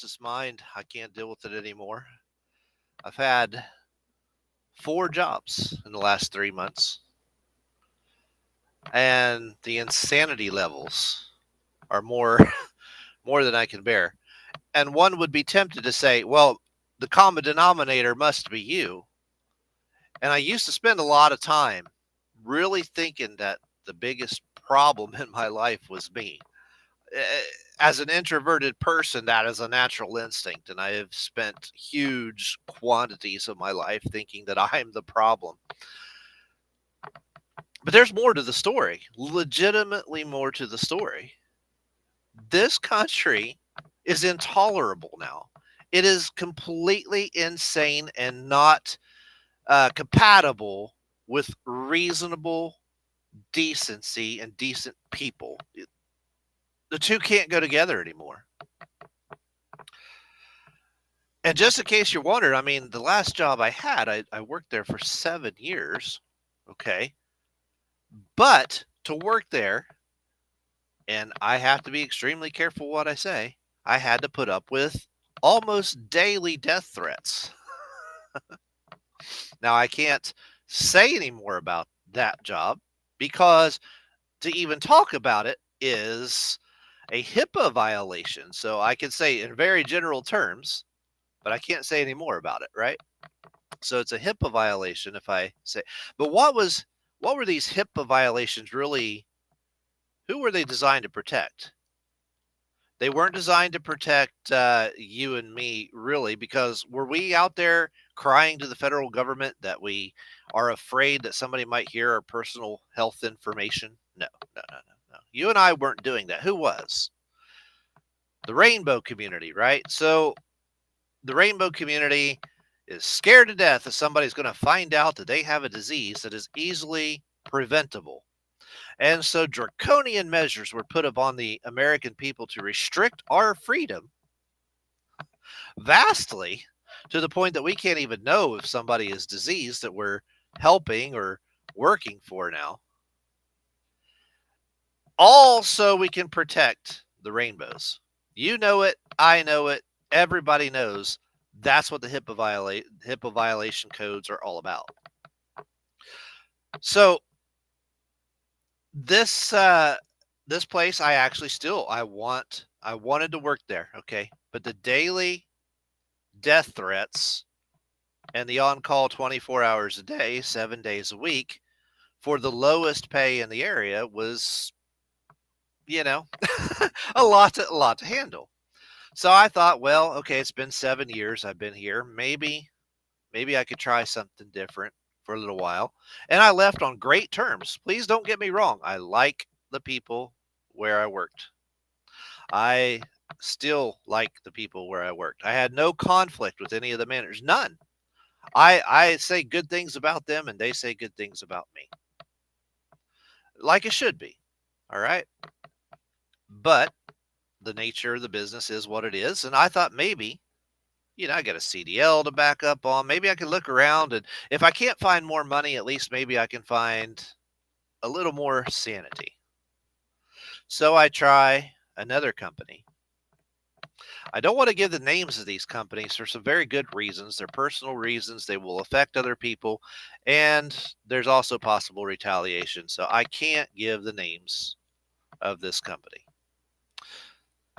This mind, I can't deal with it anymore. I've had 4 jobs in the last 3 months, and the insanity levels are more than I can bear. And one would be tempted to say, well, the common denominator must be you. And I used to spend a lot of time really thinking that the biggest problem in my life was me. Eh, As an introverted person, that is a natural instinct. And I have spent huge quantities of my life thinking that I'm the problem. But there's more to the story, legitimately more to the story. This country is intolerable now. It is completely insane and not compatible with reasonable decency and decent people. The two can't go together anymore. And just in case you're wondering, I mean, the last job I had, I worked there for 7 years. Okay. But to work there, and I have to be extremely careful what I say, I had to put up with almost daily death threats. Now, I can't say any more about that job because to even talk about it is a HIPAA violation. So I can say in very general terms, but I can't say any more about it, right? So it's a HIPAA violation if I say. But what were these HIPAA violations really? Who were they designed to protect? They weren't designed to protect you and me, really, because were we out there crying to the federal government that we are afraid that somebody might hear our personal health information? No, no, no, no, no. You and I weren't doing that. Who was? The rainbow community, right? So the rainbow community is scared to death that somebody's going to find out that they have a disease that is easily preventable. And so draconian measures were put upon the American people to restrict our freedom vastly to the point that we can't even know if somebody is diseased that we're helping or working for now. All so we can protect the rainbows. You know it, I know it, everybody knows that's what the HIPAA violation codes are all about. So this place I actually still I wanted to work there, okay? But the daily death threats and the on-call 24 hours a day, 7 days a week for the lowest pay in the area was, you know, a lot to handle. So I thought, well, okay, it's been 7 years I've been here. Maybe I could try something different for a little while. And I left on great terms. Please don't get me wrong. I like the people where I worked. I still like the people where I worked. I had no conflict with any of the managers. None. I say good things about them and they say good things about me. Like it should be. All right. But the nature of the business is what it is. And I thought maybe, I got a CDL to back up on. Maybe I can look around and if I can't find more money, at least maybe I can find a little more sanity. So I try another company. I don't want to give the names of these companies for some very good reasons. They're personal reasons. They will affect other people. And there's also possible retaliation. So I can't give the names of this company.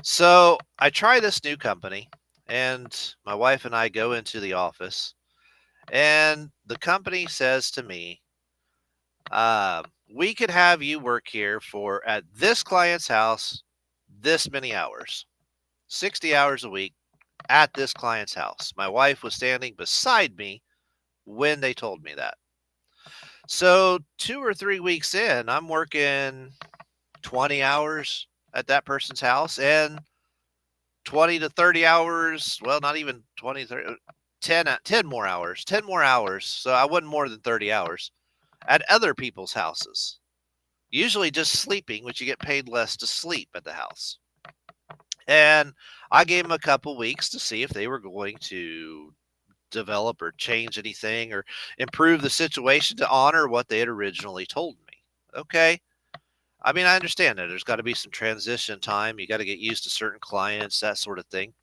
So I try this new company, and my wife and I go into the office, and the company says to me, we could have you work here for at this client's house this many hours, 60 hours a week at this client's house. My wife was standing beside me when they told me that. So 2 or 3 weeks in, I'm working 20 hours at that person's house and 20 to 30 hours. Well, not even 20, 30, 10 more hours, 10 more hours. So I wasn't more than 30 hours at other people's houses. Usually just sleeping, which you get paid less to sleep at the house. And I gave them a couple weeks to see if they were going to develop or change anything or improve the situation to honor what they had originally told me. Okay. I mean, I understand that there's got to be some transition time. You got to get used to certain clients, that sort of thing.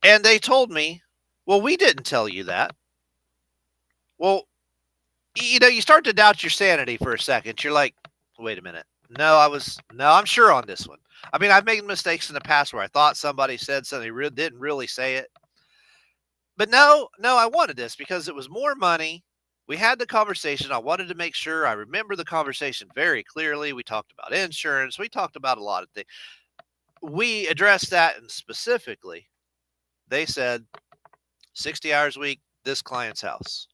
And they told me, well, we didn't tell you that. Well, you start to doubt your sanity for a second. You're like, wait a minute. No, I'm sure on this one. I mean, I've made mistakes in the past where I thought somebody said something, didn't really say it. But no, I wanted this because it was more money. We had the conversation. I wanted to make sure I remember the conversation very clearly. We talked about insurance. We talked about a lot of things. We addressed that, and specifically, they said 60 hours a week, this client's house.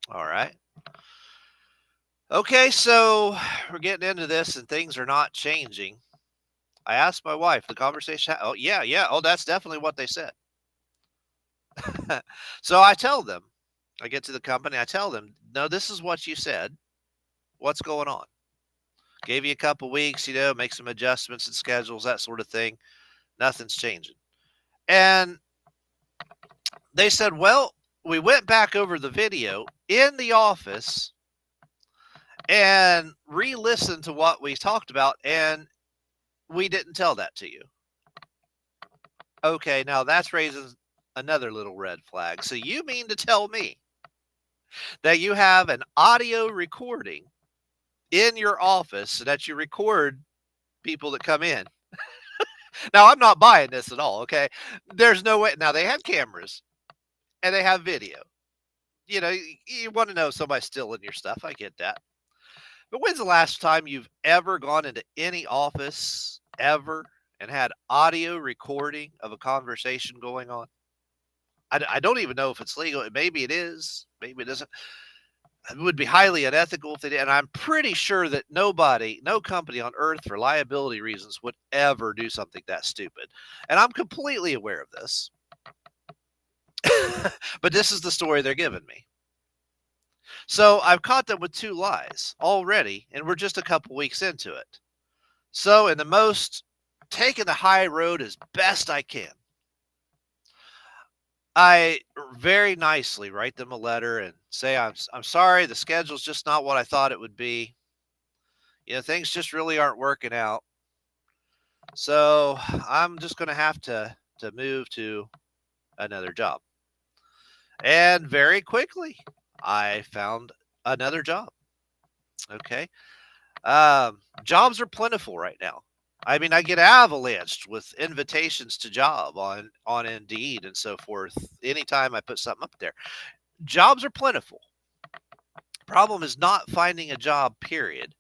All right. Okay, so we're getting into this and things are not changing. I asked my wife, the conversation. Oh, yeah. Oh, that's definitely what they said. So I tell them, I get to the company, I tell them, no, this is what you said. What's going on? Gave you a couple weeks, make some adjustments and schedules, that sort of thing. Nothing's changing. And they said, well, we went back over the video in the office and re-listened to what we talked about, and we didn't tell that to you. Okay, now that's raising another little red flag. So you mean to tell me that you have an audio recording in your office so that you record people that come in? Now, I'm not buying this at all, okay? There's no way. Now, they have cameras and they have video. You want to know if somebody's stealing your stuff. I get that. But when's the last time you've ever gone into any office ever and had audio recording of a conversation going on? I don't even know if it's legal. Maybe it is. Maybe it isn't. It would be highly unethical if they did. And I'm pretty sure that no company on earth for liability reasons would ever do something that stupid. And I'm completely aware of this. But this is the story they're giving me. So I've caught them with two lies already, and we're just a couple weeks into it. So in the most taking the high road as best I can, I very nicely write them a letter and say, I'm sorry, the schedule's just not what I thought it would be. Things just really aren't working out. So I'm just going to have to move to another job. And very quickly, I found another job. Okay. Jobs are plentiful right now. I mean, I get avalanched with invitations to job on Indeed and so forth anytime I put something up there. Jobs are plentiful. Problem is not finding a job, period.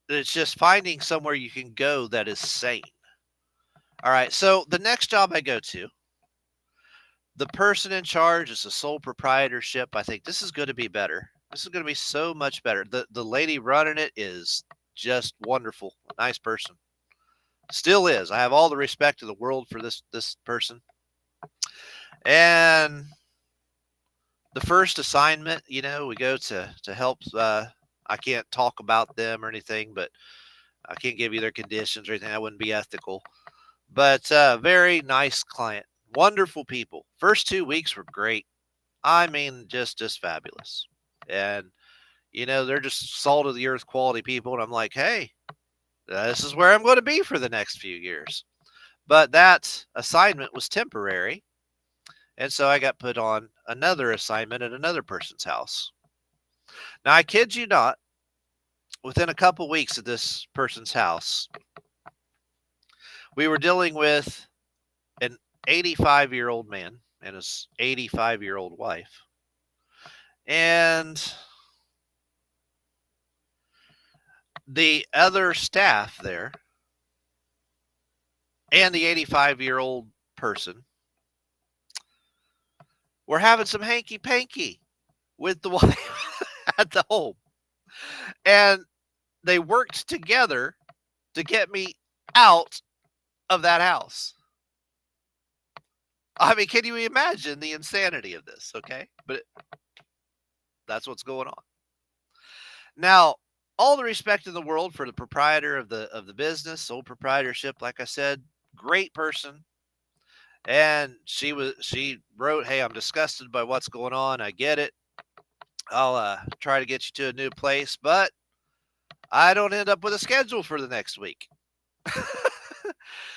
It's just finding somewhere you can go that is sane. All right, so the next job I go to, the person in charge is a sole proprietorship. I think this is going to be better. This is going to be so much better. The lady running it is just wonderful, nice person. Still is. I have all the respect in the world for this person. And the first assignment, we go to help. I can't talk about them or anything, but I can't give you their conditions or anything. That wouldn't be ethical. But very nice client, wonderful people. First 2 weeks were great. I mean, just fabulous. And they're just salt of the earth quality people. And I'm like, hey, this is where I'm going to be for the next few years. But that assignment was temporary. And so I got put on another assignment at another person's house. Now, I kid you not, within a couple weeks at this person's house, we were dealing with an 85-year-old man and his 85-year-old wife. And the other staff there and the 85-year-old person were having some hanky-panky with the wife at the home. And they worked together to get me out of that house. I mean, can you imagine the insanity of this? Okay. But that's what's going on. Now, all the respect in the world for the proprietor of the business, sole proprietorship, like I said, great person. And she wrote, hey, I'm disgusted by what's going on. I get it. I'll try to get you to a new place, but I don't end up with a schedule for the next week.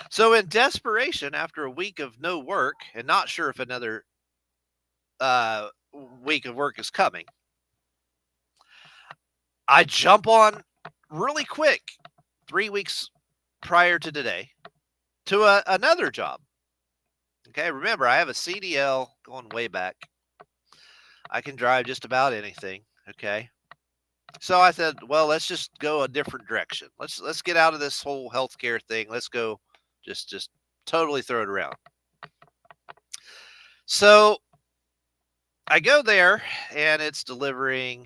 So in desperation, after a week of no work and not sure if another uh, week of work is coming, I jump on really quick, 3 weeks prior to today, to another job. Okay, remember, I have a CDL going way back. I can drive just about anything. Okay. So I said, well, let's just go a different direction. Let's get out of this whole healthcare thing. Let's go just totally throw it around. So I go there and it's delivering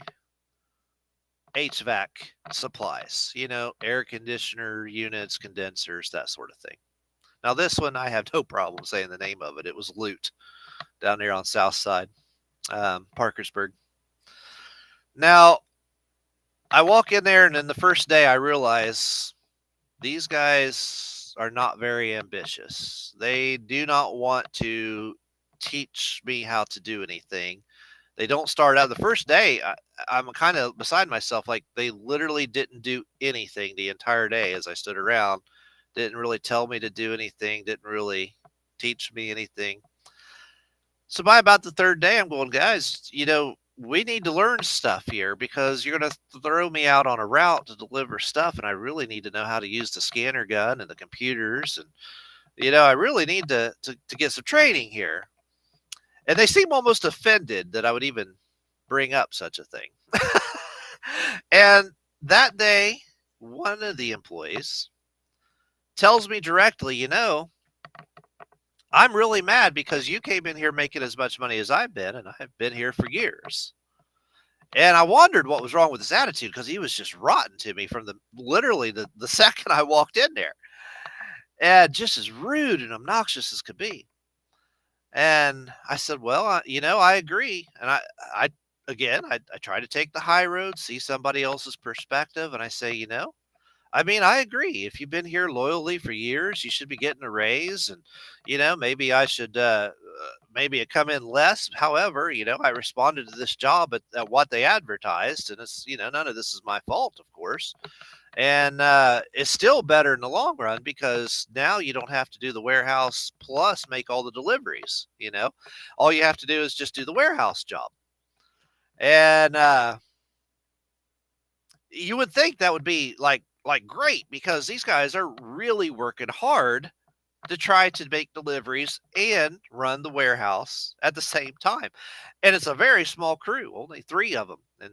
HVAC supplies, air conditioner units, condensers, that sort of thing. Now, this one, I have no problem saying the name of it. It was Loot down there on South Side, Parkersburg. Now, I walk in there, and then the first day I realize these guys are not very ambitious. They do not want to teach me how to do anything. They don't start out the first day. I'm kind of beside myself. Like, they literally didn't do anything the entire day as I stood around. Didn't really tell me to do anything. Didn't really teach me anything. So by about the third day, I'm going, guys, we need to learn stuff here because you're going to throw me out on a route to deliver stuff. And I really need to know how to use the scanner gun and the computers. And, I really need to get some training here. And they seem almost offended that I would even bring up such a thing. And that day, one of the employees tells me directly, I'm really mad because you came in here making as much money as I've been, and I've been here for years. And I wondered what was wrong with his attitude because he was just rotten to me from literally the second I walked in there. And just as rude and obnoxious as could be. And I said, well, I agree. And I try to take the high road, see somebody else's perspective. And I say, I agree. If you've been here loyally for years, you should be getting a raise. And, maybe I should, maybe come in less. However, I responded to this job at what they advertised. And it's, none of this is my fault, of course. And it's still better in the long run because now you don't have to do the warehouse plus make all the deliveries. All you have to do is just do the warehouse job. And you would think that would be like great because these guys are really working hard to try to make deliveries and run the warehouse at the same time. And it's a very small crew, only 3 of them. And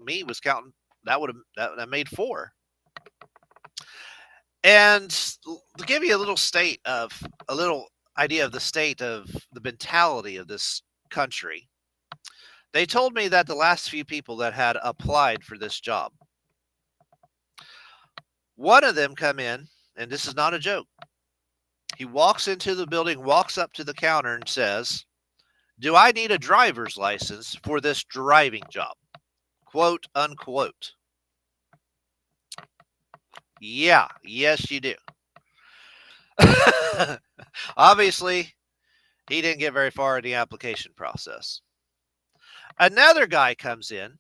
me was counting, that made 4. And to give you a little idea of the state of the mentality of this country, they told me that the last few people that had applied for this job, one of them come in, and this is not a joke. He walks into the building, walks up to the counter and says, "Do I need a driver's license for this driving job?" Quote, unquote. Yeah, yes, you do. Obviously, he didn't get very far in the application process. Another guy comes in,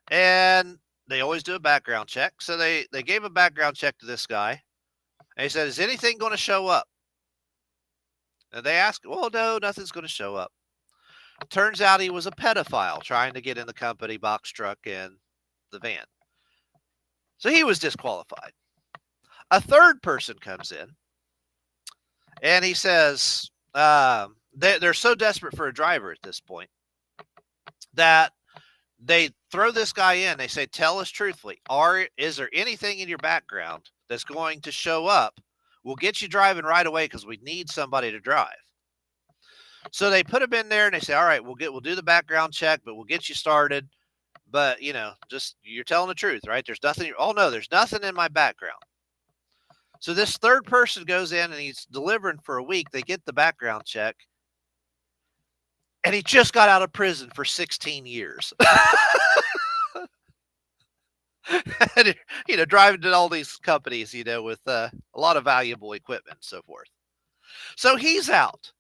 and they always do a background check. So they gave a background check to this guy. And he said, "Is anything going to show up?" And they asked, "Well, no, nothing's going to show up." Turns out he was a pedophile trying to get in the company box truck and the van. So he was disqualified. A third person comes in, and he says they're so desperate for a driver at this point that they throw this guy in. They say, "Tell us truthfully, is there anything in your background that's going to show up? We'll get you driving right away because we need somebody to drive." So they put him in there and they say, "All right, we'll do the background check, but we'll get you started. But, just you're telling the truth, right? There's nothing. Oh, no, there's nothing in my background." So this third person goes in and he's delivering for a week. They get the background check. And he just got out of prison for 16 years. And, driving to all these companies, with a lot of valuable equipment and so forth. So he's out.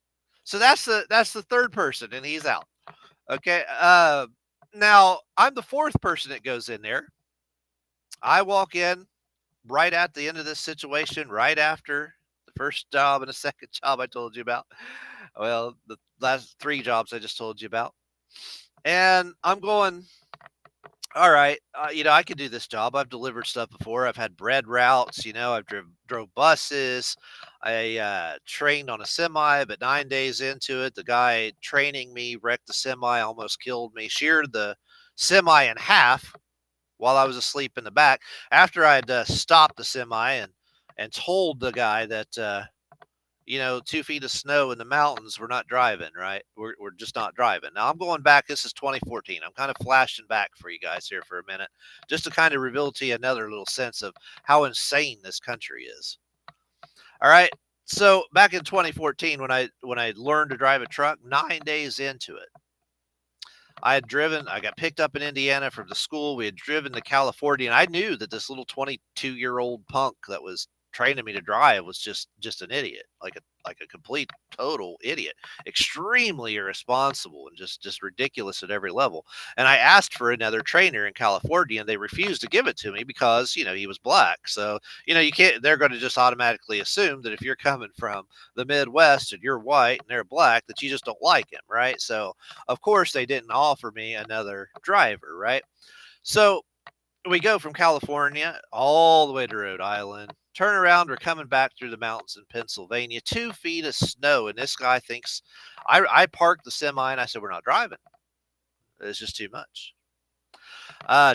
So that's the third person, and he's out. Okay. Now I'm the fourth person that goes in there. I walk in right at the end of this situation, right after the first job and the second job I told you about. Well, the last 3 jobs I just told you about. And I'm going, all right, I could do this job. I've delivered stuff before. I've had bread routes. I've drove buses. I trained on a semi, but 9 days into it, the guy training me wrecked the semi, almost killed me, sheared the semi in half while I was asleep in the back. After I'd stopped the semi and told the guy that 2 feet of snow in the mountains, we're not driving, right? We're just not driving. Now I'm going back. This is 2014. I'm kind of flashing back for you guys here for a minute, just to kind of reveal to you another little sense of how insane this country is. All right. So back in 2014, when I learned to drive a truck, 9 days into it, I got picked up in Indiana from the school. We had driven to California, and I knew that this little 22-year-old punk that was training me to drive was just an idiot, like a complete total idiot, extremely irresponsible and just ridiculous at every level. And I asked for another trainer in California, and they refused to give it to me because he was black. So you can't. They're going to just automatically assume that if you're coming from the Midwest and you're white and they're black, that you just don't like him, right? So of course they didn't offer me another driver, right? So we go from California all the way to Rhode Island. Turn around, we're coming back through the mountains in Pennsylvania. 2 feet of snow, and this guy thinks I parked the semi, and I said, "We're not driving. It's just too much.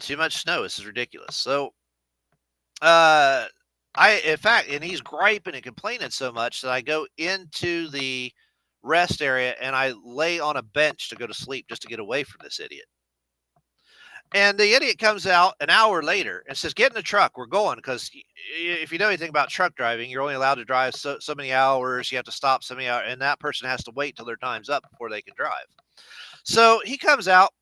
Too much snow. This is ridiculous." So, uh, in fact, and he's griping and complaining so much that I go into the rest area and I lay on a bench to go to sleep just to get away from this idiot. And the idiot comes out an hour later and says, "Get in the truck. We're going." Because if you know anything about truck driving, you're only allowed to drive so many hours. You have to stop so many hours, and that person has to wait till their time's up before they can drive. So he comes out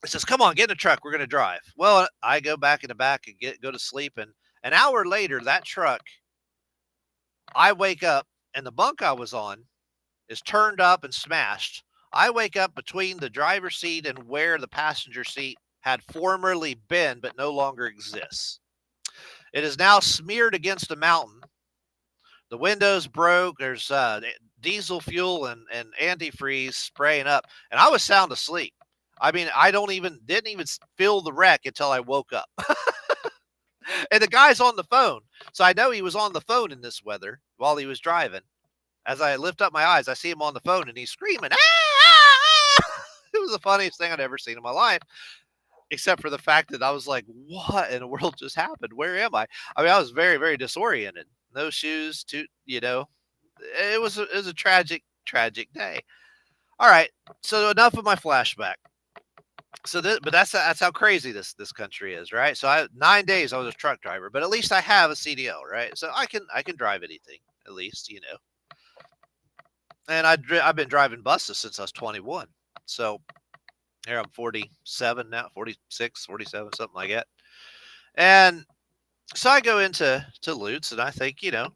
and says, "Come on, get in the truck. We're going to drive." Well, I go back in the back and go to sleep. And an hour later, that truck, I wake up and the bunk I was on is turned up and smashed. I wake up between the driver's seat and where the passenger seat had formerly been but no longer exists. It is now smeared against a mountain. The windows broke. There's diesel fuel and antifreeze spraying up, and I was sound asleep. I mean, I didn't even feel the wreck until I woke up. And the guy's on the phone, so I know he was on the phone in this weather while he was driving. As I lift up my eyes, I see him on the phone, and he's screaming, "Ah, ah, ah!" It was the funniest thing I'd ever seen in my life, except for the fact that I was like, what in the world just happened? Where am I? I mean, I was very, very disoriented. No shoes, it was a tragic, tragic day. All right. So enough of my flashback. But that's how crazy this country is, right? So 9 days I was a truck driver, but at least I have a CDL, right? So I can drive anything, at least. And I've been driving buses since I was 21. So here I'm 47 now, 46, 47, something like that. And so I go into Lutz and I think, yeah,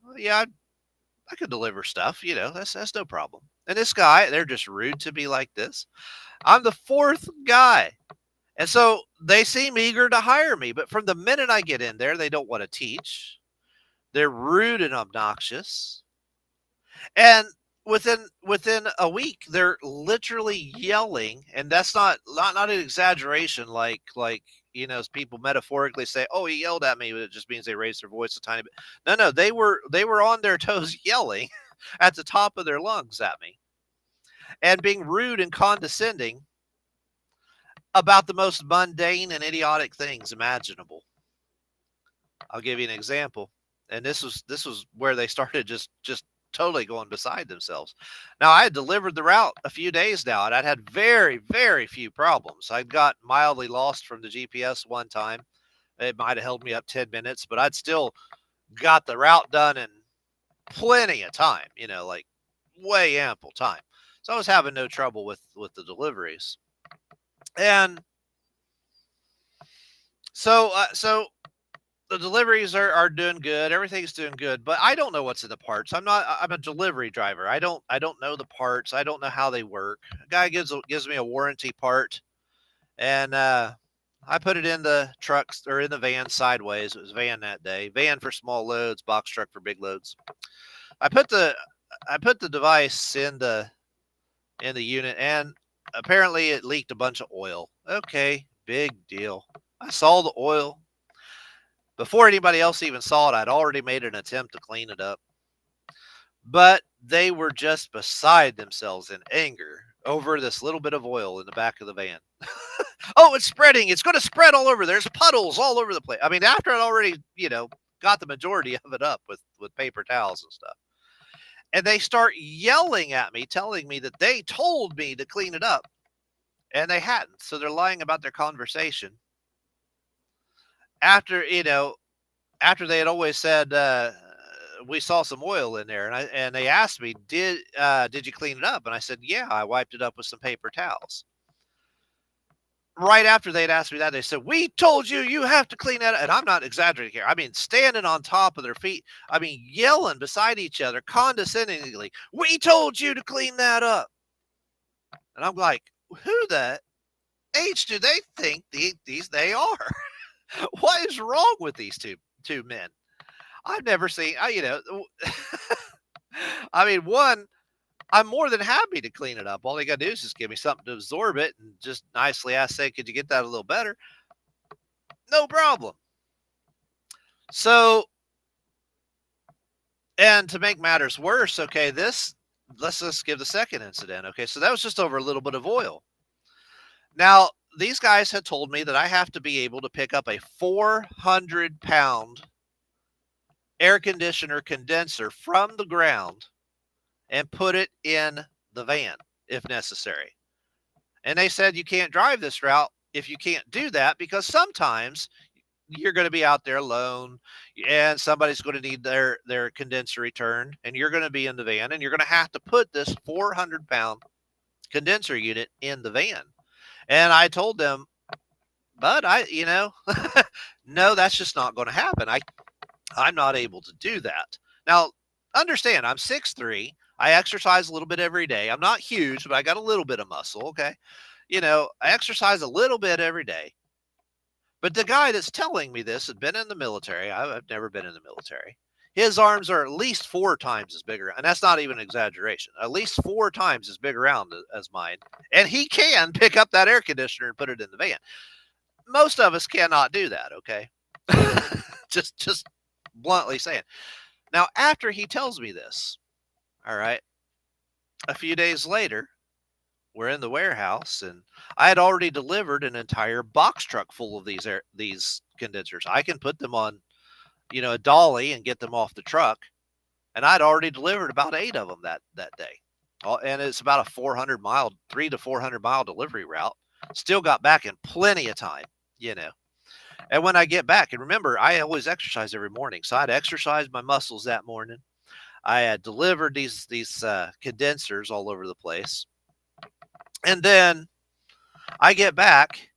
I could deliver stuff, that's no problem. And this guy, they're just rude to me like this. I'm the fourth guy. And so they seem eager to hire me. But from the minute I get in there, they don't want to teach. They're rude and obnoxious. And within a week, they're literally yelling, and that's not an exaggeration. Like as people metaphorically say, "Oh, he yelled at me," but it just means they raised their voice a tiny bit. No, they were on their toes yelling at the top of their lungs at me, and being rude and condescending about the most mundane and idiotic things imaginable. I'll give you an example, and this was where they started just totally going beside themselves. Now, I had delivered the route a few days now, and I'd had very, very few problems. I got mildly lost from the GPS one time. It might have held me up 10 minutes, but I'd still got the route done in plenty of time, like way ample time. So I was having no trouble with the deliveries. And so the deliveries are doing good. Everything's doing good, but I don't know what's in the parts. I'm a delivery driver. I don't know the parts. I don't know how they work. A guy gives me a warranty part, and I put it in the trucks or in the van sideways. It was van that day. Van for small loads, box truck for big loads. I put the I put the device in the unit, and apparently it leaked a bunch of oil. Okay, big deal. I saw the oil. Before anybody else even saw it, I'd already made an attempt to clean it up. But they were just beside themselves in anger over this little bit of oil in the back of the van. Oh, it's spreading. It's going to spread all over. There's puddles all over the place. I mean, after I'd already, got the majority of it up with paper towels and stuff. And they start yelling at me, telling me that they told me to clean it up and they hadn't. So they're lying about their conversation. After, after they had always said, we saw some oil in there, and they asked me, did you clean it up? And I said, yeah, I wiped it up with some paper towels. Right after they'd asked me that, they said, we told you you have to clean that up. And I'm not exaggerating here. I mean, standing on top of their feet. I mean, yelling beside each other condescendingly, we told you to clean that up. And I'm like, who the H do they think these they are? What is wrong with these two men? I've never seen, I mean, one, I'm more than happy to clean it up. All they got to do is just give me something to absorb it and just nicely ask, say, could you get that a little better? No problem. So, and to make matters worse, okay, let's just give the second incident. Okay, so that was just over a little bit of oil. Now, these guys had told me that I have to be able to pick up a 400-pound air conditioner condenser from the ground and put it in the van if necessary. And they said you can't drive this route if you can't do that, because sometimes you're going to be out there alone and somebody's going to need their condenser returned, and you're going to be in the van and you're going to have to put this 400-pound condenser unit in the van. And I told them, but no, that's just not going to happen. I'm not able to do that. Now, understand, I'm 6'3". I exercise a little bit every day. I'm not huge, but I got a little bit of muscle, okay? I exercise a little bit every day. But the guy that's telling me this had been in the military. I've never been in the military. His arms are at least 4 times as big around, and that's not even an exaggeration. At least 4 times as big around as mine. And he can pick up that air conditioner and put it in the van. Most of us cannot do that, okay? just bluntly saying. Now, after he tells me this, all right, a few days later, we're in the warehouse, and I had already delivered an entire box truck full of these condensers. I can put them on, a dolly and get them off the truck, and I'd already delivered about 8 of them that day. And it's about a 3 to 400 mile delivery route. Still got back in plenty of time, And when I get back, and remember, I always exercise every morning, so I'd exercised my muscles that morning. I had delivered these condensers all over the place. And then I get back,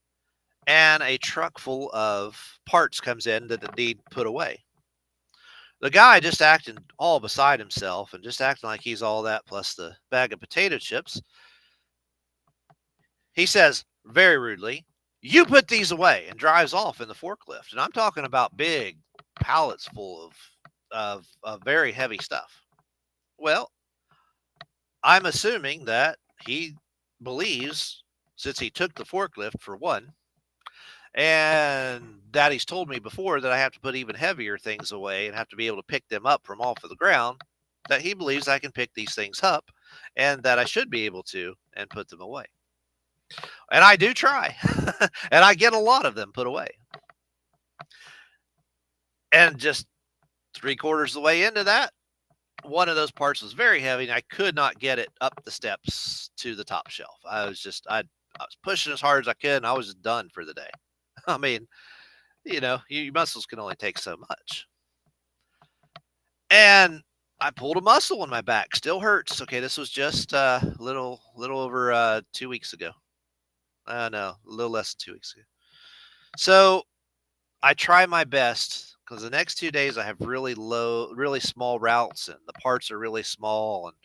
and a truck full of parts comes in that need put away. The guy just acting all beside himself and just acting like he's all that plus the bag of potato chips. He says very rudely, you put these away, and drives off in the forklift. And I'm talking about big pallets full of very heavy stuff. Well, I'm assuming that he believes, since he took the forklift for one, and that he's told me before that I have to put even heavier things away and have to be able to pick them up from off of the ground, that he believes I can pick these things up and that I should be able to and put them away. And I do try, and I get a lot of them put away. And just 3/4 of the way into that, one of those parts was very heavy, and I could not get it up the steps to the top shelf. I was pushing as hard as I could, and I was done for the day. I mean, your muscles can only take so much. And I pulled a muscle in my back. Still hurts. Okay, this was just a little over 2 weeks ago. No, a little less than 2 weeks ago. So I try my best, because the next 2 days I have really small routes, and the parts are really small. And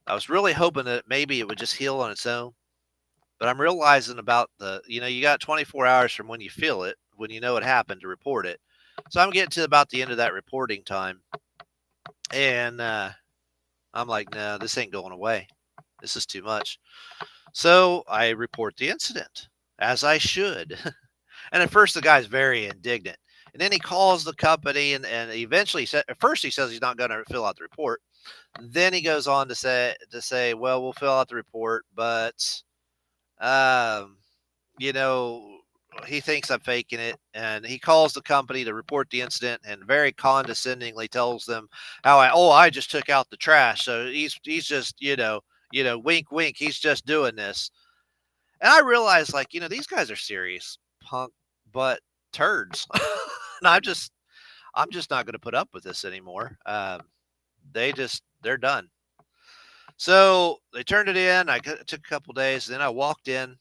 I was really hoping that maybe it would just heal on its own. But I'm realizing about you got 24 hours from when you feel it, when you know it happened to report it. So I'm getting to about the end of that reporting time. And I'm like, no, this ain't going away. This is too much. So I report the incident, as I should. And at first, the guy's very indignant. And then he calls the company and eventually at first he says he's not going to fill out the report. Then he goes on to say, well, we'll fill out the report, but um, you know, he thinks I'm faking it, and he calls the company to report the incident, and very condescendingly tells them how I just took out the trash, so he's just wink wink, he's just doing this, and I realized these guys are serious punk butt turds, and I'm just not going to put up with this anymore. They're done. So they turned it in. It took a couple days. Then I walked in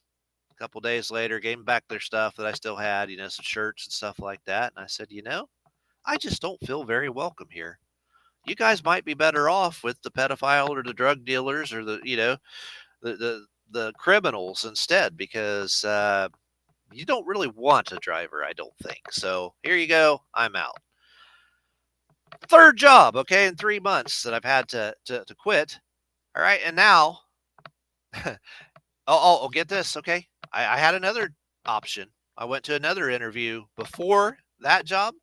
a couple days later, gave them back their stuff that I still had, some shirts and stuff like that. And I said, I just don't feel very welcome here. You guys might be better off with the pedophile or the drug dealers or the criminals instead, because you don't really want a driver, I don't think. So here you go. I'm out. Third job, okay, in 3 months that I've had to quit. All right, and now, I'll get this, okay? I had another option. I went to another interview before that job.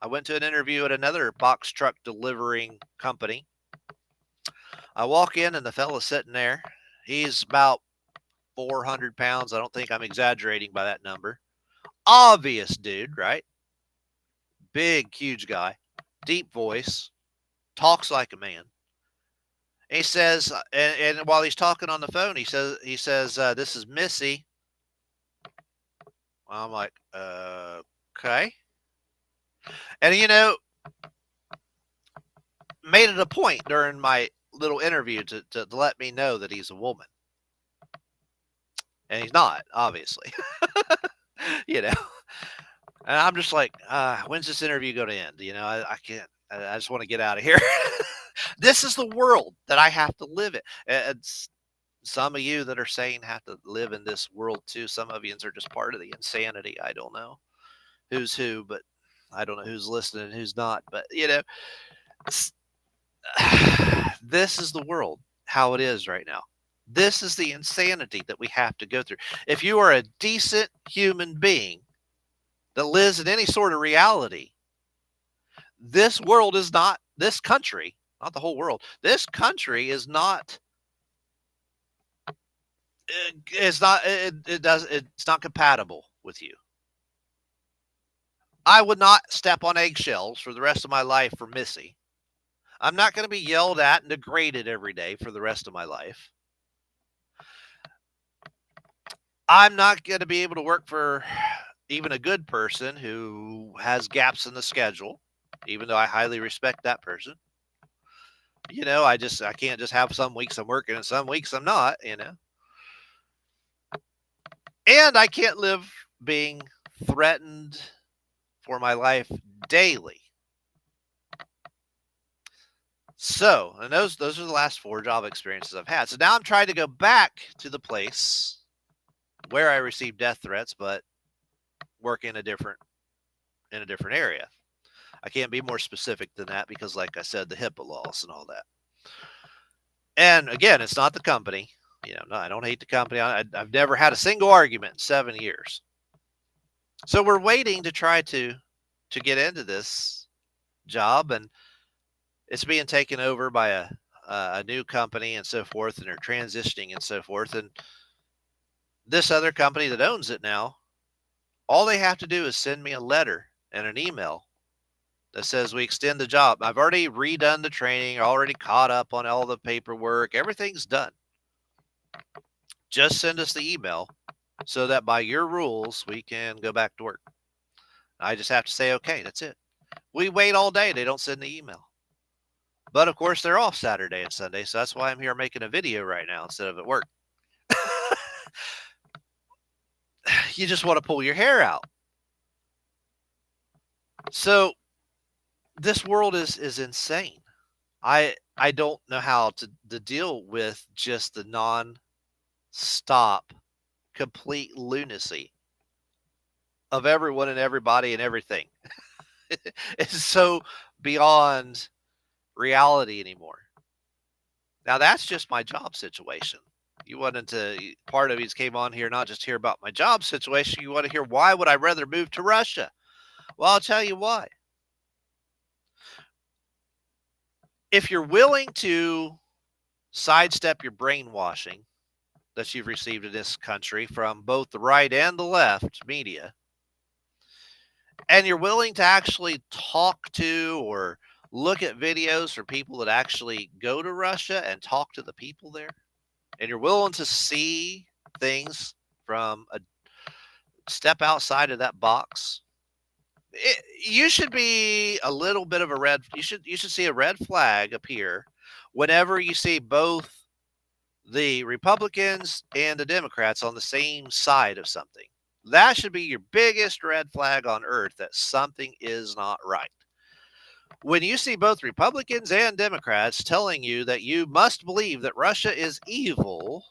I went to an interview at another box truck delivering company. I walk in and the fella's sitting there. He's about 400 pounds. I don't think I'm exaggerating by that number. Obvious dude, right? Big, huge guy. Deep voice. Talks like a man. He says, and while he's talking on the phone, he says, this is Missy. I'm like, okay. And, made it a point during my little interview to let me know that he's a woman. And he's not, obviously. And I'm just like, when's this interview going to end? I can't, I just want to get out of here. This is the world that I have to live in. And some of you that are saying have to live in this world too. Some of you are just part of the insanity. I don't know who's who, but I don't know who's listening and who's not. But, this is the world, how it is right now. This is the insanity that we have to go through. If you are a decent human being that lives in any sort of reality, this world is not, this country, not the whole world, this country is not, it's not compatible with you. I would not step on eggshells for the rest of my life for Missy. I'm not going to be yelled at and degraded every day for the rest of my life. I'm not going to be able to work for even a good person who has gaps in the schedule, even though I highly respect that person. I can't just have some weeks I'm working and some weeks I'm not, And I can't live being threatened for my life daily. So, and those are the last 4 job experiences I've had. So now I'm trying to go back to the place where I received death threats, but work in a different area. I can't be more specific than that because, like I said, the HIPAA laws and all that. And again, it's not the company. No, I don't hate the company. I've never had a single argument in 7 years. So we're waiting to try to get into this job, and it's being taken over by a new company and so forth, and they're transitioning and so forth. And this other company that owns it now, all they have to do is send me a letter and an email that says we extend the job. I've already redone the training, already caught up on all the paperwork. Everything's done. Just send us the email so that by your rules, we can go back to work. I just have to say, okay, that's it. We wait all day. They don't send the email. But of course, they're off Saturday and Sunday. So that's why I'm here making a video right now instead of at work. You just want to pull your hair out. So this world is insane. I don't know how to deal with just the non-stop complete lunacy of everyone and everybody and everything. It's so beyond reality anymore. Now, that's just my job situation. You wanted to, part of these came on here, not just hear about my job situation. You want to hear why would I rather move to Russia? Well, I'll tell you why. If you're willing to sidestep your brainwashing that you've received in this country from both the right and the left media, and you're willing to actually talk to or look at videos from people that actually go to Russia and talk to the people there, and you're willing to see things from a step outside of that box, you should be a little bit of a red. You should see a red flag appear whenever you see both the Republicans and the Democrats on the same side of something. That should be your biggest red flag on earth that something is not right. When you see both Republicans and Democrats telling you that you must believe that Russia is evil,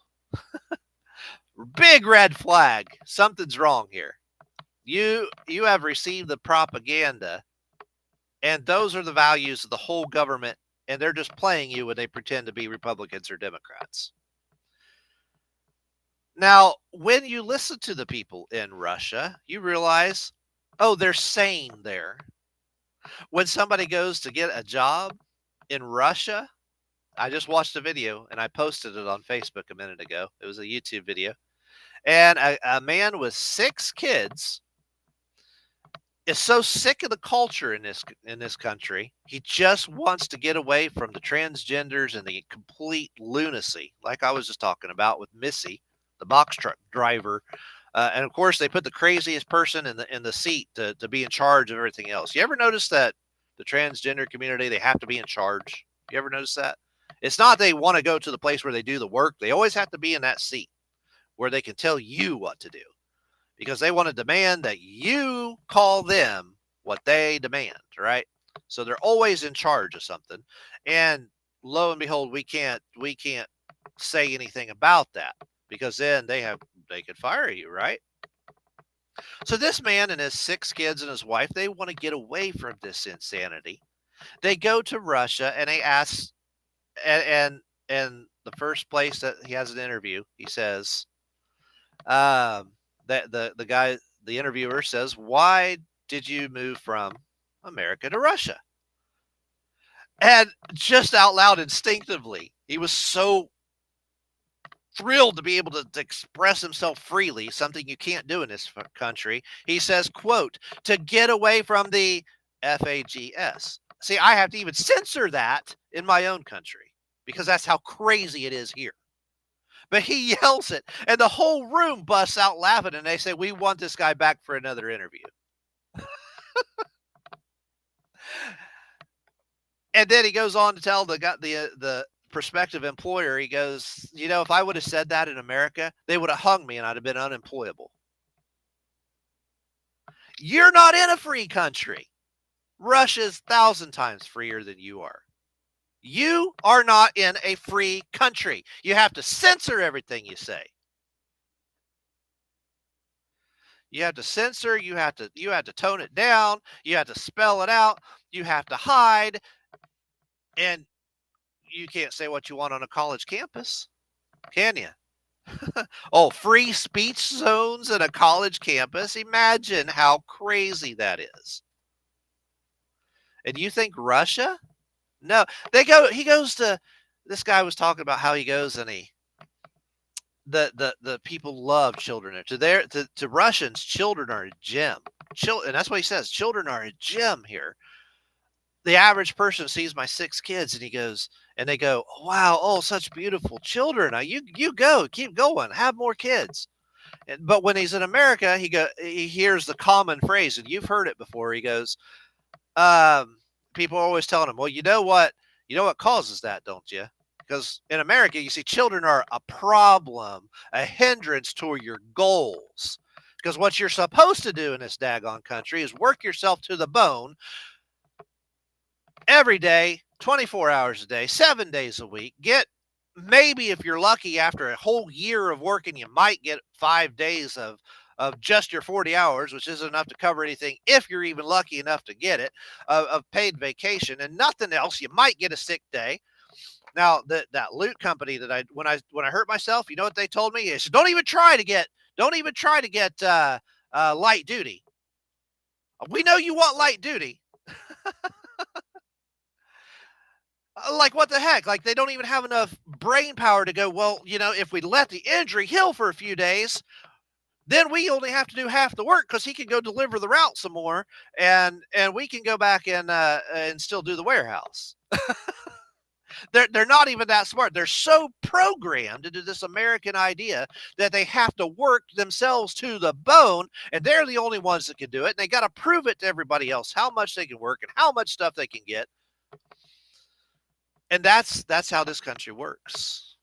big red flag. Something's wrong here. You have received the propaganda, and those are the values of the whole government, and they're just playing you when they pretend to be Republicans or Democrats. Now, when you listen to the people in Russia, you realize, oh, they're sane there. When somebody goes to get a job in Russia, I just watched a video and I posted it on Facebook a minute ago. It was a YouTube video. And a man with 6 kids is so sick of the culture in this country. He just wants to get away from the transgenders and the complete lunacy, like I was just talking about with Missy, the box truck driver. And of course, they put the craziest person in the seat to be in charge of everything else. You ever notice that the transgender community, they have to be in charge? You ever notice that? It's not they want to go to the place where they do the work. They always have to be in that seat where they can tell you what to do, because they want to demand that you call them what they demand, right? So they're always in charge of something. And lo and behold, we can't say anything about that, because then they could fire you, right? So this man and his 6 kids and his wife, they want to get away from this insanity. They go to Russia and they ask, and the first place that he has an interview, he says, that the guy, the interviewer says, "Why did you move from America to Russia?" And just out loud, instinctively, he was so thrilled to be able to express himself freely, something you can't do in this country. He says, quote, "to get away from the FAGS." See, I have to even censor that in my own country because that's how crazy it is here. But he yells it, and the whole room busts out laughing, and they say, "We want this guy back for another interview." And then he goes on to tell the prospective employer, he goes, if I would have said that in America, they would have hung me and I'd have been unemployable. You're not in a free country. Russia's 1,000 times freer than you are. You are not in a free country. You have to censor everything you say. You have to censor, you have to tone it down, you have to spell it out, you have to hide, and you can't say what you want on a college campus, can you? Oh, free speech zones in a college campus. Imagine how crazy that is. And you think Russia? No, he goes to, this guy was talking about how he goes and the people love children. To Russians, children are a gem. And that's what he says. Children are a gem here. The average person sees my 6 kids and they go, "Oh, wow, oh, such beautiful children. You go, keep going, have more kids." But when he's in America, he hears the common phrase, and you've heard it before. He goes, people are always telling him, "Well, you know what causes that, don't you?" Because in America, you see, children are a problem, a hindrance toward your goals. Because what you're supposed to do in this daggone country is work yourself to the bone every day, 24 hours a day, 7 days a week, get maybe if you're lucky, after a whole year of working, you might get 5 days of just your 40 hours, which isn't enough to cover anything if you're even lucky enough to get it, of paid vacation and nothing else. You might get a sick day. Now, that loot company that when I hurt myself, you know what they told me is don't even try to get light duty. We know you want light duty. Like, what the heck? Like, they don't even have enough brain power to go, well, if we let the injury heal for a few days, then we only have to do half the work because he can go deliver the route some more, and we can go back and still do the warehouse. They're not even that smart. They're so programmed into this American idea that they have to work themselves to the bone, and they're the only ones that can do it. And they got to prove it to everybody else how much they can work and how much stuff they can get. And that's how this country works.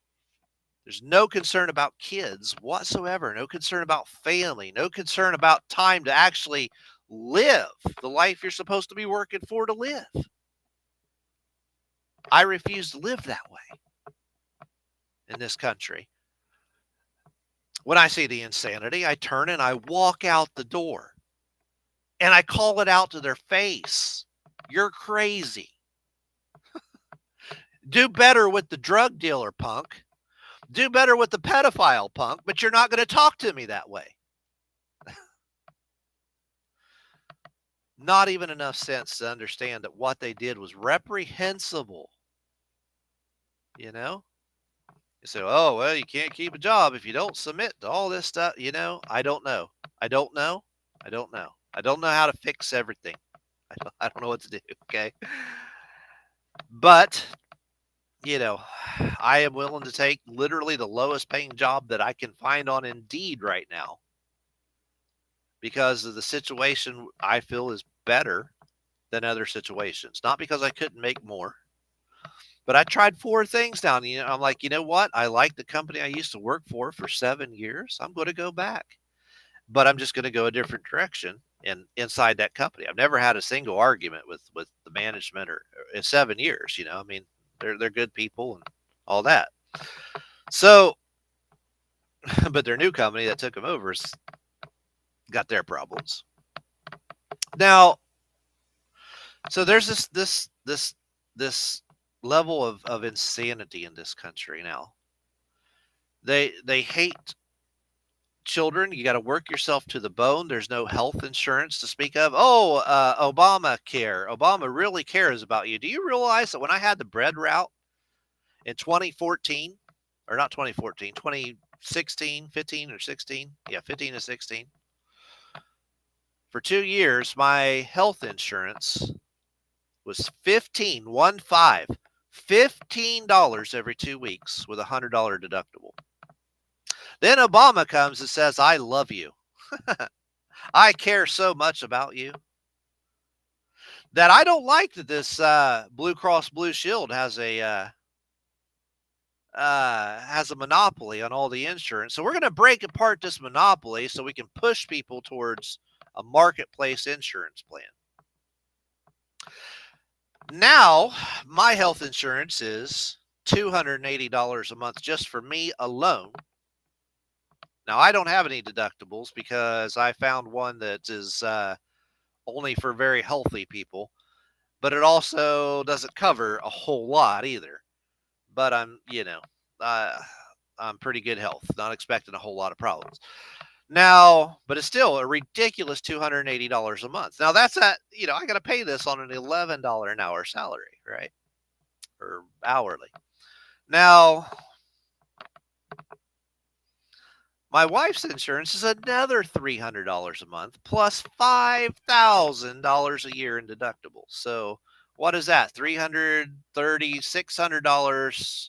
There's no concern about kids whatsoever, no concern about family, no concern about time to actually live the life you're supposed to be working for to live. I refuse to live that way in this country. When I see the insanity, I turn and I walk out the door and I call it out to their face. You're crazy. Do better with the drug dealer, punk. Do better with the pedophile, punk, but you're not going to talk to me that way. Not even enough sense to understand that what they did was reprehensible. You say, oh, well, you can't keep a job if you don't submit to all this stuff. I don't know. I don't know. I don't know. I don't know how to fix everything. I don't know what to do. Okay. But, I am willing to take literally the lowest paying job that I can find on Indeed right now because of the situation I feel is better than other situations. Not because I couldn't make more, but I tried 4 things down. I'm like, you know what? I like the company I used to work for 7 years. I'm going to go back, but I'm just going to go a different direction inside that company. I've never had a single argument with the management or in 7 years. I mean, they're good people and all that. So, but their new company that took them over's got their problems. Now, so there's this level of insanity in this country now. They hate children. You got to work yourself to the bone. There's no health insurance to speak of. Oh, Obamacare. Obama really cares about you. Do you realize that when I had the bread route in 2014, or not 2014, 2016, 15 or 16? Yeah, 15 and 16. For 2 years, my health insurance was $15 every 2 weeks with a $100 deductible. Then Obama comes and says, I love you. I care so much about you that I don't like that this Blue Cross Blue Shield has a monopoly on all the insurance. So we're going to break apart this monopoly so we can push people towards a marketplace insurance plan. Now, my health insurance is $280 a month just for me alone. Now, I don't have any deductibles because I found one that is only for very healthy people, but it also doesn't cover a whole lot either. But I'm pretty good health, not expecting a whole lot of problems. Now, but it's still a ridiculous $280 a month. Now that's I got to pay this on an $11 an hour salary, right? Or hourly. Now, my wife's insurance is another $300 a month plus $5,000 a year in deductibles. So what is that? $330, $600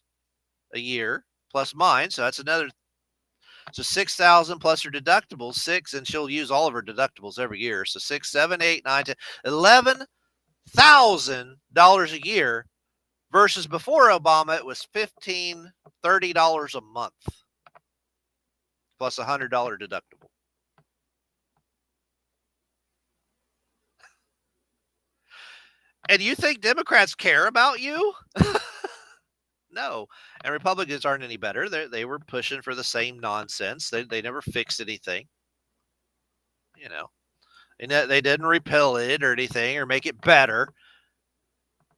a year plus mine. So that's another. So $6,000 plus her deductibles, and she'll use all of her deductibles every year. So $6, $7, $8, $9, $10, $11,000 a year versus before Obama, it was $15, $30 a month plus a $100 deductible. And you think Democrats care about you? No. And Republicans aren't any better. They were pushing for the same nonsense. They never fixed anything, you know. And they didn't repeal it or anything or make it better.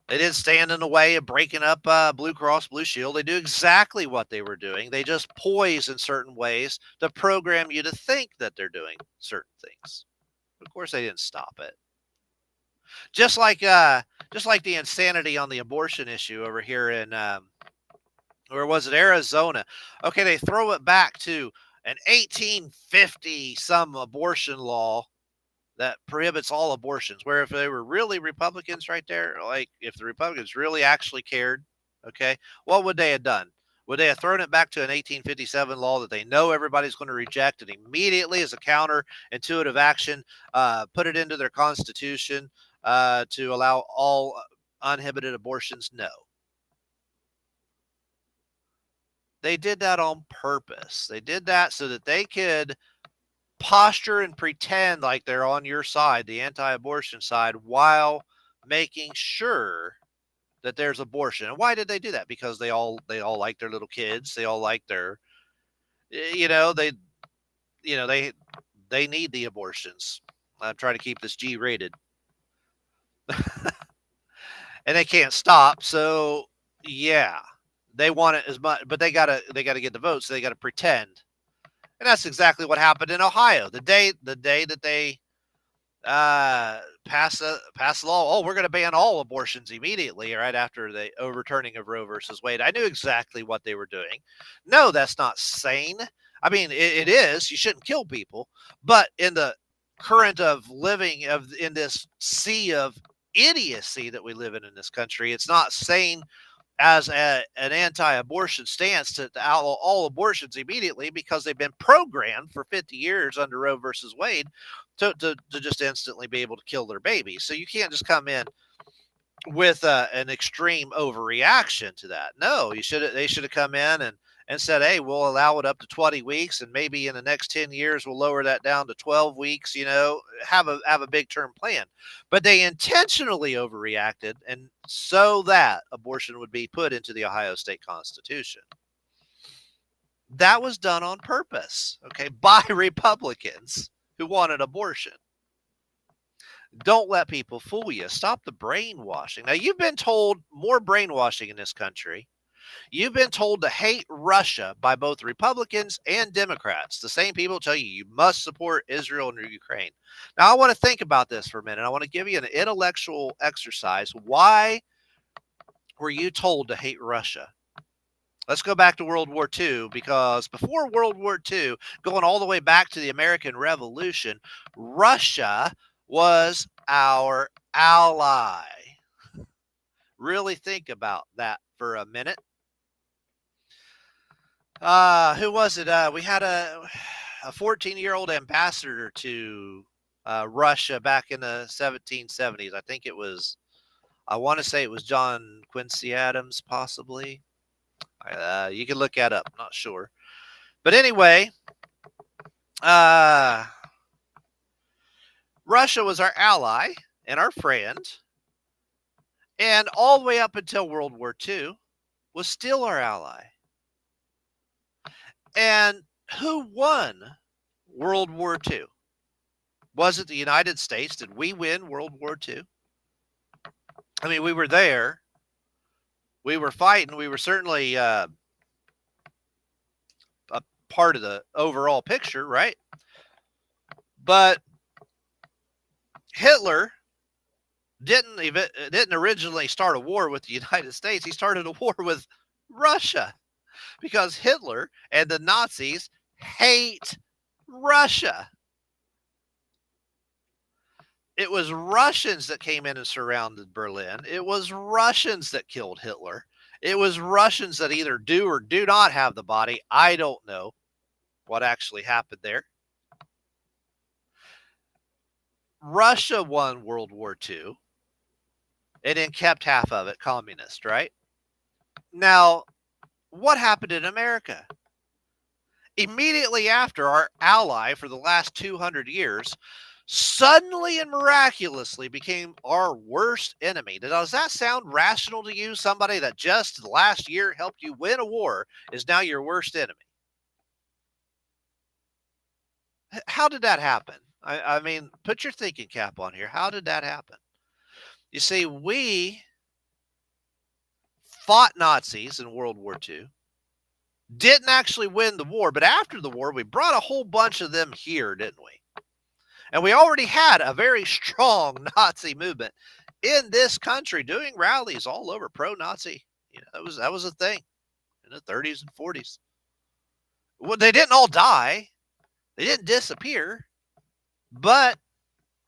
They didn't stand in the way of breaking up Blue Cross Blue Shield. They do exactly what they were doing. They just poise in certain ways to program you to think that they're doing certain things. Of course, they didn't stop it. Just like the insanity on the abortion issue over here in or was it Arizona? Okay, they throw it back to an 1850 some abortion law that prohibits all abortions. Where if they were really Republicans right there, like if the Republicans really actually cared, okay, what would they have done? Would they have thrown it back to an 1857 law that they know everybody's going to reject and immediately as a counterintuitive action, put it into their constitution to allow all uninhibited abortions? No. They did that on purpose. They did that so that they could posture and pretend like they're on your side, the anti-abortion side, while making sure that there's abortion. And why did they do that? Because they all like their little kids. They all like their, you know, they need the abortions. I'm trying to keep this G rated, and they can't stop. So yeah, they want it as much, but they gotta get the votes. So they gotta pretend. And that's exactly what happened in Ohio. The day that they pass the law, oh, we're going to ban all abortions immediately, right after the overturning of Roe versus Wade. I knew exactly what they were doing. No, that's not sane. I mean, it is. You shouldn't kill people, but in the current of living in this sea of idiocy that we live in this country, it's not sane as an anti-abortion stance to outlaw all abortions immediately because they've been programmed for 50 years under Roe versus Wade to just instantly be able to kill their babies. So you can't just come in with an extreme overreaction to that. No, they should have come in and said, hey, we'll allow it up to 20 weeks, and maybe in the next 10 years we'll lower that down to 12 weeks, have a big term plan. But they intentionally overreacted, and so that abortion would be put into the Ohio State Constitution. That was done on purpose, okay, by Republicans who wanted abortion. Don't let people fool you. Stop the brainwashing. Now, you've been told more brainwashing in this country. You've been told to hate Russia by both Republicans and Democrats. The same people tell you must support Israel and Ukraine. Now, I want to think about this for a minute. I want to give you an intellectual exercise. Why were you told to hate Russia? Let's go back to World War II, because before World War II, going all the way back to the American Revolution, Russia was our ally. Really think about that for a minute. Who was it? We had a 14-year-old ambassador to Russia back in the 1770s. I want to say it was John Quincy Adams, possibly. You can look that up. I'm not sure. But anyway, Russia was our ally and our friend. And all the way up until World War II was still our ally. And who won World War II? Was it the United States? Did we win World War II? I mean, we were there. We were fighting. We were certainly a part of the overall picture, right? But Hitler didn't originally start a war with the United States. He started a war with Russia, because Hitler and the Nazis hate Russia. It was Russians that came in and surrounded Berlin. It was Russians that killed Hitler. It was Russians that either do or do not have the body. I don't know what actually happened there. Russia won World War II and then kept half of it communist, right? Now, what happened in America? Immediately after, our ally for the last 200 years suddenly and miraculously became our worst enemy. Does that sound rational to you? Somebody that just last year helped you win a war is now your worst enemy. How did that happen? I mean, put your thinking cap on here. How did that happen? You see, we fought Nazis in World War II, didn't actually win the war, but after the war, we brought a whole bunch of them here, didn't we? And we already had a very strong Nazi movement in this country doing rallies all over pro-Nazi. You know, that was a thing in the 30s and 40s. Well, they didn't all die. They didn't disappear. But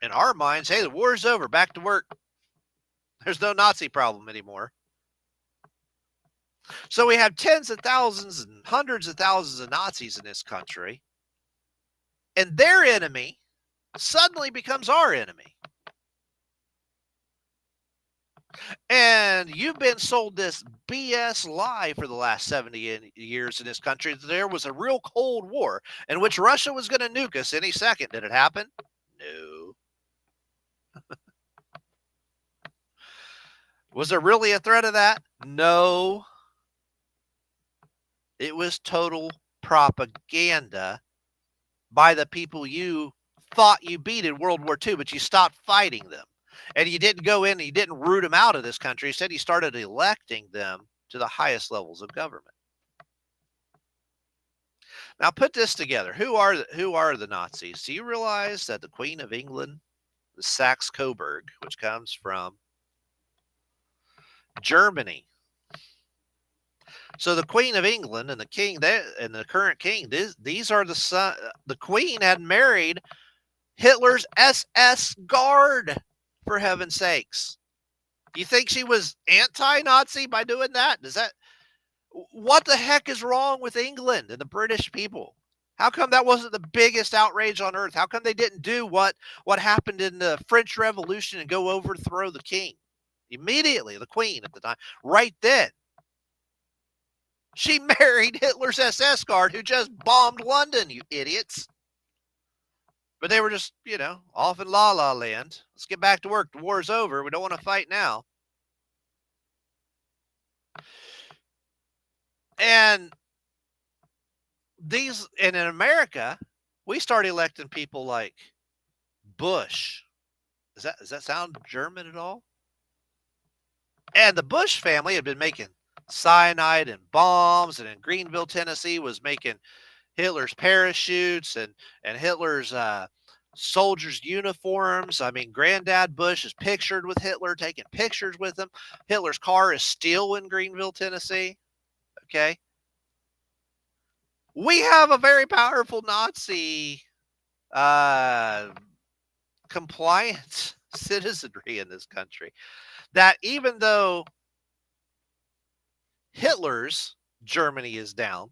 in our minds, hey, the war's over. Back to work. There's no Nazi problem anymore. So we have tens of thousands and hundreds of thousands of Nazis in this country. And their enemy suddenly becomes our enemy. And you've been sold this BS lie for the last 70 years in this country that there was a real Cold War in which Russia was going to nuke us any second. Did it happen? No. Was there really a threat of that? No. It was total propaganda by the people you thought you beat in World War II, but you stopped fighting them. And you didn't go in and you didn't root them out of this country. Instead, you started electing them to the highest levels of government. Now, put this together. Who are the Nazis? Do you realize that the Queen of England, the Saxe-Coburg, which comes from Germany. So the Queen of England and the king and the current king, these are the Queen had married Hitler's SS guard, for heaven's sakes. Do you think she was anti-Nazi by doing that? What the heck is wrong with England and the British people? How come that wasn't the biggest outrage on earth? How come they didn't do what happened in the French Revolution and go overthrow the king? Immediately, the Queen at the time, right then. She married Hitler's SS guard who just bombed London, you idiots. But they were just, off in La La Land. Let's get back to work. The war's over. We don't want to fight now. And in America, we start electing people like Bush. Does that sound German at all? And the Bush family had been making cyanide and bombs, and in Greenville, Tennessee, was making Hitler's parachutes and Hitler's soldiers' uniforms. I mean, Granddad Bush is pictured with Hitler, taking pictures with him. Hitler's car is still in Greenville, Tennessee. Okay. We have a very powerful Nazi compliant citizenry in this country that even though Hitler's Germany is down,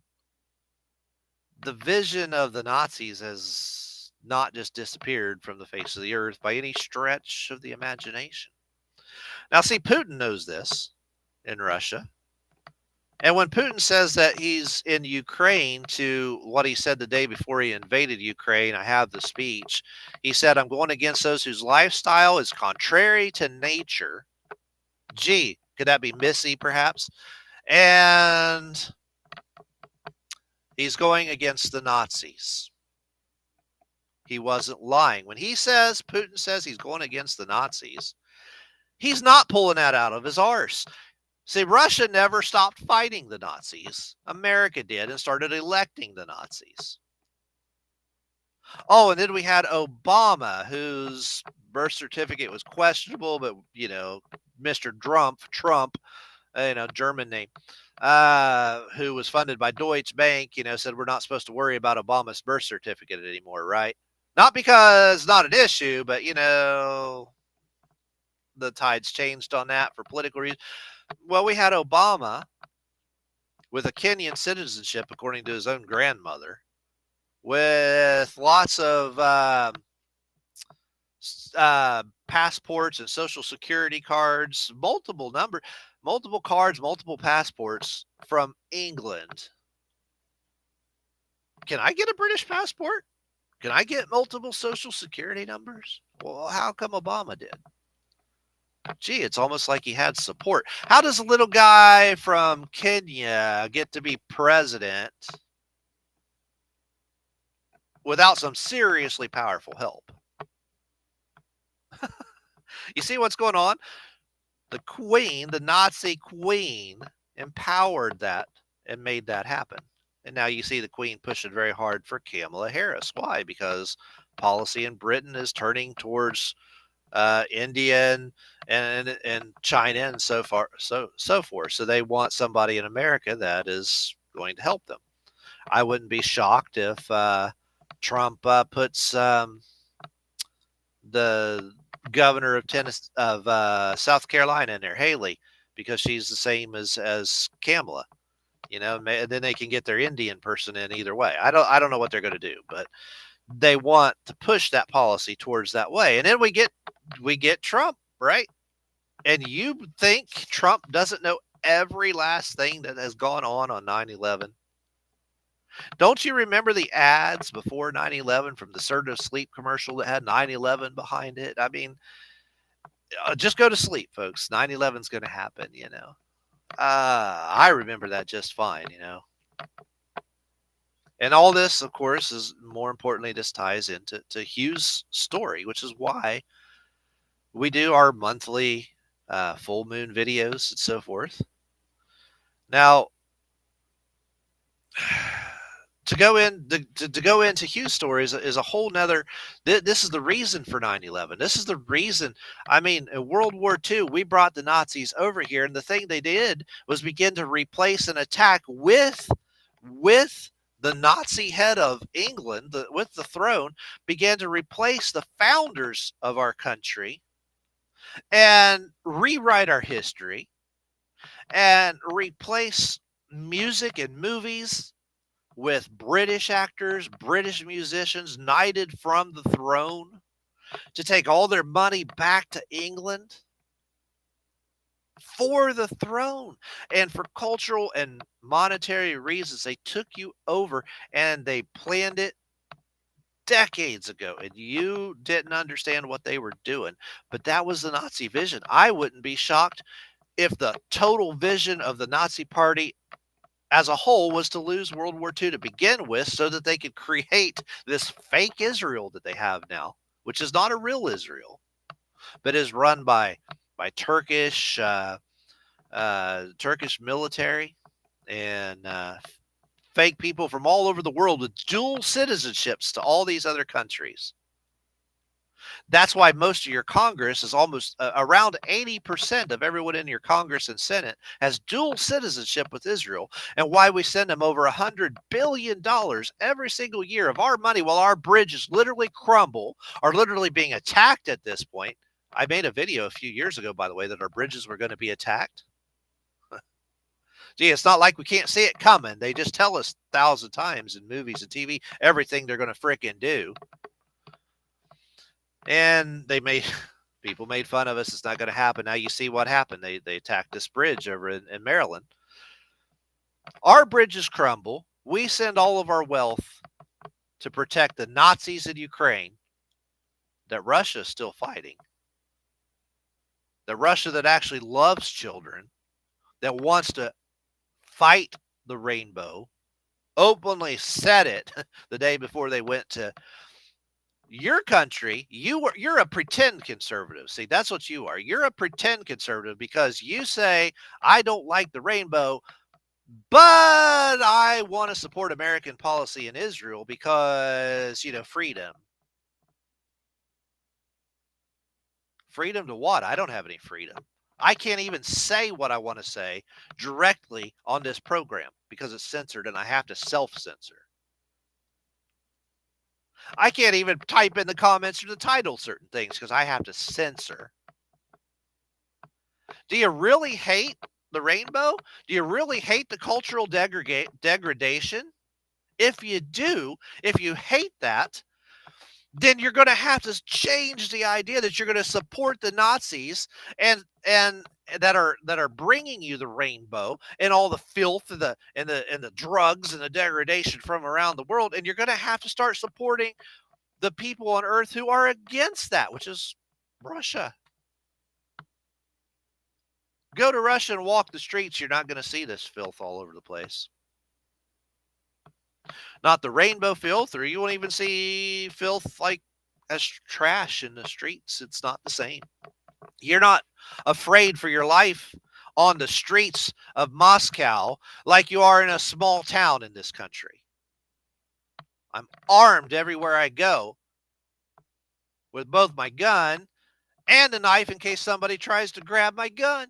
the vision of the Nazis has not just disappeared from the face of the earth by any stretch of the imagination. Now, see, Putin knows this in Russia. And when Putin says that he's in Ukraine, to what he said the day before he invaded Ukraine, I have the speech. He said, I'm going against those whose lifestyle is contrary to nature. Gee, could that be Missy perhaps? And he's going against the Nazis. He wasn't lying. When Putin says he's going against the Nazis, he's not pulling that out of his arse. See, Russia never stopped fighting the Nazis. America did and started electing the Nazis. Oh, and then we had Obama, whose birth certificate was questionable, but, Mr. Trump, German name, who was funded by Deutsche Bank, said we're not supposed to worry about Obama's birth certificate anymore, right? Not because it's not an issue, but, the tides changed on that for political reasons. Well, we had Obama with a Kenyan citizenship, according to his own grandmother, with lots of passports and social security cards, multiple cards, multiple passports from England. Can I get a British passport? Can I get multiple social security numbers? Well, how come Obama did? Gee, it's almost like he had support. How does a little guy from Kenya get to be president without some seriously powerful help? You see what's going on? The queen, the Nazi queen, empowered that and made that happen. And now you see the queen pushing very hard for Kamala Harris. Why? Because policy in Britain is turning towards India and China and so forth. So they want somebody in America that is going to help them. I wouldn't be shocked if Trump puts the governor of Tennessee of South Carolina in there, Haley, because she's the same as Kamala. You know, and then they can get their Indian person in either way. I don't know what they're going to do, but they want to push that policy towards that way. And then we get Trump, right? And you think Trump doesn't know every last thing that has gone on 9/11? Don't you remember the ads before 9/11 from the Certa Sleep commercial that had 9/11 behind it? I mean, just go to sleep, folks. 9/11 is going to happen, you know. I remember that just fine, you know. And all this, of course, is more importantly, this ties into Hugh's story, which is why we do our monthly full moon videos and so forth. Now, to go into Hugh's story is a whole nother. This is the reason for 9/11. This is the reason. I mean, in World War II, we brought the Nazis over here, and the thing they did was begin to replace an attack with the Nazi head of England, with the throne, began to replace the founders of our country and rewrite our history and replace music and movies with British actors, British musicians knighted from the throne to take all their money back to England for the throne. And for cultural and monetary reasons, they took you over and they planned it decades ago. And you didn't understand what they were doing. But that was the Nazi vision. I wouldn't be shocked if the total vision of the Nazi party as a whole was to lose World War II to begin with so that they could create this fake Israel that they have now, which is not a real Israel, but is run by Turkish Turkish military and fake people from all over the world with dual citizenships to all these other countries. That's why most of your Congress is almost around 80% of everyone in your Congress and Senate has dual citizenship with Israel, and why we send them over $100 billion every single year of our money while our bridges literally crumble, are literally being attacked at this point. I made a video a few years ago, by the way, that our bridges were going to be attacked. Gee, it's not like we can't see it coming. They just tell us 1,000 times in movies and TV everything they're going to frickin' do. And people made fun of us. It's not going to happen. Now you see what happened. They attacked this bridge over in Maryland. Our bridges crumble. We send all of our wealth to protect the Nazis in Ukraine that Russia is still fighting. The Russia that actually loves children, that wants to fight the rainbow, openly said it the day before they went to your country. You're a pretend conservative. See, that's what you are. You're a pretend conservative because you say, I don't like the rainbow, but I want to support American policy in Israel because, freedom. Freedom to what? I don't have any freedom. I can't even say what I want to say directly on this program because it's censored and I have to self-censor. I can't even type in the comments or the title certain things because I have to censor. Do you really hate the rainbow? Do you really hate the cultural degradation? If you do, if you hate that, then you're going to have to change the idea that you're going to support the Nazis and that are bringing you the rainbow and all the filth and the drugs and the degradation from around the world, and you're going to have to start supporting the people on earth who are against that, which is Russia. Go to Russia and walk the streets. You're not going to see this filth all over the place. Not the rainbow filth, or you won't even see filth like as trash in the streets. It's not the same. You're not afraid for your life on the streets of Moscow like you are in a small town in this country. I'm armed everywhere I go with both my gun and a knife in case somebody tries to grab my gun.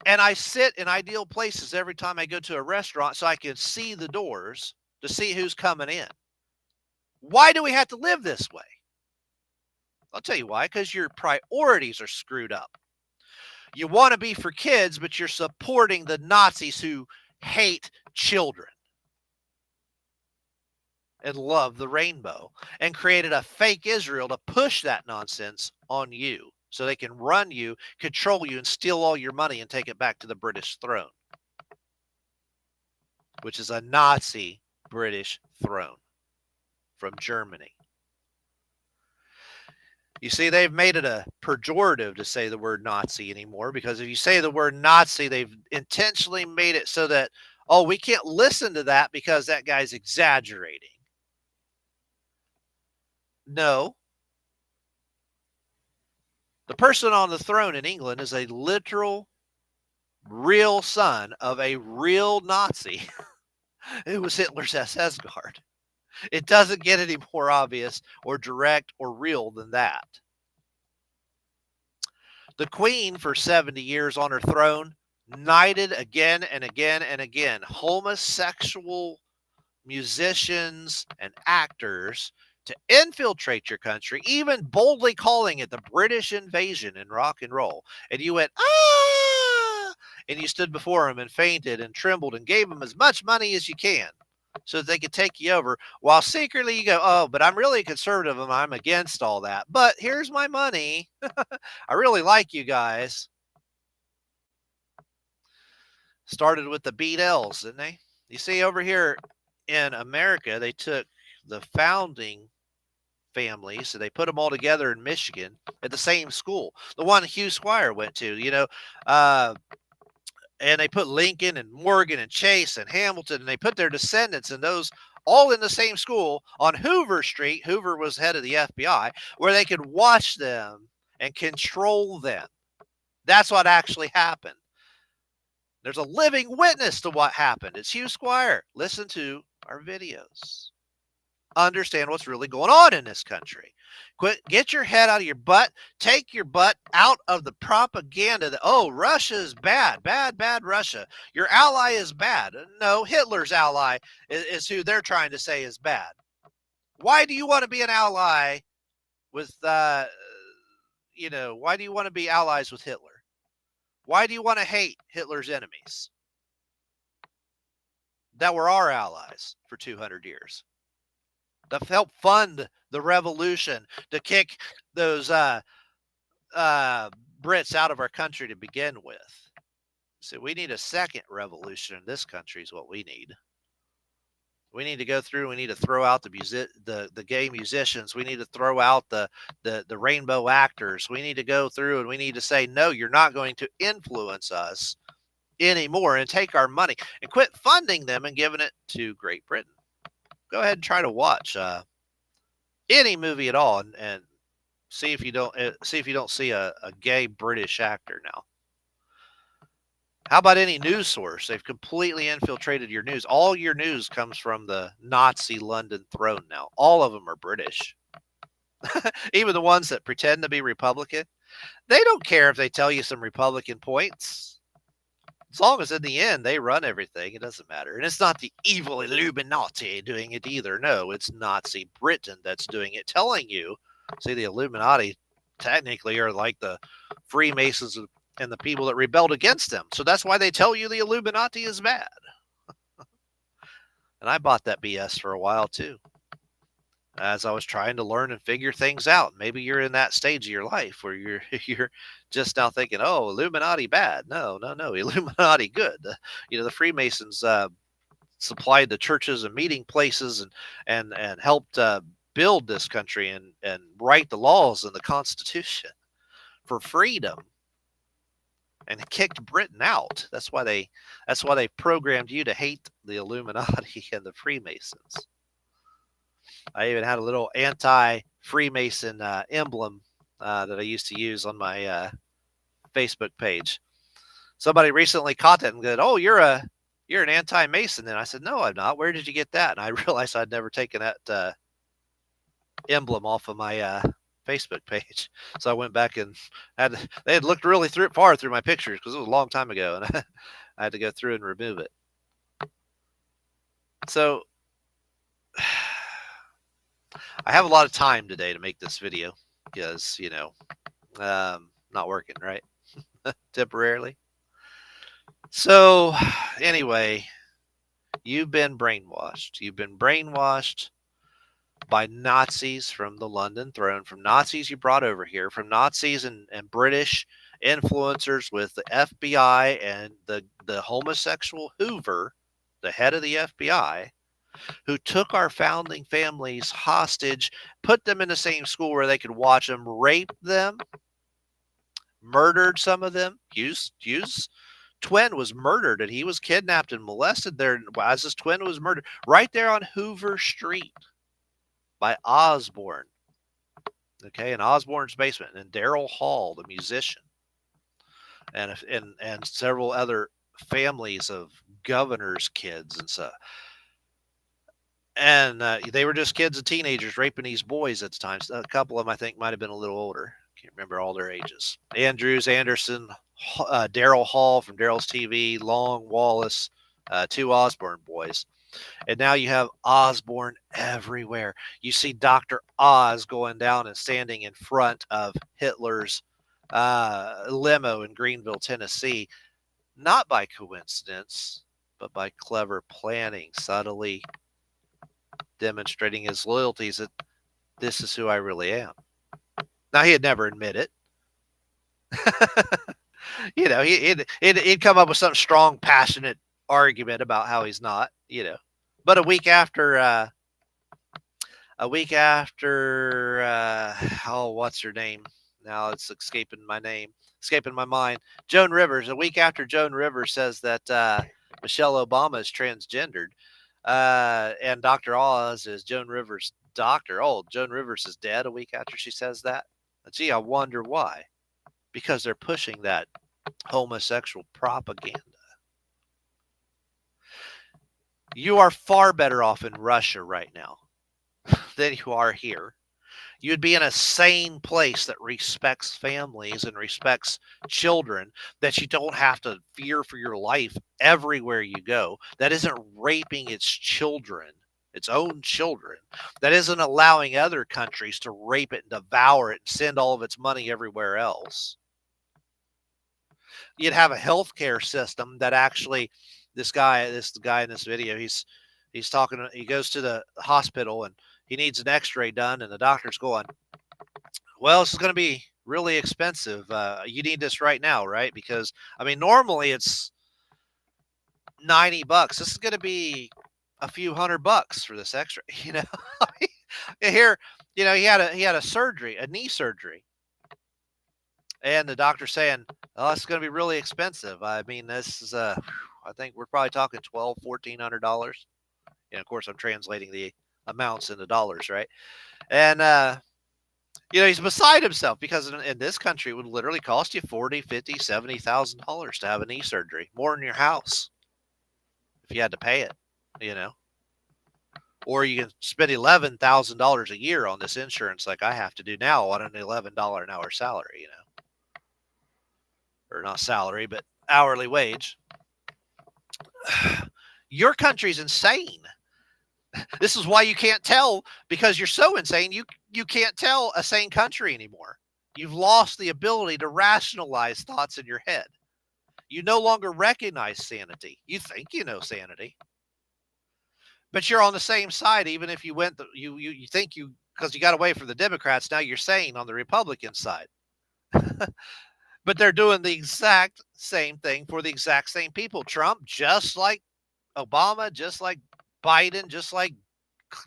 And I sit in ideal places every time I go to a restaurant so I can see the doors to see who's coming in. Why do we have to live this way? I'll tell you why, because your priorities are screwed up. You want to be for kids, but you're supporting the Nazis who hate children and love the rainbow and created a fake Israel to push that nonsense on you so they can run you, control you, and steal all your money and take it back to the British throne, which is a Nazi British throne from Germany. You see, they've made it a pejorative to say the word Nazi anymore, because if you say the word Nazi, they've intentionally made it so that, oh, we can't listen to that because that guy's exaggerating. No. The person on the throne in England is a literal, real son of a real Nazi. It was Hitler's SS guard. It doesn't get any more obvious or direct or real than that. The Queen, for 70 years on her throne, knighted again and again and again homosexual musicians and actors to infiltrate your country, even boldly calling it the British invasion in rock and roll. And you went, ah! And you stood before them and fainted and trembled and gave them as much money as you can so that they could take you over, while secretly you go, oh, but I'm really conservative and I'm against all that. But here's my money. I really like you guys. Started with the Beatles, didn't they? You see, over here in America, they took the founding families, so they put them all together in Michigan at the same school, the one Hugh Squire went to, and they put Lincoln and Morgan and Chase and Hamilton, and they put their descendants and those all in the same school on Hoover Street. Hoover was head of the FBI, where they could watch them and control them. That's what actually happened. There's a living witness to what happened. It's Hugh Squire. Listen to our videos. Understand what's really going on in this country. Get your head out of your butt. Take your butt out of the propaganda that, oh, Russia is bad, bad Russia. Your ally is bad. No, Hitler's ally is who they're trying to say is bad. Why do you want to be an ally with, why do you want to be allies with Hitler? Why do you want to hate Hitler's enemies that were our allies for 200 years? To help fund the revolution, to kick those Brits out of our country to begin with. So we need a second revolution in this country is what we need. We need to go through. We need to throw out the gay musicians. We need to throw out the rainbow actors. We need to go through and we need to say, no, you're not going to influence us anymore, and take our money and quit funding them and giving it to Great Britain. Go ahead and try to watch any movie at all, and see if you don't see a gay British actor now. How about any news source? They've completely infiltrated your news. All your news comes from the Nazi London throne now. All of them are British. Even the ones that pretend to be Republican, they don't care if they tell you some Republican points. As long as in the end they run everything, it doesn't matter. And it's not the evil Illuminati doing it either. No, it's Nazi Britain that's doing it, telling you. See, the Illuminati technically are like the Freemasons and the people that rebelled against them. So that's why they tell you the Illuminati is bad. And I bought that BS for a while too, as I was trying to learn and figure things out. Maybe you're in that stage of your life where you're just now thinking, oh, Illuminati bad. No, Illuminati good. The Freemasons supplied the churches and meeting places and helped build this country and write the laws in the Constitution for freedom, and kicked Britain out. That's why they programmed you to hate the Illuminati and the Freemasons. I even had a little anti-Freemason emblem that I used to use on my Facebook page. Somebody recently caught that and said, "Oh, you're an anti-Mason." And I said, "No, I'm not. Where did you get that?" And I realized I'd never taken that emblem off of my Facebook page. So I went back and they had looked really far through my pictures because it was a long time ago, and I had to go through and remove it. So I have a lot of time today to make this video because, not working, right? Temporarily. So anyway, you've been brainwashed. You've been brainwashed by Nazis from the London throne, from Nazis you brought over here, from Nazis and British influencers with the FBI and the homosexual Hoover, the head of the FBI, who took our founding families hostage, put them in the same school where they could watch them, rape them, murdered some of them. Hugh's twin was murdered, and he was kidnapped and molested there as his twin was murdered right there on Hoover Street by Osborne. Okay, in Osborne's basement, and Daryl Hall, the musician, and several other families of governors' kids and stuff. And they were just kids and teenagers raping these boys at the time. So a couple of them, I think, might have been a little older. Can't remember all their ages. Andrews, Anderson, Daryl Hall from Daryl's TV, Long, Wallace, two Osborne boys. And now you have Osborne everywhere. You see Dr. Oz going down and standing in front of Hitler's limo in Greenville, Tennessee, not by coincidence, but by clever planning, subtly demonstrating his loyalties that this is who I really am. Now, he'd never admit it. He'd come up with some strong, passionate argument about how he's not, But a week after, what's her name? Now it's escaping my mind. Joan Rivers. A week after Joan Rivers says that Michelle Obama is transgendered, and Dr. Oz is Joan Rivers' doctor. Oh, Joan Rivers is dead a week after she says that. Gee, I wonder why. Because they're pushing that homosexual propaganda. You are far better off in Russia right now than you are here. You'd be in a sane place that respects families and respects children, that you don't have to fear for your life everywhere you go, that isn't raping its children, its own children, that isn't allowing other countries to rape it and devour it and send all of its money everywhere else. You'd have a healthcare system that actually, this guy in this video, he's talking, he goes to the hospital and he needs an x-ray done, and the doctor's going, "Well, this is going to be really expensive. You need this right now, right? Because, normally it's $90. This is going to be a few $100 for this x-ray." Here, he had a surgery, a knee surgery. And the doctor's saying, "Oh, it's going to be really expensive. This is, I think we're probably talking $1,200, $1,400. And of course, I'm translating the amounts into dollars, right? And, he's beside himself because in this country, it would literally cost you $40,000, $50,000, $70,000 to have a knee surgery, more than your house if you had to pay it, Or you can spend $11,000 a year on this insurance like I have to do now on an $11 an hour salary, Or not salary, but hourly wage. Your country's insane. This is why you can't tell, because you're so insane, you can't tell a sane country anymore. You've lost the ability to rationalize thoughts in your head. You no longer recognize sanity. You think you know sanity. But you're on the same side, even if you went, you think because you got away from the Democrats, now you're sane on the Republican side. But they're doing the exact same thing for the exact same people. Trump, just like Obama, just like Biden, just like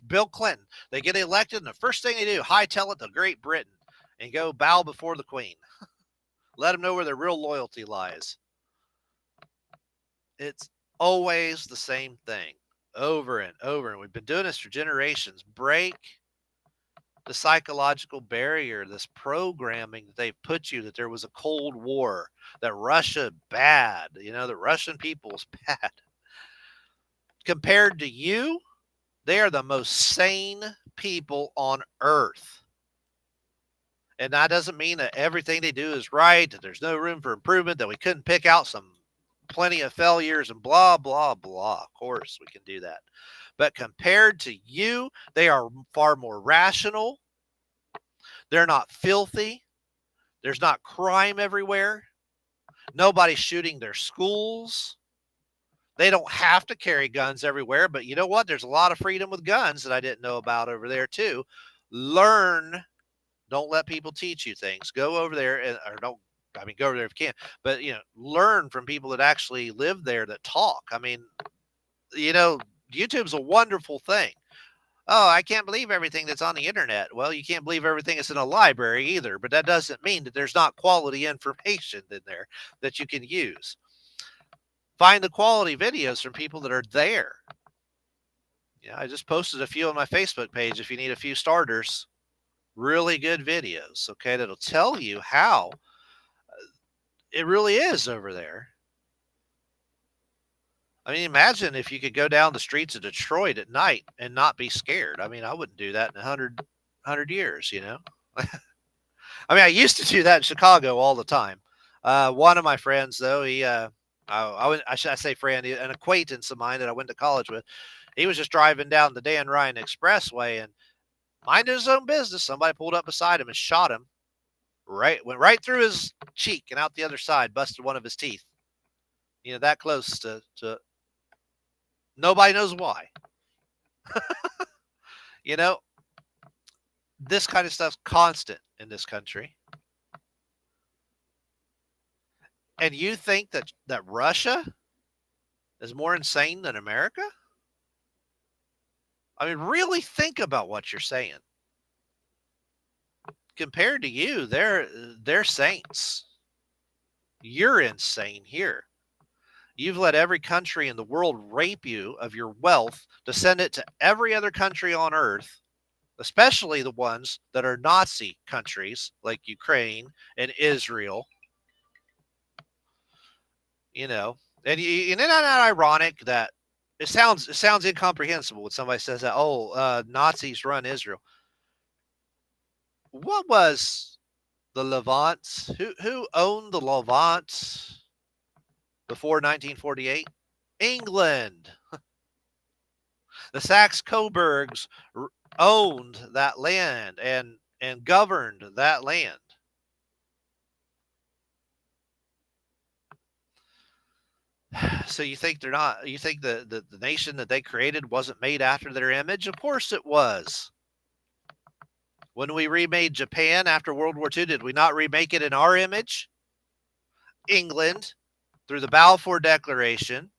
Bill Clinton. They get elected, and the first thing they do, hightail it to Great Britain and go bow before the Queen. Let them know where their real loyalty lies. It's always the same thing over and over. And we've been doing this for generations. Break the psychological barrier, this programming that they've put you that there was a Cold War, that Russia bad, the Russian people's bad. Compared to you, they are the most sane people on earth. And that doesn't mean that everything they do is right, that there's no room for improvement, that we couldn't pick out plenty of failures and blah, blah, blah. Of course, we can do that. But compared to you, they are far more rational. They're not filthy. There's not crime everywhere. Nobody's shooting their schools. They don't have to carry guns everywhere. But you know what? There's a lot of freedom with guns that I didn't know about over there, too. Learn. Don't let people teach you things. Go over there go over there if you can. But, learn from people that actually live there that talk. I mean, YouTube's a wonderful thing. Oh, I can't believe everything that's on the internet. Well, you can't believe everything that's in a library either, but that doesn't mean that there's not quality information in there that you can use. Find the quality videos from people that are there. I just posted a few on my Facebook page if you need a few starters. Really good videos, okay, that'll tell you how it really is over there. I mean, imagine if you could go down the streets of Detroit at night and not be scared. I mean, I wouldn't do that in 100 years, I mean, I used to do that in Chicago all the time. One of my friends, though, I should say friend, an acquaintance of mine that I went to college with, he was just driving down the Dan Ryan Expressway and minding his own business. Somebody pulled up beside him and shot him. Went right through his cheek and out the other side, busted one of his teeth. That close to nobody knows why. This kind of stuff's constant in this country. And you think that Russia is more insane than America? I mean, really think about what you're saying. Compared to you, they're saints. You're insane here. You've let every country in the world rape you of your wealth to send it to every other country on earth, especially the ones that are Nazi countries like Ukraine and Israel. And isn't that ironic that it sounds incomprehensible when somebody says that, Nazis run Israel. What was the Levant? Who owned the Levant before 1948? England. The Saxe-Coburgs owned that land and governed that land. So you think the nation that they created wasn't made after their image? Of course it was. When we remade Japan after World War II, did we not remake it in our image? England, through the Balfour Declaration,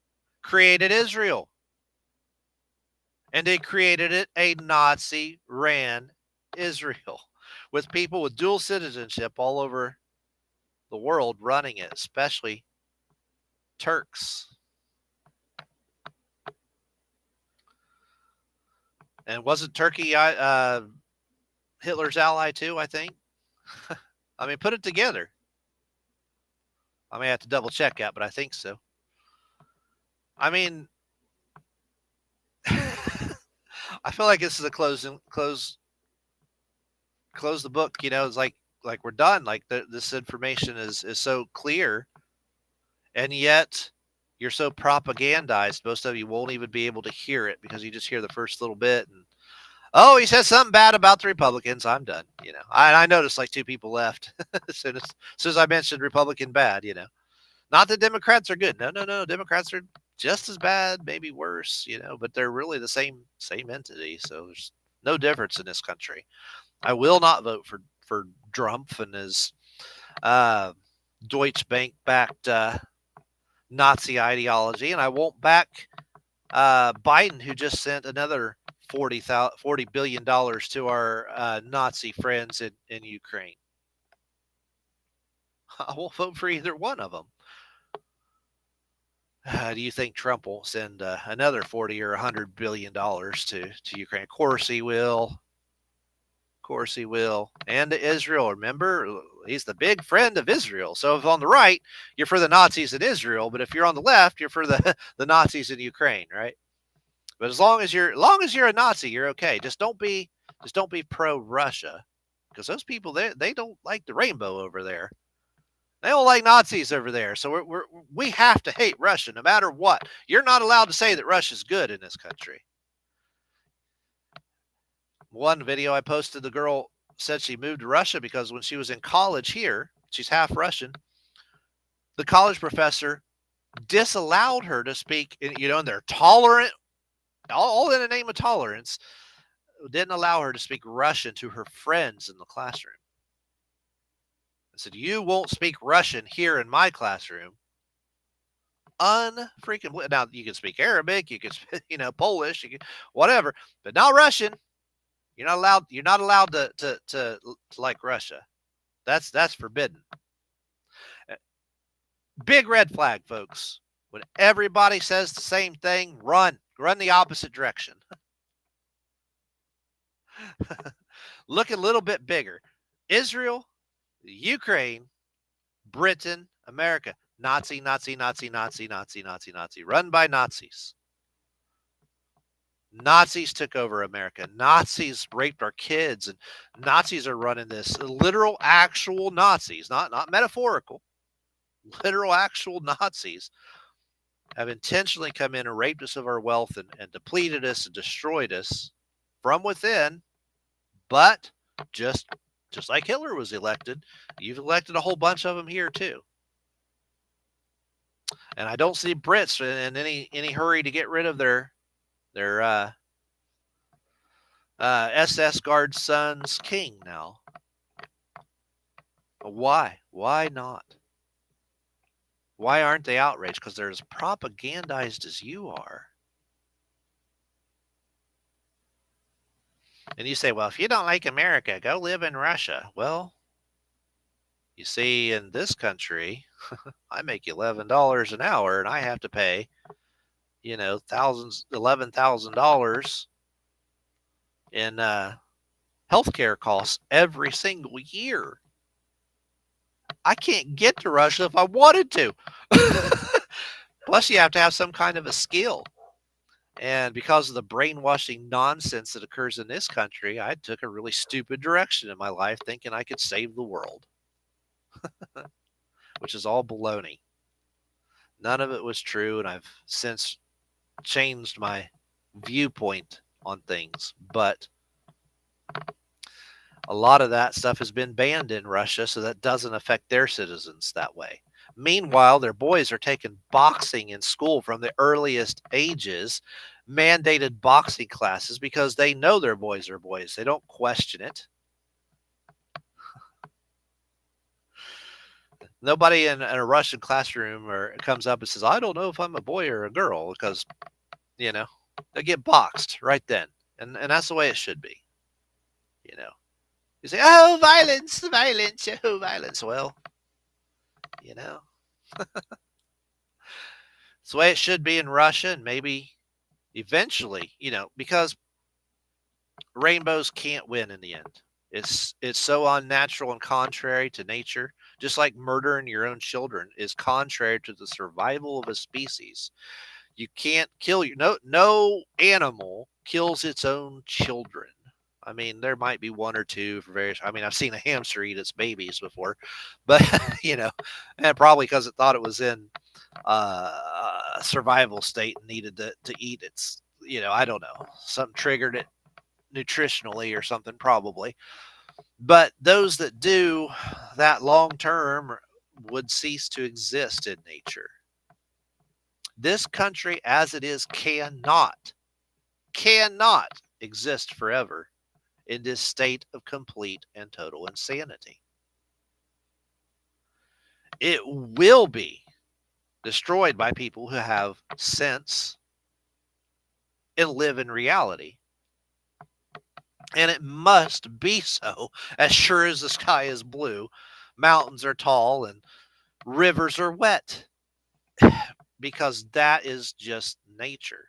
created Israel. And they created it a Nazi-ran Israel with people with dual citizenship all over the world running it, especially Turks. And wasn't Turkey Hitler's ally too, I think? I mean, put it together. I may have to double check that, but I think so. I mean, I feel like this is a close the book. It's like we're done. Like this information is so clear, and yet you're so propagandized. Most of you won't even be able to hear it because you just hear the first little bit. And he said something bad about the Republicans. I'm done. I noticed like two people left as soon as I mentioned Republican bad. Not that Democrats are good. No. Democrats are just as bad, maybe worse. But they're really the same entity. So there's no difference in this country. I will not vote for Trump and his Deutsche Bank-backed Nazi ideology, and I won't back Biden, who just sent another $40 billion to our Nazi friends in Ukraine. I won't vote for either one of them. Do you think Trump will send another 40 or $100 billion to Ukraine? Of course he will. Of course he will. And to Israel. Remember, he's the big friend of Israel. So if on the right, you're for the Nazis in Israel, but if you're on the left, you're for the Nazis in Ukraine, right? But as long as you're a Nazi, you're okay. Just don't be pro Russia, because those people they don't like the rainbow over there. They don't like Nazis over there. So we have to hate Russia no matter what. You're not allowed to say that Russia's good in this country. One video I posted, the girl said she moved to Russia because when she was in college here, she's half Russian, the college professor disallowed her to speak, and they're tolerant, all in the name of tolerance, didn't allow her to speak Russian to her friends in the classroom. I said, you won't speak Russian here in my classroom. Unfreaking. Now, you can speak Arabic, you can speak, Polish, you can, whatever, but not Russian. You're not allowed to like Russia. That's forbidden. Big red flag, folks. When everybody says the same thing, run the opposite direction. Look a little bit bigger. Israel, Ukraine, Britain, America. Nazi, Nazi, Nazi, Nazi, Nazi, Nazi, Nazi. Run by Nazis. Nazis took over America. Nazis raped our kids, and Nazis are running this. Literal, actual Nazis, not metaphorical. Literal, actual Nazis have intentionally come in and raped us of our wealth and depleted us and destroyed us from within. But just like Hitler was elected, you've elected a whole bunch of them here too. And I don't see Brits in any hurry to get rid of their SS Guard son's king now. Why? Why not? Why aren't they outraged? Because they're as propagandized as you are. And you say, well, if you don't like America, go live in Russia. Well, you see, in this country, I make $11 an hour, and I have to pay, $11,000 in healthcare costs every single year. I can't get to Russia if I wanted to. Plus, you have to have some kind of a skill. And because of the brainwashing nonsense that occurs in this country, I took a really stupid direction in my life thinking I could save the world, which is all baloney. None of it was true, and I've since changed my viewpoint on things. But a lot of that stuff has been banned in Russia, so that doesn't affect their citizens that way. Meanwhile, their boys are taking boxing in school from the earliest ages, mandated boxing classes, because they know their boys are boys. They don't question it. Nobody in a Russian classroom comes up and says, I don't know if I'm a boy or a girl, because, they get boxed right then. And that's the way it should be. You say, oh, violence, violence, oh, violence. Well, it's the way it should be in Russia, and maybe eventually, because rainbows can't win in the end. It's so unnatural and contrary to nature, just like murdering your own children is contrary to the survival of a species. You can't kill no animal kills its own children. I mean, there might be one or two for various. I mean, I've seen a hamster eat its babies before, but and probably because it thought it was in survival state and needed to eat its. I don't know, something triggered it nutritionally or something probably. But those that do that long term would cease to exist in nature. This country, as it is, cannot exist forever in this state of complete and total insanity. It will be destroyed by people who have sense and live in reality. And it must be so, as sure as the sky is blue, mountains are tall, and rivers are wet, because that is just nature.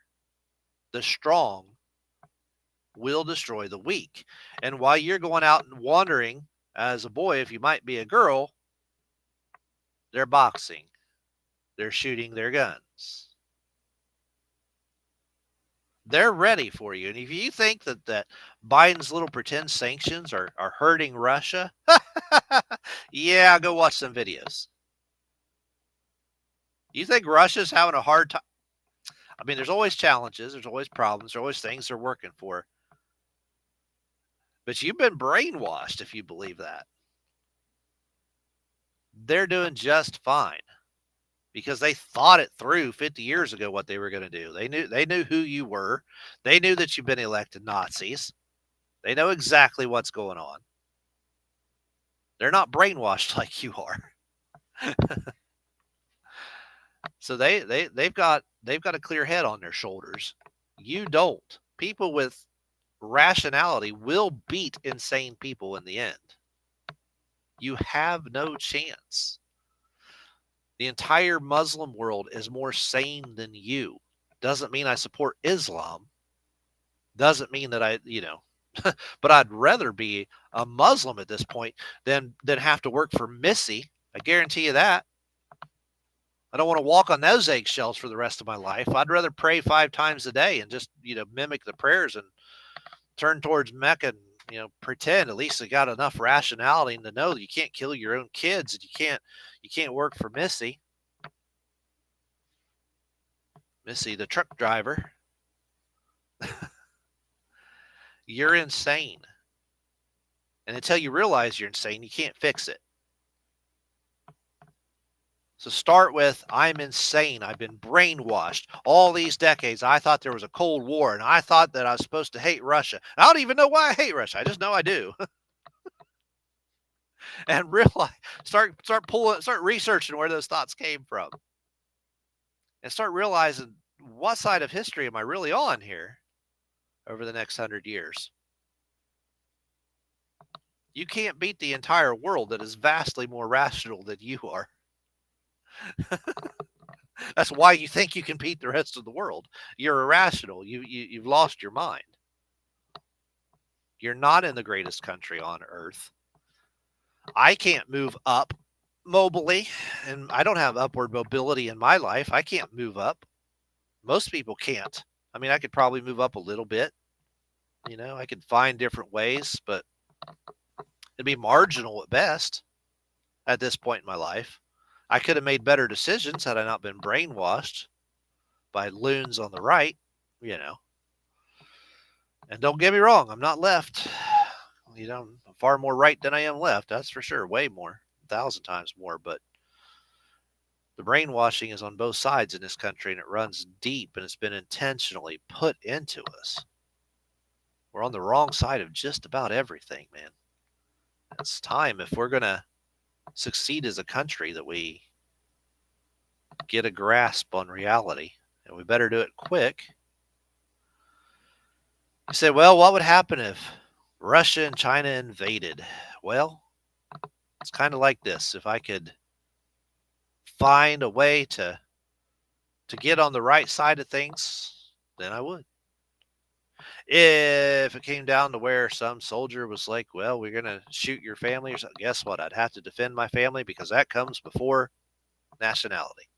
The strong will destroy the weak. And while you're going out and wondering as a boy if you might be a girl, they're boxing, they're shooting their guns. They're ready for you. And if you think that Biden's little pretend sanctions are hurting Russia, yeah, go watch some videos. You think Russia's having a hard time? I mean, there's always challenges, there's always problems, there's always things they're working for. But you've been brainwashed if you believe that. They're doing just fine because they thought it through 50 years ago what they were going to do. They knew who you were. They knew that you've been elected Nazis. They know exactly what's going on. They're not brainwashed like you are. So they've got a clear head on their shoulders. You don't. People with rationality will beat insane people in the end. You have no chance. The entire Muslim world is more sane than you. Doesn't mean I support Islam. Doesn't mean that but I'd rather be a Muslim at this point than have to work for Missy. I guarantee you that. I don't want to walk on those eggshells for the rest of my life. I'd rather pray 5 times a day and just, mimic the prayers and turn towards Mecca and, pretend at least I got enough rationality to know that you can't kill your own kids and you can't work for Missy. Missy, the truck driver. You're insane. And until you realize you're insane, you can't fix it. So start with, I'm insane. I've been brainwashed. All these decades, I thought there was a Cold War, and I thought that I was supposed to hate Russia. I don't even know why I hate Russia. I just know I do. And realize, start researching where those thoughts came from. And start realizing, what side of history am I really on here over the next 100 years? You can't beat the entire world that is vastly more rational than you are. That's why you think you can beat the rest of the world. You're irrational. You've lost your mind. You're not in the greatest country on earth. I can't move up mobily, and I don't have upward mobility in my life. I can't move up. Most people can't. I mean, I could probably move up a little bit. I could find different ways, but it'd be marginal at best at this point in my life. I could have made better decisions had I not been brainwashed by loons on the right, And don't get me wrong, I'm not left. I'm far more right than I am left. That's for sure. Way more, 1,000 times more. But the brainwashing is on both sides in this country, and it runs deep, and it's been intentionally put into us. We're on the wrong side of just about everything, man. It's time, if we're going to succeed as a country, that we get a grasp on reality, and we better do it quick. You say, well, what would happen if Russia and China invaded? Well, it's kind of like this. If I could find a way to get on the right side of things, then I would. If it came down to where some soldier was like, well, we're going to shoot your family or something, guess what? I'd have to defend my family because that comes before nationality.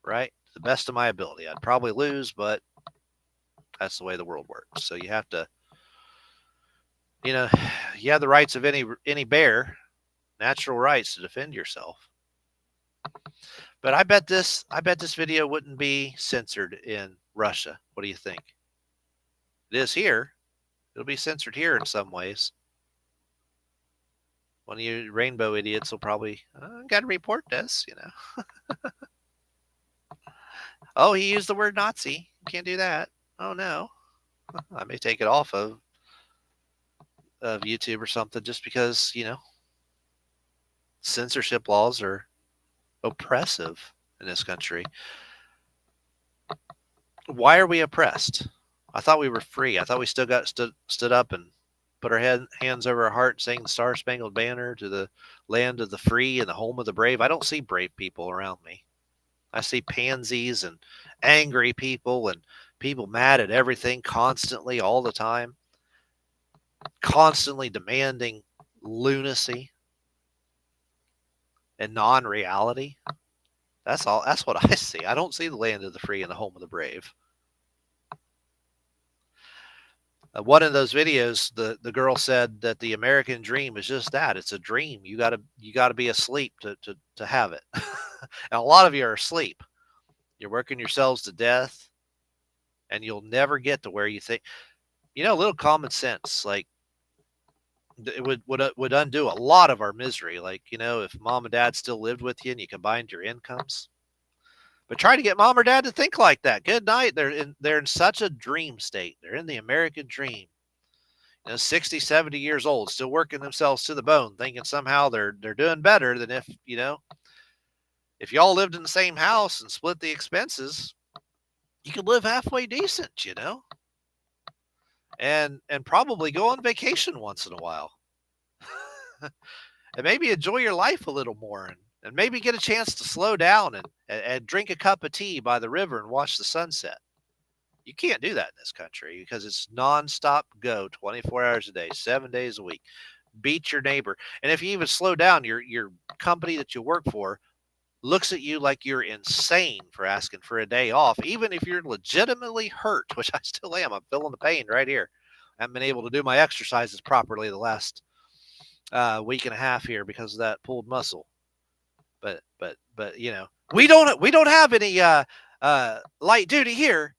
Right? To the best of my ability. I'd probably lose, but that's the way the world works. So you have to, you have the rights of any bear, natural rights to defend yourself. But I bet this video wouldn't be censored in Russia. What do you think? It is here. It'll be censored here in some ways. One of you rainbow idiots will probably, got to report this, Oh, he used the word Nazi. Can't do that. Oh, no. I may take it off of YouTube or something just because, censorship laws are oppressive in this country. Why are we oppressed? I thought we were free. I thought we still got stood up and put our hands over our heart, sang the Star Spangled Banner to the land of the free and the home of the brave. I don't see brave people around me. I see pansies and angry people and people mad at everything constantly, all the time, constantly demanding lunacy and non-reality. That's all. That's what I see. I don't see the land of the free and the home of the brave. One of those videos, the girl said that the American dream is just that. It's a dream. You gotta be asleep to have it. And a lot of you are asleep. You're working yourselves to death, and you'll never get to where you think. A little common sense, like it would undo a lot of our misery. Like if mom and dad still lived with you and you combined your incomes. But try to get mom or dad to think like that. Good night. They're in such a dream state. They're in the American dream. 60, 70 years old, still working themselves to the bone, thinking somehow they're doing better than if y'all lived in the same house and split the expenses, you could live halfway decent, and probably go on vacation once in a while. And maybe enjoy your life a little more, and maybe get a chance to slow down and drink a cup of tea by the river and watch the sunset. You can't do that in this country because it's nonstop go 24 hours a day, 7 days a week. Beat your neighbor. And if you even slow down, your company that you work for looks at you like you're insane for asking for a day off, even if you're legitimately hurt, which I still am. I'm feeling the pain right here. I haven't been able to do my exercises properly the last week and a half here because of that pulled muscle. But we don't have any light duty here.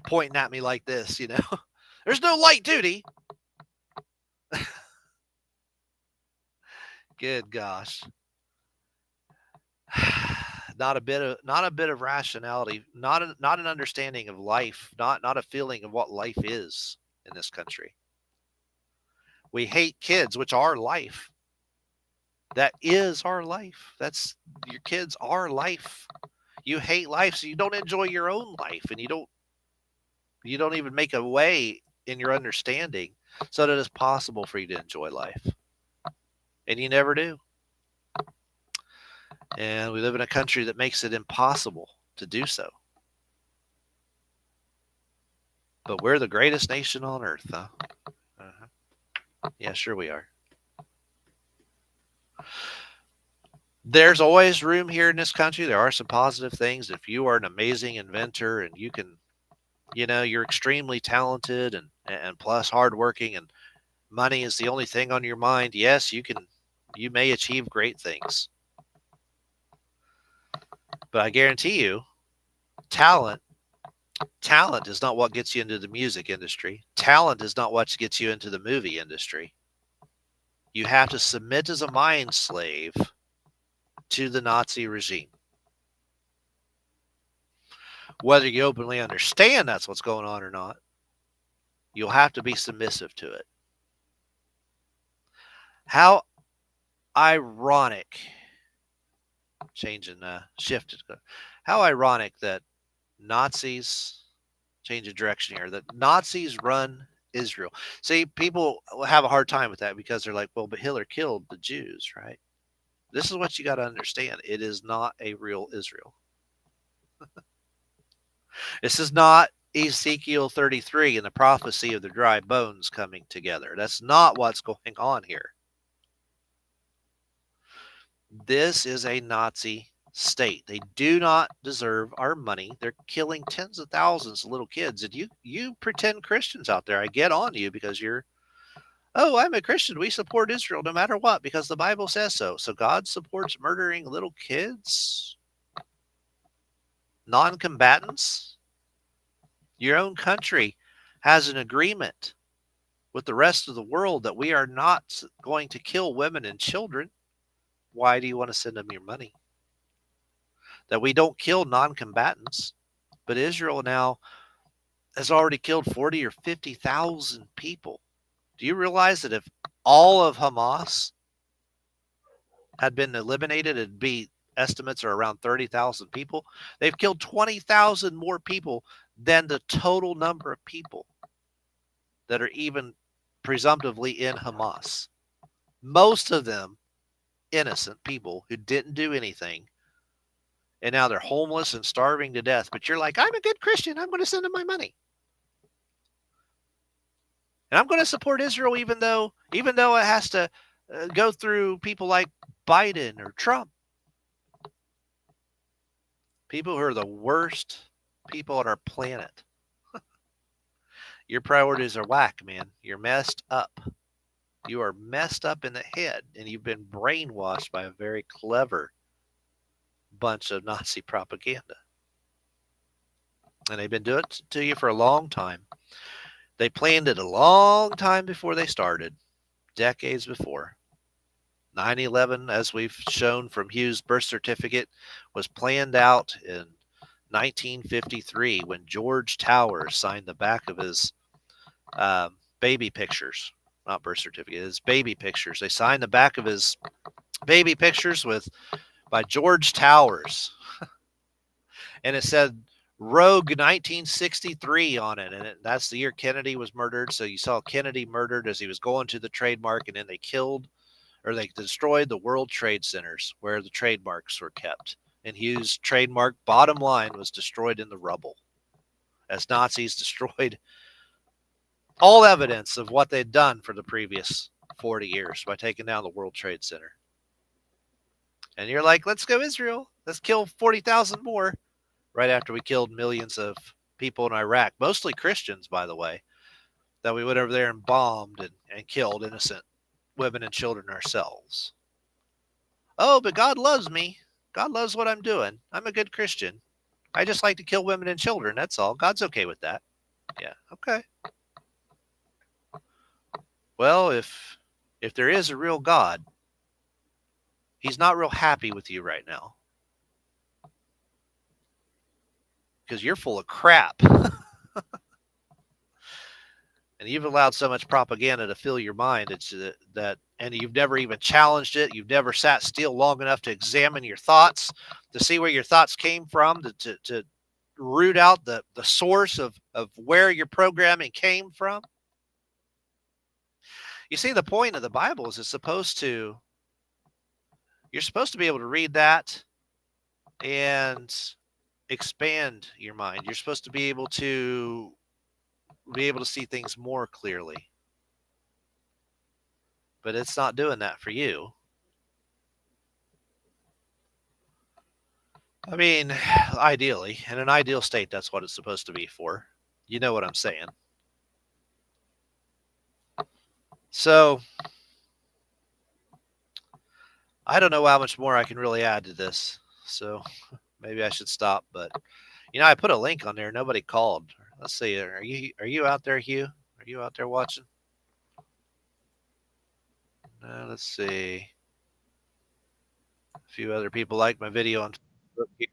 Pointing at me like this, there's no light duty. Good gosh. Not a bit of rationality, not an understanding of life, not a feeling of what life is in this country. We hate kids, which are life. That is our life. That's your kids are life. You hate life, so you don't enjoy your own life, and you don't even make a way in your understanding so that it's possible for you to enjoy life. And you never do. And we live in a country that makes it impossible to do so. But we're the greatest nation on earth, huh? Uh-huh. Yeah, sure we are. There's always room here in this country. There are some positive things. If you are an amazing inventor and you can, you're extremely talented and plus hardworking and money is the only thing on your mind, yes, you may achieve great things. But I guarantee you, talent is not what gets you into the music industry. Talent is not what gets you into the movie industry. You have to submit as a mind slave to the Nazi regime. Whether you openly understand that's what's going on or not, you'll have to be submissive to it. How ironic, shifted. How ironic that Nazis, change of direction here, that Nazis run Israel. See, people have a hard time with that because they're like, well, but Hitler killed the Jews, right? This is what you got to understand. It is not a real Israel. This is not Ezekiel 33 and the prophecy of the dry bones coming together. That's not what's going on here. This is a Nazi state. They do not deserve our money. They're killing tens of thousands of little kids. And you pretend Christians out there, I get on you because I'm a Christian. We support Israel no matter what because the Bible says so. So God supports murdering little kids? Non-combatants? Your own country has an agreement with the rest of the world that we are not going to kill women and children. Why do you want to send them your money? That we don't kill non-combatants. But Israel now has already killed 40 or 50,000 people. Do you realize that if all of Hamas had been eliminated, estimates are around 30,000 people. They've killed 20,000 more people than the total number of people that are even presumptively in Hamas. Most of them innocent people who didn't do anything, and now they're homeless and starving to death. But you're like, I'm a good Christian. I'm going to send them my money. And I'm going to support Israel even though it has to go through people like Biden or Trump. People who are the worst people on our planet. Your priorities are whack, man. You're messed up. You are messed up in the head, and you've been brainwashed by a very clever bunch of Nazi propaganda. And they've been doing it to you for a long time. They planned it a long time before they started, decades before. 9/11, as we've shown from Hughes' birth certificate, was planned out in 1953 when George Towers signed the back of his baby pictures, not birth certificate, his baby pictures. They signed the back of his baby pictures by George Towers, and it said Rogue 1963 on it, and that's the year Kennedy was murdered. So you saw Kennedy murdered as he was going to the trademark, and then they destroyed the World Trade Centers where the trademarks were kept. And Hughes' trademark bottom line was destroyed in the rubble as Nazis destroyed all evidence of what they'd done for the previous 40 years by taking down the World Trade Center. And you're like, let's go Israel. Let's kill 40,000 more. Right after we killed millions of people in Iraq, mostly Christians, by the way, that we went over there and bombed and killed innocent women and children ourselves. Oh, but God loves me. God loves what I'm doing. I'm a good Christian. I just like to kill women and children. That's all. God's okay with that. Yeah, okay. Well, if there is a real God, he's not real happy with you right now. Because you're full of crap. And you've allowed so much propaganda to fill your mind and you've never even challenged it. You've never sat still long enough to examine your thoughts, to see where your thoughts came from, to root out the source of where your programming came from. You see, the point of the Bible is you're supposed to be able to read that and expand your mind. You're supposed to be able to see things more clearly. But it's not doing that for you. I mean, ideally, in an ideal state, that's what it's supposed to be for. You know what I'm saying. So, I don't know how much more I can really add to this. So, maybe I should stop. But, I put a link on there. Nobody called. Let's see. Are you out there, Hugh? Are you out there watching? Let's see. A few other people like my video on Facebook here.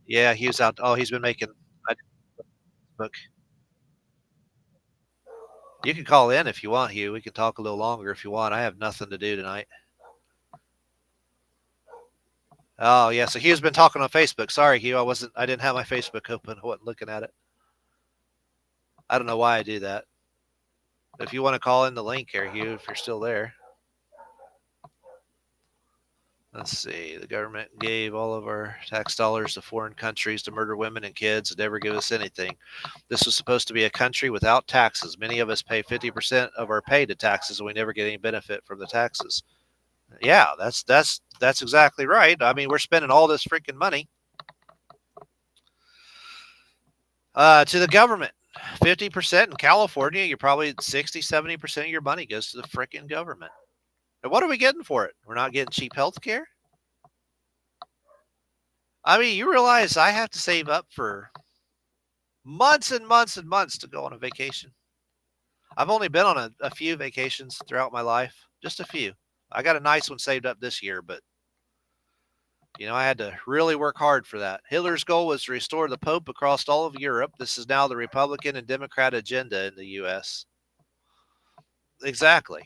Yeah, Hugh's out. Oh, he's been making Facebook. You can call in if you want, Hugh. We can talk a little longer if you want. I have nothing to do tonight. Oh yeah, so Hugh's been talking on Facebook. Sorry, Hugh, I didn't have my Facebook open. I wasn't looking at it. I don't know why I do that. If you want to call in the link here, Hugh, if you're still there. Let's see. The government gave all of our tax dollars to foreign countries to murder women and kids and never give us anything. This was supposed to be a country without taxes. Many of us pay 50% of our pay to taxes, and we never get any benefit from the taxes. Yeah, that's exactly right. I mean, we're spending all this freaking money to the government. 50% in California, you're probably 60, 70% of your money goes to the freaking government. And what are we getting for it? We're not getting cheap health care? I mean, you realize I have to save up for months and months and months to go on a vacation. I've only been on a few vacations throughout my life, just a few. I got a nice one saved up this year, but I had to really work hard for that. Hitler's goal was to restore the Pope across all of Europe. This is now the Republican and Democrat agenda in the U.S. Exactly.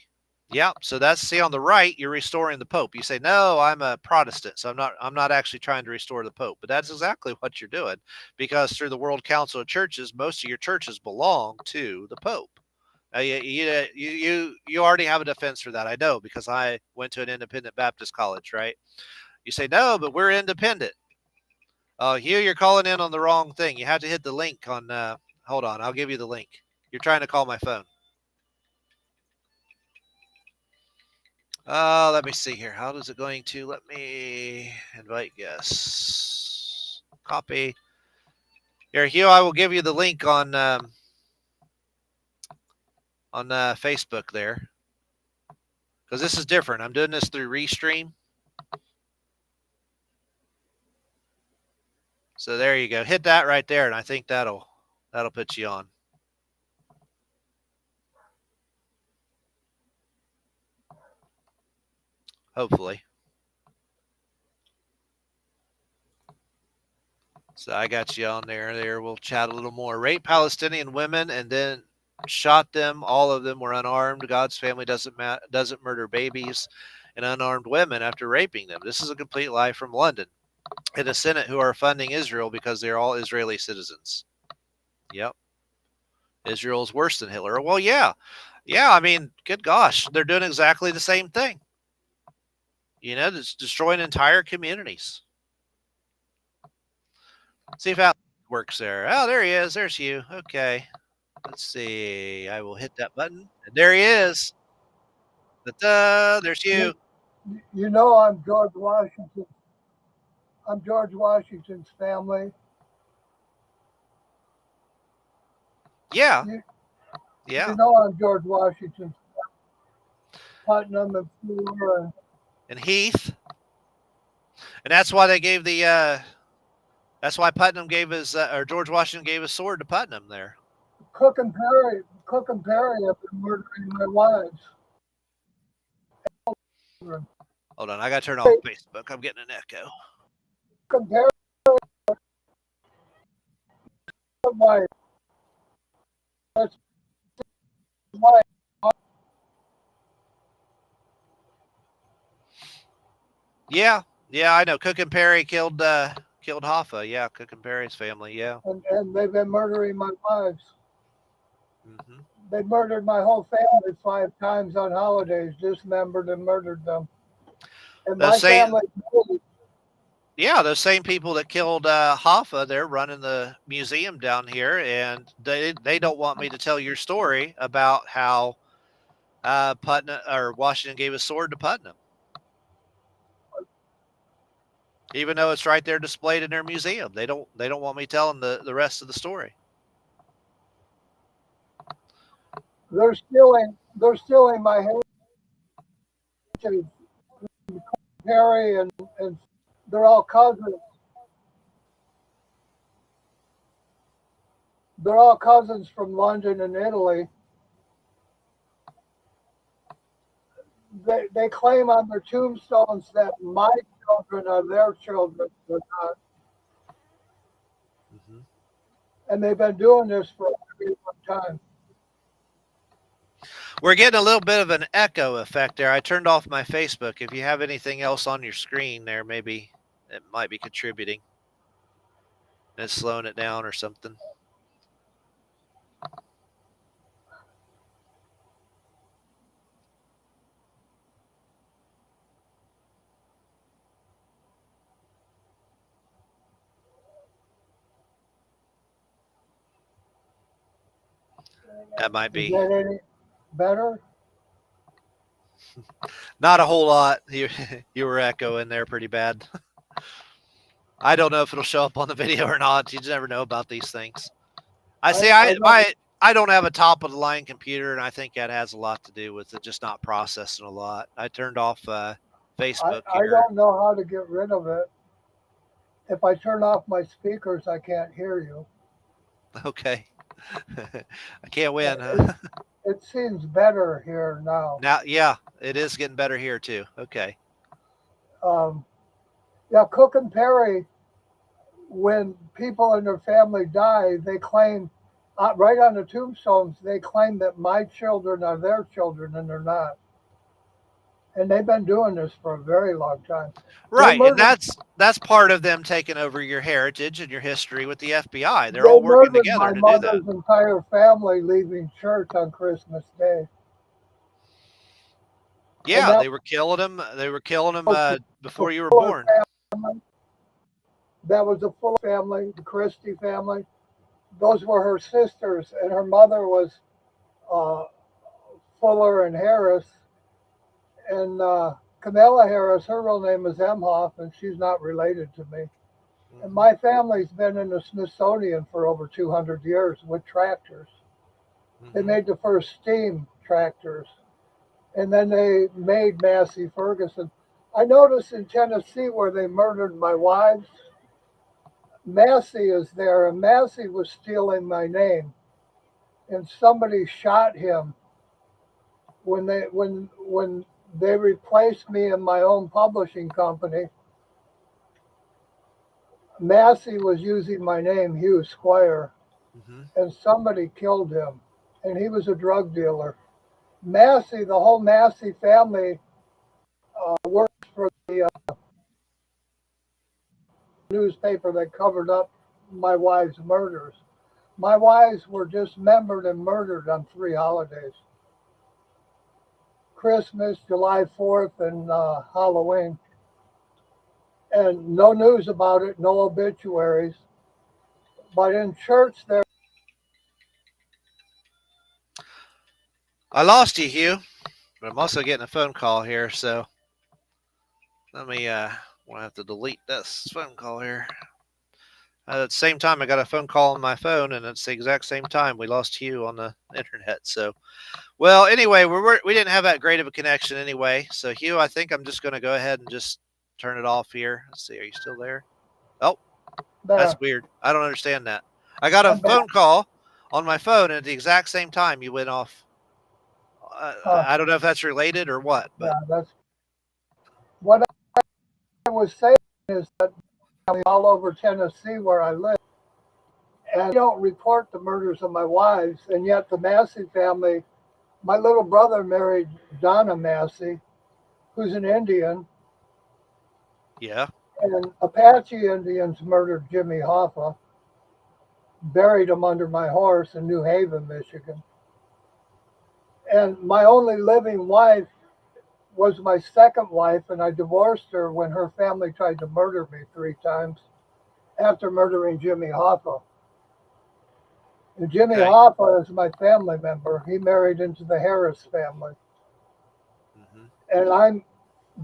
Yeah. So that's, see, on the right, you're restoring the Pope. You say, no, I'm a Protestant, so I'm not actually trying to restore the Pope. But that's exactly what you're doing, because through the World Council of Churches, most of your churches belong to the Pope. You already have a defense for that. I know, because I went to an independent Baptist college, right? You say, no, but we're independent. Oh, Hugh, you're calling in on the wrong thing. You have to hit the link on. Hold on, I'll give you the link. You're trying to call my phone. Let me see here. How is it going to let me invite guests? Copy. Here, Hugh, I will give you the link on Facebook there, because this is different. I'm doing this through Restream. So there you go. Hit that right there, and I think that'll put you on. Hopefully. So I got you on there. There, we'll chat a little more. Rape Palestinian women and then shot them. All of them were unarmed. God's family doesn't murder babies and unarmed women after raping them. This is a complete lie from London. And the Senate, who are funding Israel because they're all Israeli citizens. Yep. Israel is worse than Hitler. Well, yeah. Yeah, I mean, good gosh, they're doing exactly the same thing. It's destroying entire communities. See if that works there. Oh, there he is. There's you. Okay. Let's see. I will hit that button. And there he is. Da-da, there's you. You know, I'm George Washington. I'm George Washington's family. Yeah. You, Yeah. you know, I'm George Washington's Putnam and Fleur. And Heath. And that's why they gave the that's why Putnam gave his or George Washington gave his sword to Putnam there. Cook and Perry have been murdering my wives. Hold on, I got to turn off Facebook. I'm getting an echo. Cook and Perry, wife. That's wife. Yeah, yeah, I know. Cook and Perry killed Hoffa. Yeah, Cook and Perry's family. Yeah. And they've been murdering my wives. Mm-hmm. They murdered my whole family 5 times on holidays, dismembered and murdered them. And my family. Yeah, those same people that killed Hoffa, they're running the museum down here, and they don't want me to tell your story about how Putnam or Washington gave a sword to Putnam, even though it's right there displayed in their museum. They don't want me telling the rest of the story. They're stealing my heritage. Perry and they're all cousins. They're all cousins from London and Italy. They claim on their tombstones that my children are their children. They're not. Mm-hmm. And they've been doing this for a very long time. We're getting a little bit of an echo effect there. I turned off my Facebook. If you have anything else on your screen there, maybe it might be contributing. It's slowing it down or something. That might be. Is that any better? Not a whole lot. You were echoing there pretty bad. I don't know if it'll show up on the video or not. You just never know about these things. I don't have a top of the line computer, and I think that has a lot to do with it just not processing a lot. I turned off Facebook. I don't know how to get rid of it. If I turn off my speakers, I can't hear you. Okay. I can't win. Huh? It seems better here now. Now, yeah, it is getting better here too. Okay. Yeah, Cook and Perry, when people in their family die, they claim, right on the tombstones, they claim that my children are their children, and they're not. and they've been doing this for a very long time. They Right, and murdered. that's part of them taking over your heritage and your history with the FBI. They're They all working murdered my together to do that. mother's entire family leaving church on Christmas Day, and Yeah, that they were killing them. They were killing them was the before you were Fuller born. family. That was the Fuller family, the Christie family. Those were her sisters, and her mother was uh, Fuller and Harris, and Camilla Harris. Her real name is Emhoff, and she's not related to me. And my family's been in the Smithsonian for over 200 years with tractors. They made the first steam tractors, and then they made Massey Ferguson. I noticed in Tennessee where they murdered my wives, Massey is there, and Massey was stealing my name, and somebody shot him when they replaced me in my own publishing company. Massey was using my name, Hugh Squire, and somebody killed him, and he was a drug dealer. Massey, the whole Massey family worked for the newspaper that covered up my wife's murders. My wives were dismembered and murdered on 3 holidays: Christmas, July 4th, and Halloween. And no news about it, no obituaries. But in church, there. I lost you, Hugh, but I'm also getting a phone call here, so let me. We'll have to delete this phone call here. At the same time, I got a phone call on my phone, and it's the exact same time we lost Hugh on the internet. So, well, anyway, we didn't have that great of a connection anyway. So, Hugh, I think I'm just going to go ahead and just turn it off here. Let's see. Are you still there? Oh, that's weird. I don't understand that. I got a phone call on my phone, and at the exact same time, you went off. I don't know if that's related or what, but Yeah, that's what I was saying is that all over Tennessee where I live, and I don't report the murders of my wives, and yet the Massey family, my little brother married Donna Massey, who's an Indian, yeah. and Apache Indians murdered Jimmy Hoffa, buried him under my horse in New Haven, Michigan. And my only living wife was my second wife, and I divorced her when her family tried to murder me 3 times after murdering Jimmy Hoffa. And Jimmy Hoffa is my family member. He married into the Harris family. And I'm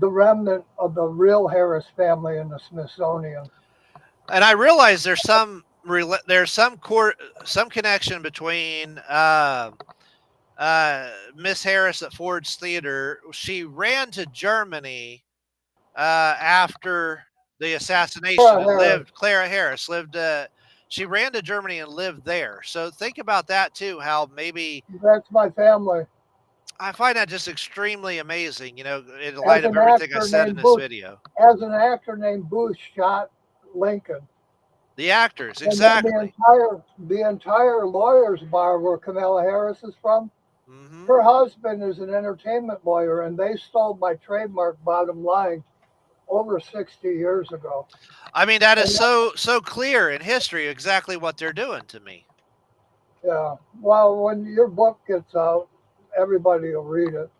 the remnant of the real Harris family in the Smithsonian. And I realize there's some connection between Miss Harris at Ford's Theater. She ran to Germany after the assassination and lived. Clara Harris lived. She ran to Germany and lived there. So think about that too. How maybe that's my family. I find that just extremely amazing. You know, in light of everything I said in this video. As an actor named Booth shot Lincoln. The actors, exactly. The entire lawyers bar where Camilla Harris is from. Her husband is an entertainment lawyer, and they stole my trademark Bottom Line over 60 years ago. I mean, that is so clear in history exactly what they're doing to me. Yeah. Well, when your book gets out, everybody will read it.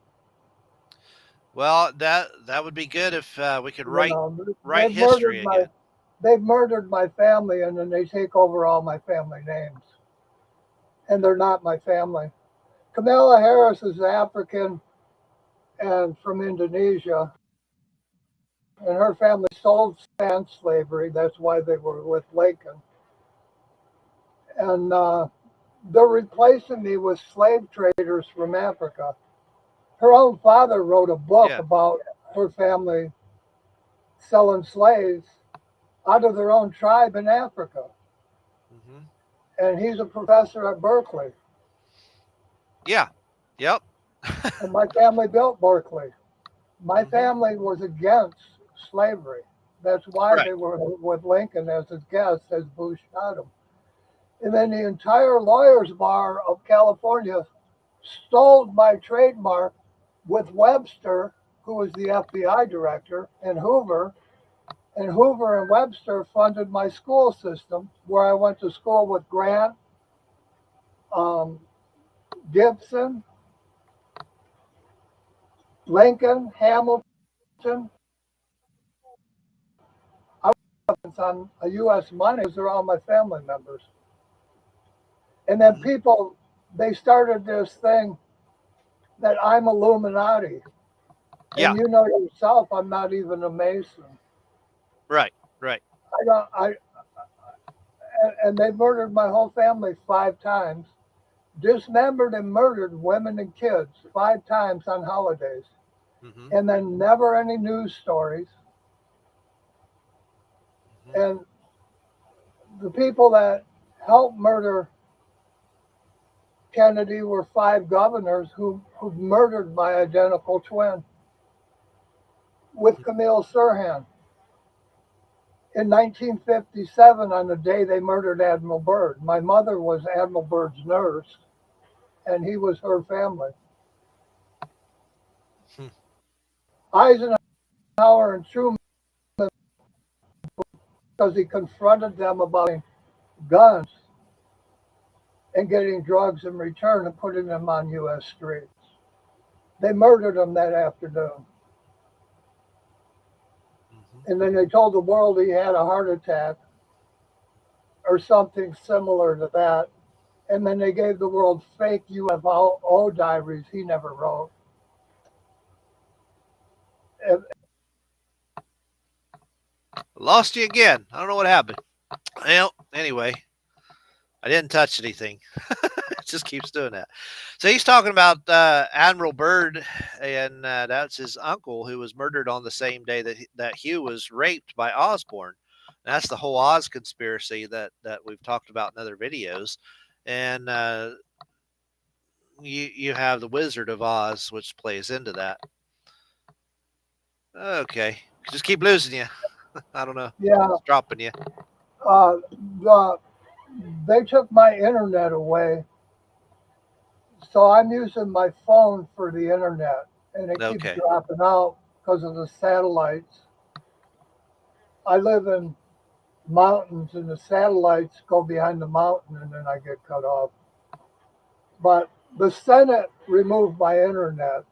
Well, that would be good if we could write history again. They've murdered my family, and then they take over all my family names. And they're not my family. Camilla Harris is African and from Indonesia. And her family sold sand slavery. That's why they were with Lincoln. And they're replacing me with slave traders from Africa. Her own father wrote a book about her family selling slaves out of their own tribe in Africa. And he's a professor at Berkeley. Yeah. Yep. And my family built Berkeley. My family was against slavery. That's why they were with Lincoln as his guest, as Bush shot him. And then the entire lawyers bar of California stole my trademark with Webster who was the FBI director, and Hoover. And Hoover and Webster funded my school system, where I went to school with Grant, um, Gibson, Lincoln, Hamilton. I was on a U.S. money because they're all my family members. And then people, they started this thing that I'm Illuminati. Yeah. And you know yourself, I'm not even a Mason. Right. Right. I don't. And they murdered my whole family 5 times, dismembered and murdered women and kids 5 times on holidays, and then never any news stories. And the people that helped murder Kennedy were 5 governors who murdered my identical twin with Camille Sirhan. In 1957, on the day they murdered Admiral Byrd, my mother was Admiral Byrd's nurse, and he was her family. Eisenhower and Truman, because he confronted them about guns and getting drugs in return and putting them on U.S. streets. They murdered him that afternoon. And then they told the world he had a heart attack or something similar to that. And then they gave the world fake UFO diaries he never wrote. Lost you again. I don't know what happened. Well, anyway, I didn't touch anything. It just keeps doing that. So he's talking about Admiral Byrd, and that's his uncle who was murdered on the same day that Hugh was raped by Osborne. And that's the whole Oz conspiracy that we've talked about in other videos. And you have the Wizard of Oz, which plays into that. Okay, just keep losing you. I don't know. Yeah, it's dropping you. They took my internet away, so I'm using my phone for the internet, and it keeps dropping out because of the satellites. I live in mountains, and the satellites go behind the mountain, and then I get cut off. But the Senate removed my internet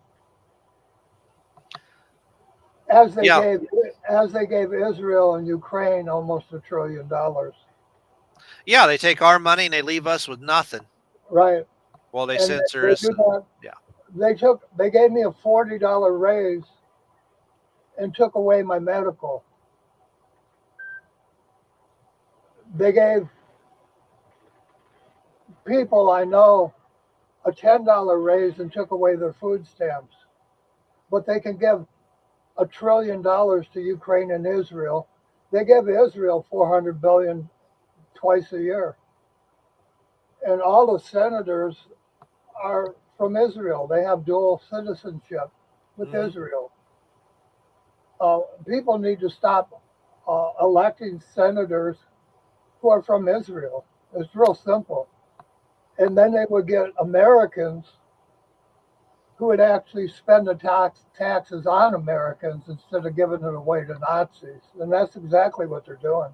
as they gave Israel and Ukraine almost $1 trillion. Yeah, they take our money and they leave us with nothing. Right. Well, they censor us. Yeah. They gave me a $40 raise and took away my medical. They gave people I know a $10 raise and took away their food stamps. But they can give $1 trillion to Ukraine and Israel. They give Israel $400 billion twice a year. And all the senators are from Israel. They have dual citizenship with Israel. People need to stop electing senators who are from Israel. It's real simple. And then they would get Americans who would actually spend the taxes on Americans instead of giving it away to Nazis. And that's exactly what they're doing.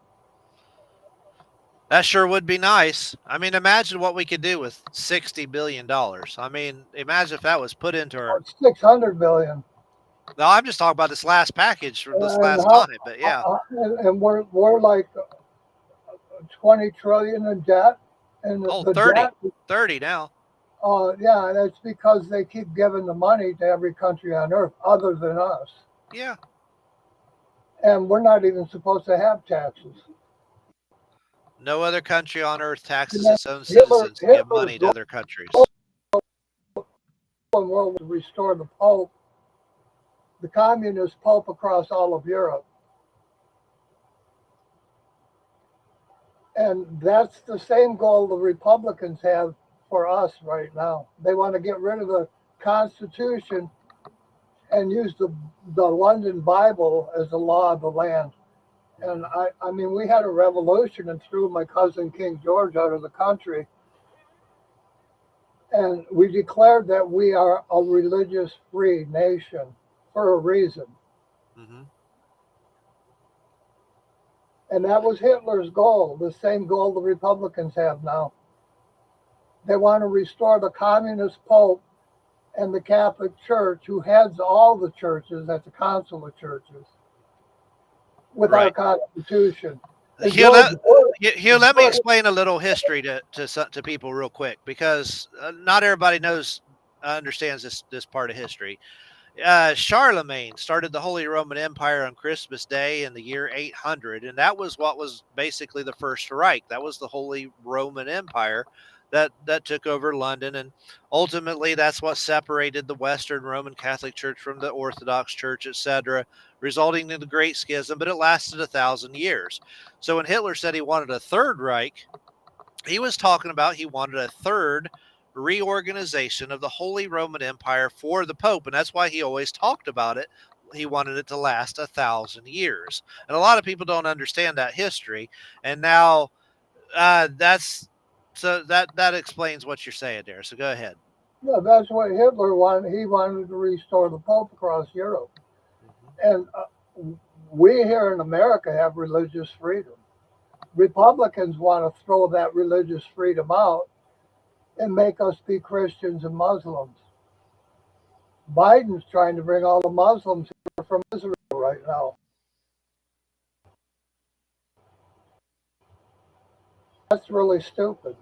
That sure would be nice. I mean, imagine what we could do with $60 billion. I mean, imagine if that was put into our... $600 billion. No, I'm just talking about this last package from this last time, but yeah. And we're like 20 trillion in debt. And the 30. debt, 30 now. Yeah, that's because they keep giving the money to every country on earth other than us. Yeah. And we're not even supposed to have taxes. No other country on earth taxes its own citizens to give money to other countries. And we'll restore the Pope, the communist Pope across all of Europe. And that's the same goal the Republicans have for us right now. They want to get rid of the Constitution and use the London Bible as the law of the land. And I mean, we had a revolution and threw my cousin King George out of the country. And we declared that we are a religious free nation for a reason. Hmm. And that was Hitler's goal, the same goal the Republicans have now. They want to restore the communist Pope and the Catholic Church, who heads all the churches at the Council of Churches, with our Right. Constitution. And Hugh, George Bush, Hugh, let me explain a little history to people real quick, because not everybody understands this part of history. Charlemagne started the Holy Roman Empire on Christmas Day in the year 800, and that was what was basically the First Reich. That was the Holy Roman Empire that took over London, and ultimately that's what separated the Western Roman Catholic Church from the Orthodox Church, etc., resulting in the Great Schism. But it lasted 1,000 years. So when Hitler said he wanted a Third Reich, he was talking about he wanted a third reorganization of the Holy Roman Empire for the Pope, and that's why he always talked about it. He wanted it to last 1,000 years, and a lot of people don't understand that history. And now that's so that explains what you're saying there. So go ahead. yeah, that's what Hitler wanted. He wanted to restore the Pope across Europe. Hmm. And we here in America have religious freedom. Republicans want to throw that religious freedom out and make us be Christians and Muslims. Biden's trying to bring all the Muslims here from Israel right now. That's really stupid.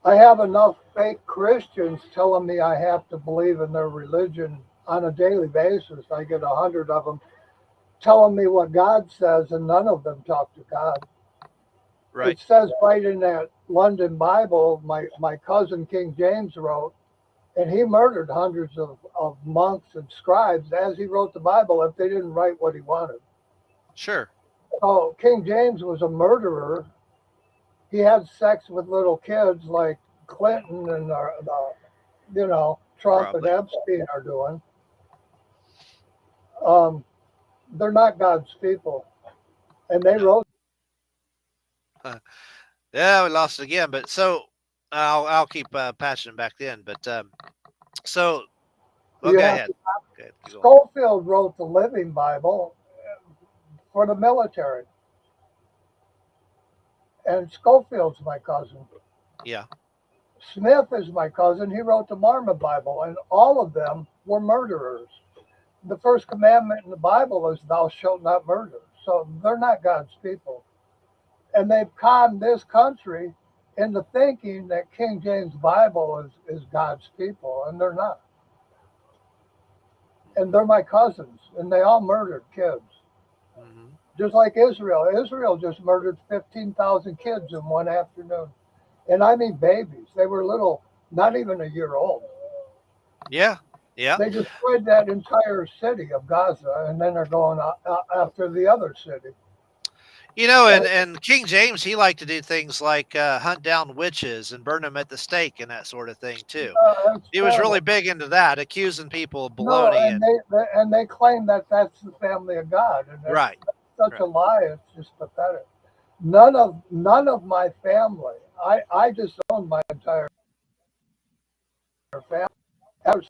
I have enough fake Christians telling me I have to believe in their religion on a daily basis. I get 100 of them telling me what God says, and none of them talk to God. Right. It says right in that London Bible, my cousin King James wrote, and he murdered hundreds of monks and scribes as he wrote the Bible if they didn't write what he wanted. Sure. So King James was a murderer. He had sex with little kids like Clinton and Trump and Probably. Epstein are doing. They're not God's people, and they No. wrote. Yeah, we lost it again. But so I'll keep patching back in. But so well, You go have ahead. to, Go ahead. Keep going. Schofield wrote the Living Bible for the military, and Schofield's my cousin. Yeah. Smith is my cousin. He wrote the Mormon Bible, and all of them were murderers. The first commandment in the Bible is "Thou shalt not murder." So they're not God's people, and they've conned this country into thinking that King James Bible is God's people, and they're not. And they're my cousins, and they all murdered kids, Hmm. just like Israel. Israel just murdered 15,000 kids in one afternoon, and I mean babies. They were little, not even a year old. Yeah. Yeah. They destroyed that entire city of Gaza, and then they're going after the other city. And King James, he liked to do things like hunt down witches and burn them at the stake and that sort of thing too. It's He was really terrible. big into that, accusing people of No, baloney and they claim that that's the family of God, and that's right, such right. a lie. It's just pathetic. None of my family. I disowned my entire family. I was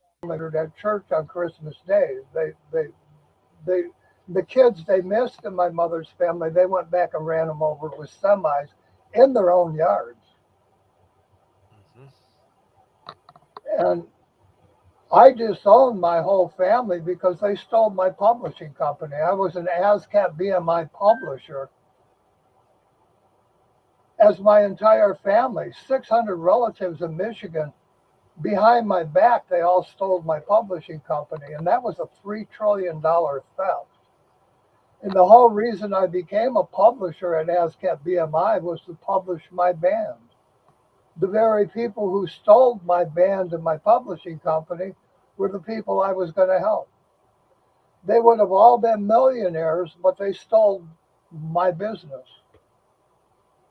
at church on Christmas Day. They the kids they missed in my mother's family. They went back and ran them over with semis in their own yards, Hmm. and I disowned my whole family because they stole my publishing company. I was an ASCAP BMI publisher, as my entire family, 600 relatives in Michigan, behind my back, they all stole my publishing company. And that was a $3 trillion theft. And the whole reason I became a publisher at ASCAP BMI was to publish my band. The very people who stole my band and my publishing company were the people I was going to help. They would have all been millionaires, but they stole my business.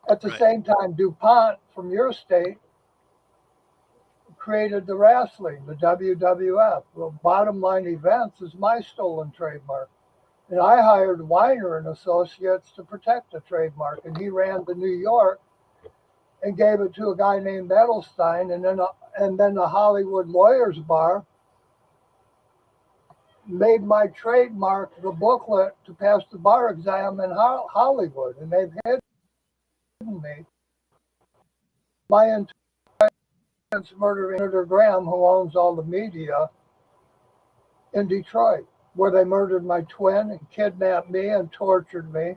At the Right. same time, DuPont from your state created the wrestling, the WWF. Well, Bottom Line Events is my stolen trademark. And I hired Weiner and Associates to protect the trademark. And he ran to New York and gave it to a guy named Edelstein. And then the Hollywood Lawyers Bar made my trademark the booklet to pass the bar exam in Hollywood, and they've hidden me. My intense murdering Senator Graham, who owns all the media in Detroit, where they murdered my twin and kidnapped me and tortured me.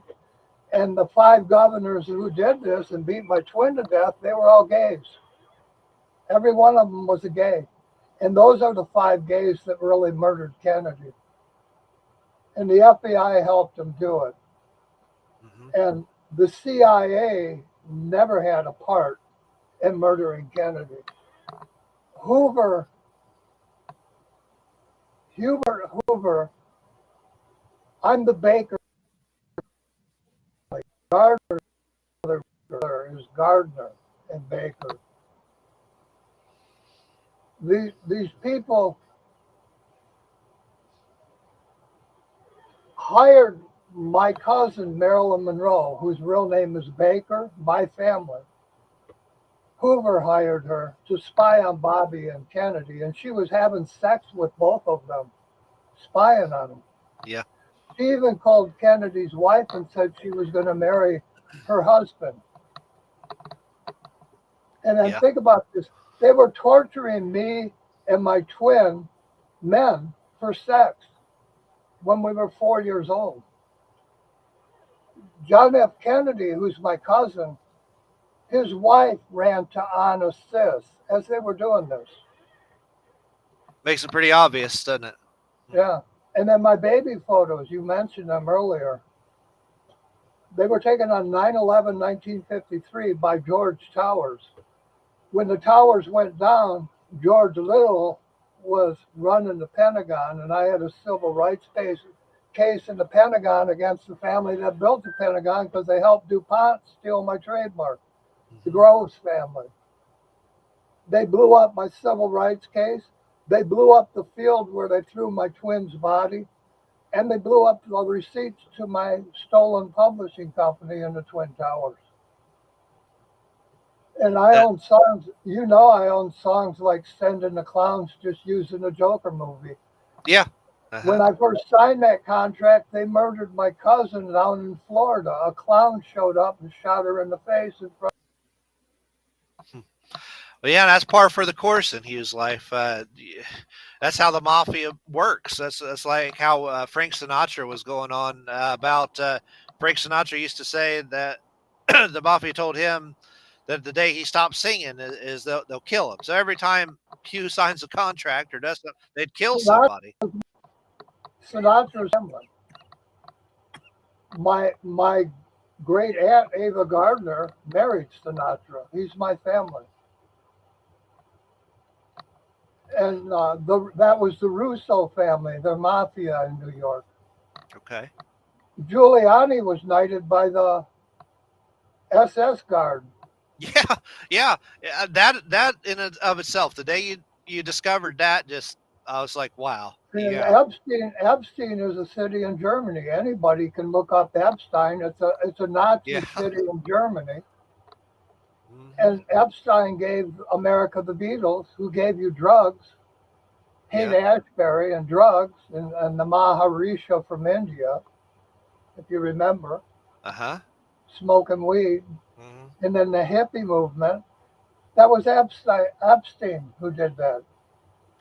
And the 5 governors who did this and beat my twin to death, they were all gays. Every one of them was a gay. And those are the 5 gays that really murdered Kennedy. And the FBI helped them do it. Mm-hmm. And the CIA never had a part in murdering Kennedy. Hubert Hoover, I'm the Baker. Gardner is Gardner and Baker. These people hired my cousin Marilyn Monroe, whose real name is Baker, my family. Hoover hired her to spy on Bobby and Kennedy, and she was having sex with both of them, spying on them. Yeah. She even called Kennedy's wife and said she was going to marry her husband. And then think about this. They were torturing me and my twin men for sex when we were 4 years old. John F. Kennedy, who's my cousin, his wife ran to Anna Sis as they were doing this. Makes it pretty obvious, doesn't it? Yeah. And then my baby photos, you mentioned them earlier. They were taken on 9/11/1953 by George Towers. When the towers went down, George Little was running the Pentagon, and I had a civil rights case in the Pentagon against the family that built the Pentagon because they helped DuPont steal my trademark, the Groves family. They blew up my civil rights case. They blew up the field where they threw my twin's body, and they blew up the receipts to my stolen publishing company in the Twin Towers. And I own songs, I own songs like Sending the Clowns, Just Using the Joker movie. Yeah. When I first signed that contract, they murdered my cousin down in Florida. A clown showed up and shot her in the face in front. Well, yeah, that's par for the course in Hughes' life. That's how the mafia works. That's like how Frank Sinatra was going on about. Frank Sinatra used to say that the mafia told him that the day he stopped singing is they'll kill him. So every time Hughes signs a contract or does something, they'd kill somebody. Sinatra's family. My great aunt Ava Gardner married Sinatra. He's my family. And that was the Russo family, the mafia in New York. Okay. Giuliani was knighted by the SS Guard. Yeah. That in and of itself, the day you discovered that, I was like, wow. Yeah. Epstein is a city in Germany. Anybody can look up Epstein. It's a Nazi city in Germany. Mm-hmm. And Epstein gave America the Beatles, who gave you drugs, Haight Ashbury and drugs, and the Maharisha from India, if you remember. Smoking weed. Mm-hmm. And then the hippie movement. That was Epstein who did that.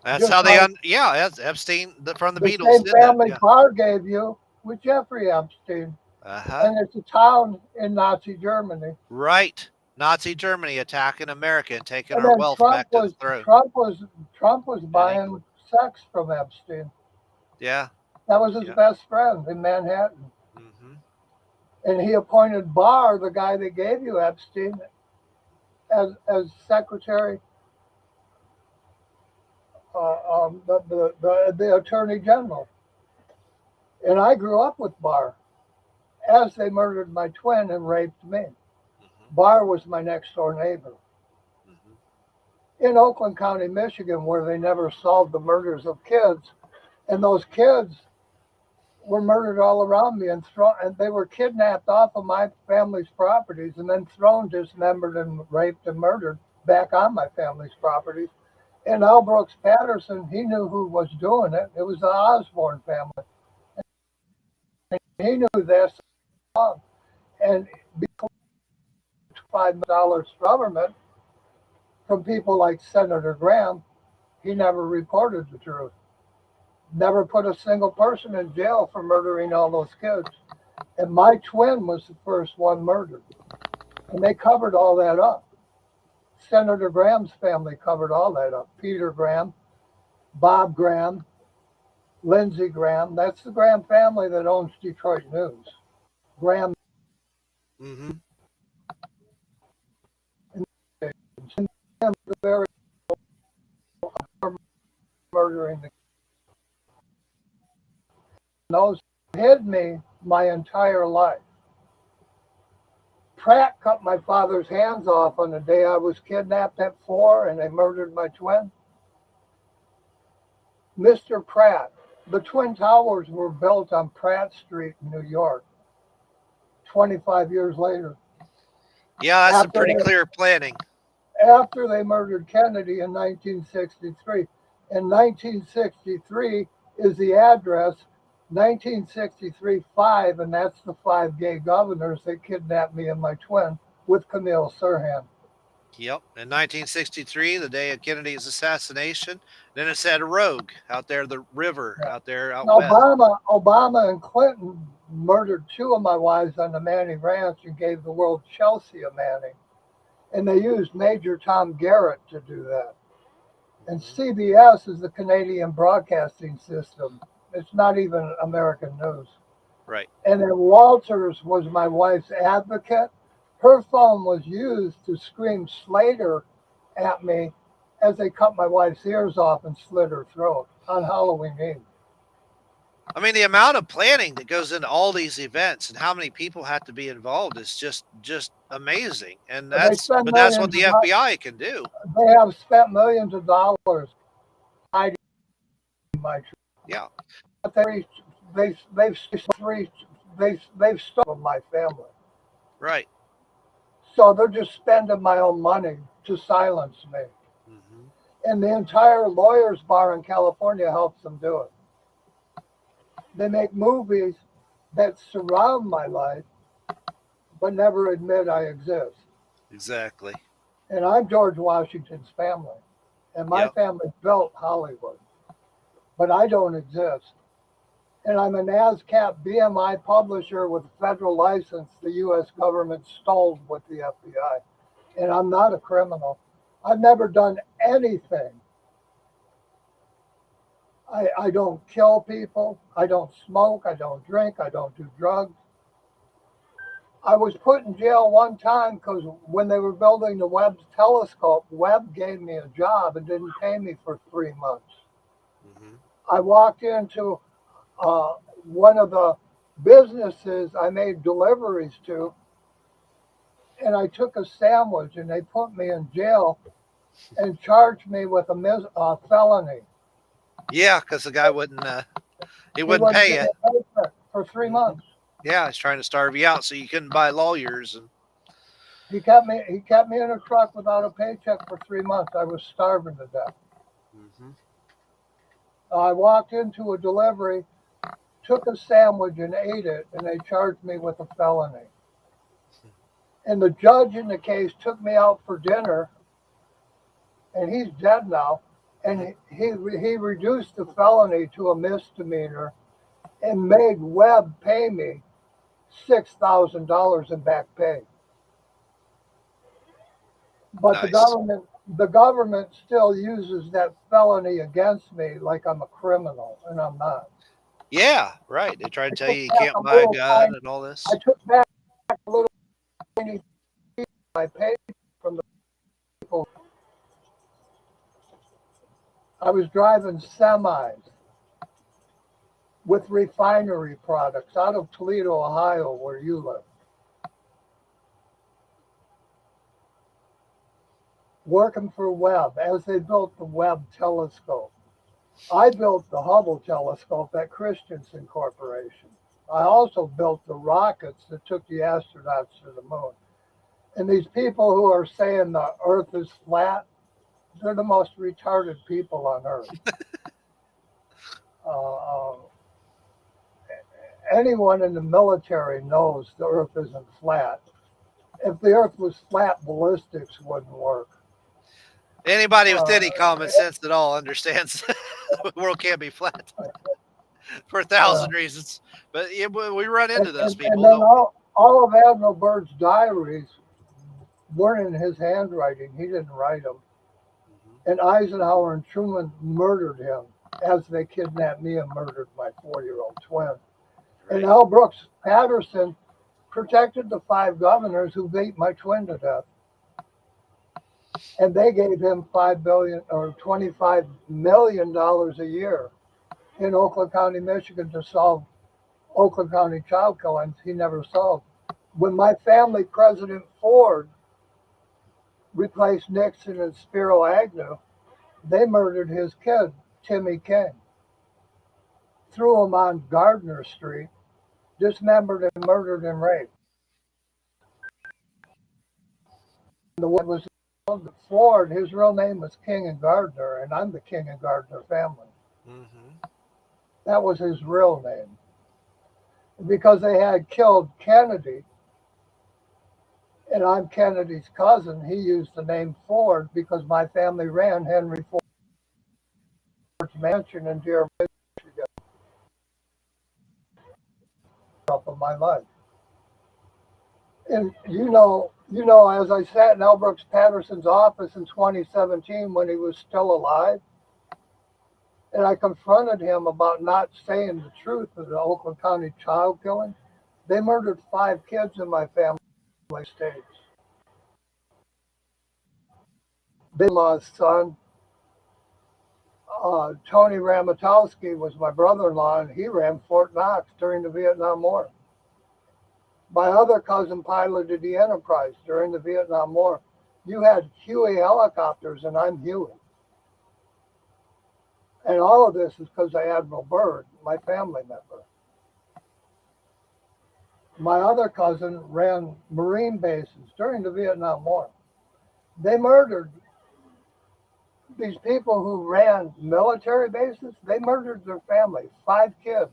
That's just how they, that's Epstein from the Beatles. Same family Carr gave you with Jeffrey Epstein. And it's a town in Nazi Germany. Right. Nazi Germany attacking America and taking our wealth back to the throne. Trump was buying sex from Epstein. Yeah. That was his best friend in Manhattan. Mm-hmm. And he appointed Barr, the guy that gave you Epstein, as secretary, the attorney general. And I grew up with Barr as they murdered my twin and raped me. Mm-hmm. Barr was my next door neighbor. Mm-hmm. In Oakland County, Michigan, where they never solved the murders of kids. And those kids were murdered all around me and they were kidnapped off of my family's properties and then thrown dismembered and raped and murdered back on my family's properties. And Al Brooks Patterson, he knew who was doing it. It was the Osborne family. He knew this song. And $5 government from people like Senator Graham, he never reported the truth. Never put a single person in jail for murdering all those kids. And my twin was the first one murdered. And they covered all that up. Senator Graham's family covered all that up. Peter Graham, Bob Graham, Lindsey Graham. That's the Graham family that owns Detroit News. Graham. Mm-hmm. The very murdering the those hid me my entire life. Pratt cut my father's hands off on the day I was kidnapped at 4 and they murdered my twin. Mr. Pratt, the Twin Towers were built on Pratt Street in New York 25 years later. Yeah, that's a pretty clear planning. After they murdered Kennedy in 1963. And 1963 is the address 1963-5, and that's the 5 gay governors that kidnapped me and my twin with Camille Sirhan. Yep. In 1963, the day of Kennedy's assassination, then it said Rogue out there, the river out there out west. Obama and Clinton murdered 2 of my wives on the Manning Ranch and gave the world Chelsea a Manning. And they used Major Tom Garrett to do that. And CBS is the Canadian Broadcasting System. It's not even American news. Right. And then Walters was my wife's advocate. Her phone was used to scream Slater at me as they cut my wife's ears off and slit her throat on Halloween Eve. I mean, the amount of planning that goes into all these events and how many people have to be involved is just amazing. And that's what the FBI can do. They have spent millions of dollars hiding my truth. Yeah. But they've stolen my family. Right. So they're just spending my own money to silence me. Mm-hmm. And the entire lawyers bar in California helps them do it. They make movies that surround my life, but never admit I exist. Exactly. And I'm George Washington's family. And my family built Hollywood. But I don't exist. And I'm a NASCAP BMI publisher with a federal license the U.S. government stole with the FBI. And I'm not a criminal. I've never done anything. I don't kill people. I don't smoke. I don't drink. I don't do drugs. I was put in jail one time because when they were building the Webb telescope, Webb gave me a job and didn't pay me for 3 months. Mm-hmm. I walked into one of the businesses I made deliveries to, and I took a sandwich, and they put me in jail and charged me with a felony. Yeah, because the guy wouldn't pay you for 3 months. Yeah, he's trying to starve you out so you couldn't buy lawyers. And he kept me in a truck without a paycheck for 3 months. I was starving to death. Mm-hmm. I walked into a delivery, took a sandwich and ate it, and they charged me with a felony. And the judge in the case took me out for dinner, and he's dead now, and he reduced the felony to a misdemeanor and made Webb pay me $6,000 in back pay. But nice. The government still uses that felony against me like I'm a criminal, and I'm not. Yeah, right. They try to tell you can't buy a gun and all this. I took back a little I paid from the people. I was driving semis with refinery products out of Toledo, Ohio, where you live. Working for Webb as they built the Webb telescope. I built the Hubble telescope at Christensen Corporation. I also built the rockets that took the astronauts to the moon. And these people who are saying the Earth is flat, They're the most retarded people on earth. Uh, Anyone in the military knows the earth isn't flat. If the earth was flat, ballistics wouldn't work. Anybody with any common sense at all understands the world can't be flat for 1,000 reasons. But yeah, we run into those people. And then all of Admiral Byrd's diaries weren't in his handwriting. He didn't write them. And Eisenhower and Truman murdered him as they kidnapped me and murdered my 4-year-old twin. Right. And L. Brooks Patterson protected the 5 governors who beat my twin to death. And they gave him $5 billion or $25 million a year in Oakland County, Michigan, to solve Oakland County child killings he never solved. When my family, President Ford, replaced Nixon and Spiro Agnew, they murdered his kid, Timmy King. Threw him on Gardner Street, dismembered and murdered and raped. The one was Ford, his real name was King and Gardner, and I'm the King and Gardner family. Mm-hmm. That was his real name. Because they had killed Kennedy, and I'm Kennedy's cousin, he used the name Ford because my family ran Henry Ford's mansion in Dearborn, Michigan. Up of my life. And you know, as I sat in L. Brooks Patterson's office in 2017 when he was still alive, and I confronted him about not saying the truth of the Oakland County child killing, they murdered 5 kids in my family states. Big-in-law's son, Tony Ramatowski, was my brother-in-law, and he ran Fort Knox during the Vietnam War. My other cousin piloted the Enterprise during the Vietnam War. You had Huey helicopters, and I'm Huey. And all of this is because of Admiral Byrd, my family member. My other cousin ran Marine bases during the Vietnam War. They murdered these people who ran military bases. They murdered their family, 5 kids,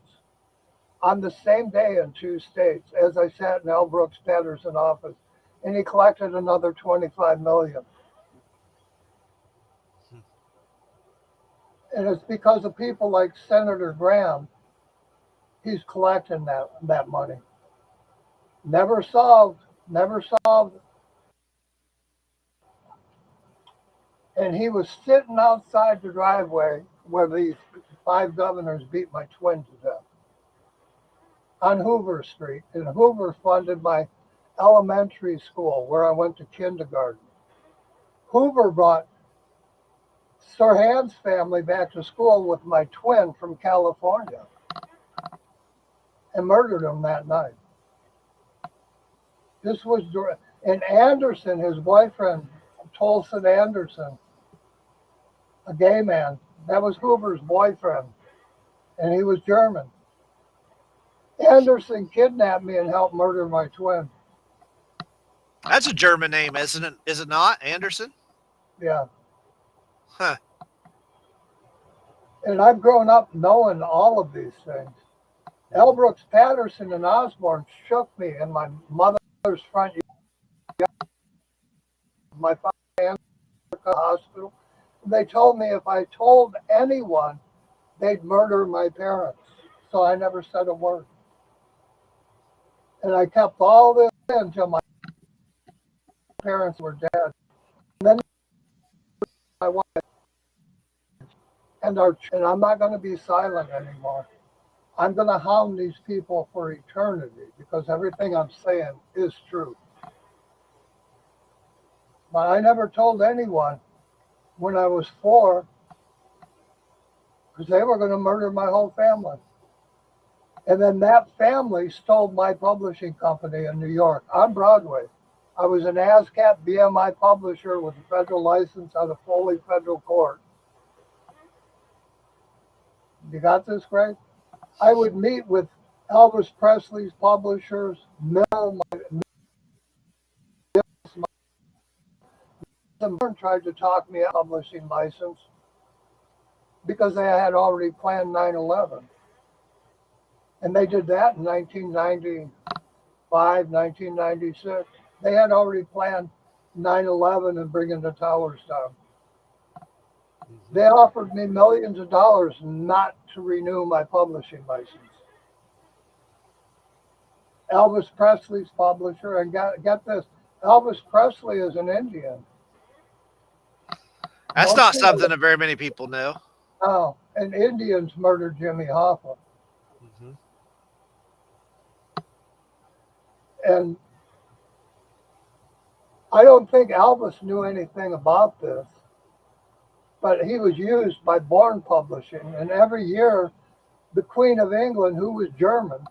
on the same day in 2 states as I sat in L. Brooks Patterson office, and he collected another $25 million. And it's because of people like Senator Graham, he's collecting that money. Never solved. And he was sitting outside the driveway where these 5 governors beat my twin to death on Hoover Street. And Hoover funded my elementary school where I went to kindergarten. Hoover brought Sirhan's family back to school with my twin from California and murdered him that night. This was, and Anderson, his boyfriend, Tolson Anderson, a gay man, that was Hoover's boyfriend, and he was German. Anderson kidnapped me and helped murder my twin. That's a German name, isn't it? Is it not, Anderson? Yeah. Huh. And I've grown up knowing all of these things. L. Brooks Patterson and Osborne shook me in my mother's front yard. My father in the hospital. They told me if I told anyone, they'd murder my parents. So I never said a word. And I kept all this in until my parents were dead. And then my wife. And I'm not going to be silent anymore. I'm going to hound these people for eternity because everything I'm saying is true. But I never told anyone when I was 4 because they were going to murder my whole family. And then that family stole my publishing company in New York on Broadway. I was an ASCAP BMI publisher with a federal license out of Foley Federal Court. You got this, Greg? I would meet with Elvis Presley's publishers, Bourne tried to talk me out of publishing license because they had already planned 9/11. And they did that in 1995, 1996. They had already planned 9/11 and bringing the towers down. They offered me millions of dollars not to renew my publishing license. Elvis Presley's publisher, and get this, Elvis Presley is an Indian. That's not something that very many people know. No, and Indians murdered Jimmy Hoffa. Mm-hmm. And I don't think Elvis knew anything about this, but he was used by Bourne Publishing. And every year, the Queen of England, who was German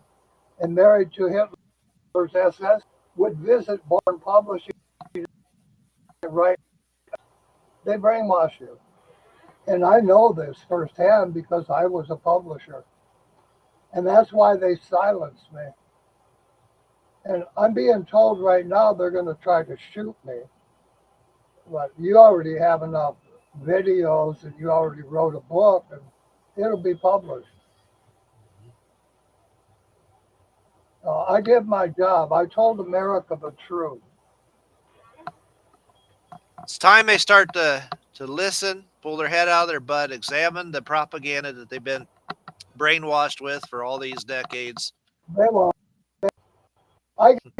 and married to Hitler's SS, would visit Bourne Publishing. Right? They brainwash you. And I know this firsthand because I was a publisher. And that's why they silenced me. And I'm being told right now they're going to try to shoot me. But you already have enough videos and you already wrote a book and it'll be published. I did my job. I told America the truth. It's time they start to listen, pull their head out of their butt, examine the propaganda that they've been brainwashed with for all these decades. They won't.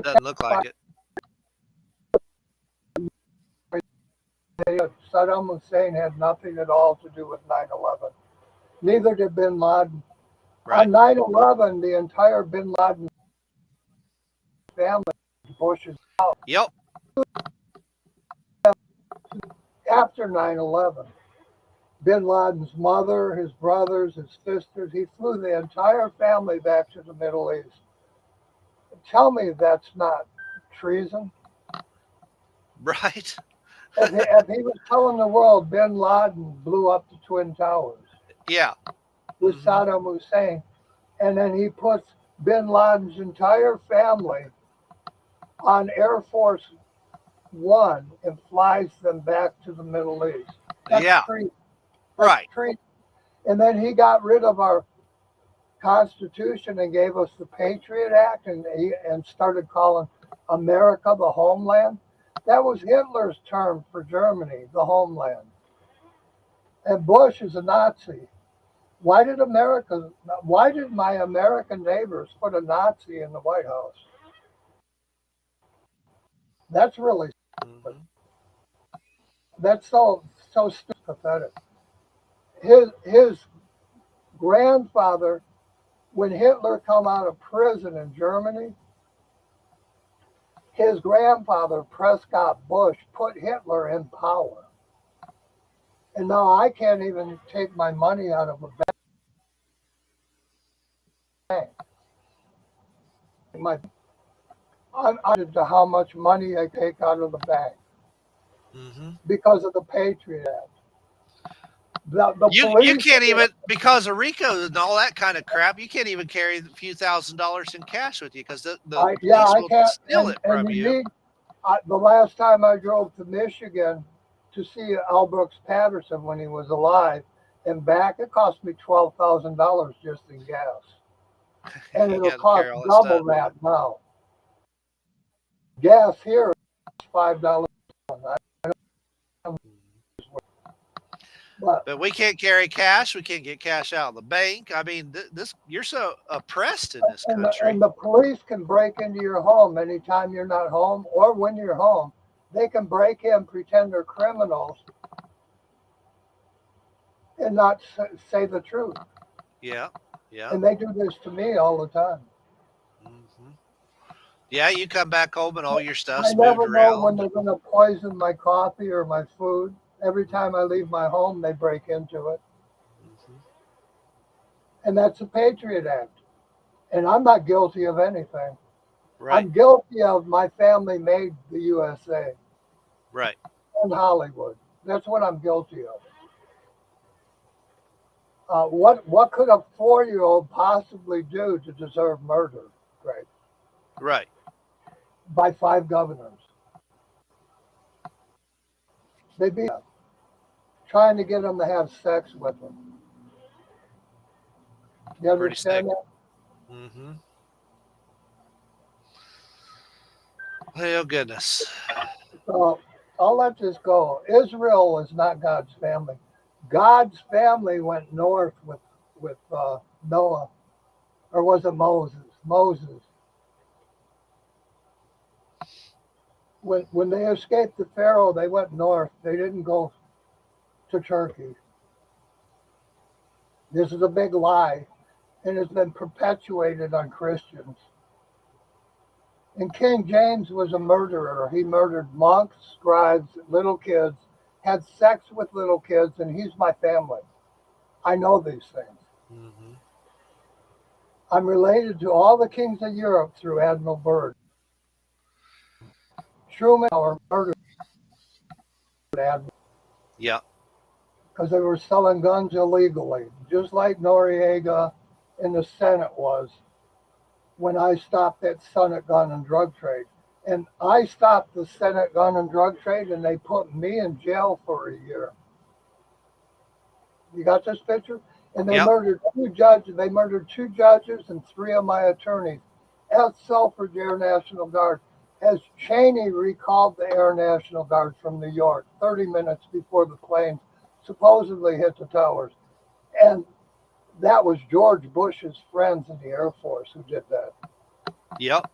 Doesn't look like it. Saddam Hussein had nothing at all to do with 9/11. Neither did bin Laden. Right. On 9/11, the entire bin Laden family, Bush's house. Yep. After 9/11, bin Laden's mother, his brothers, his sisters, he flew the entire family back to the Middle East. Tell me that's not treason. Right. If he was telling the world bin Laden blew up the Twin Towers. Yeah. With Saddam Hussein. And then he puts bin Laden's entire family on Air Force One and flies them back to the Middle East. That's Yeah. treason. Right. Treason. And then he got rid of our Constitution and gave us the Patriot Act and started calling America the homeland. That was Hitler's term for Germany, the homeland. And Bush is a Nazi. Why did my American neighbors put a Nazi in the White House? That's really stupid. That's so pathetic. His grandfather, when Hitler come out of prison in Germany, his grandfather, Prescott Bush, put Hitler in power. And now I can't even take my money out of a bank. I'm added to how much money I take out of the bank because of the Patriot Act. You can't even, because of RICO and all that kind of crap, you can't even carry a few $1,000s in cash with you because the police will steal it from you. The last time I drove to Michigan to see Al Brooks Patterson when he was alive and back, it cost me $12,000 just in gas. And it'll cost double that now. Gas here is $5. But we can't carry cash. We can't get cash out of the bank. I mean, you're so oppressed in this country. And the police can break into your home anytime you're not home or when you're home. They can break in, pretend they're criminals, and not say the truth. Yeah, yeah. And they do this to me all the time. Yeah, you come back home and all your stuff's moved around. I never know when they're going to poison my coffee or my food. Every time I leave my home, they break into it. And that's the Patriot Act. And I'm not guilty of anything. Right. I'm guilty of my family made the USA. Right. And Hollywood. That's what I'm guilty of. What could a 4-year-old possibly do to deserve murder? Right. Right. By 5 governors. They beat them, trying to get them to have sex with them. You Pretty sick. understand that? Mm-hmm. Oh, goodness. So I'll let this go. Israel is not God's family. God's family went north with Noah, or was it Moses? Moses. When they escaped the Pharaoh, they went north. They didn't go to Turkey. This is a big lie, and it's been perpetuated on Christians. And King James was a murderer. He murdered monks, scribes, little kids, had sex with little kids, and he's my family. I know these things. Mm-hmm. I'm related to all the kings of Europe through Admiral Byrd. Truman or murdered Admiral. Yeah. Because they were selling guns illegally, just like Noriega in the Senate was when I stopped that Senate gun and drug trade. And I stopped the Senate gun and drug trade, and they put me in jail for a year. You got this picture? And they Yep. murdered two judges. They murdered two judges and three of my attorneys at Selfridge Air National Guard as Cheney recalled the Air National Guard from New York 30 minutes before the plane supposedly hit the towers. And that was George Bush's friends in the Air Force who did that. Yep.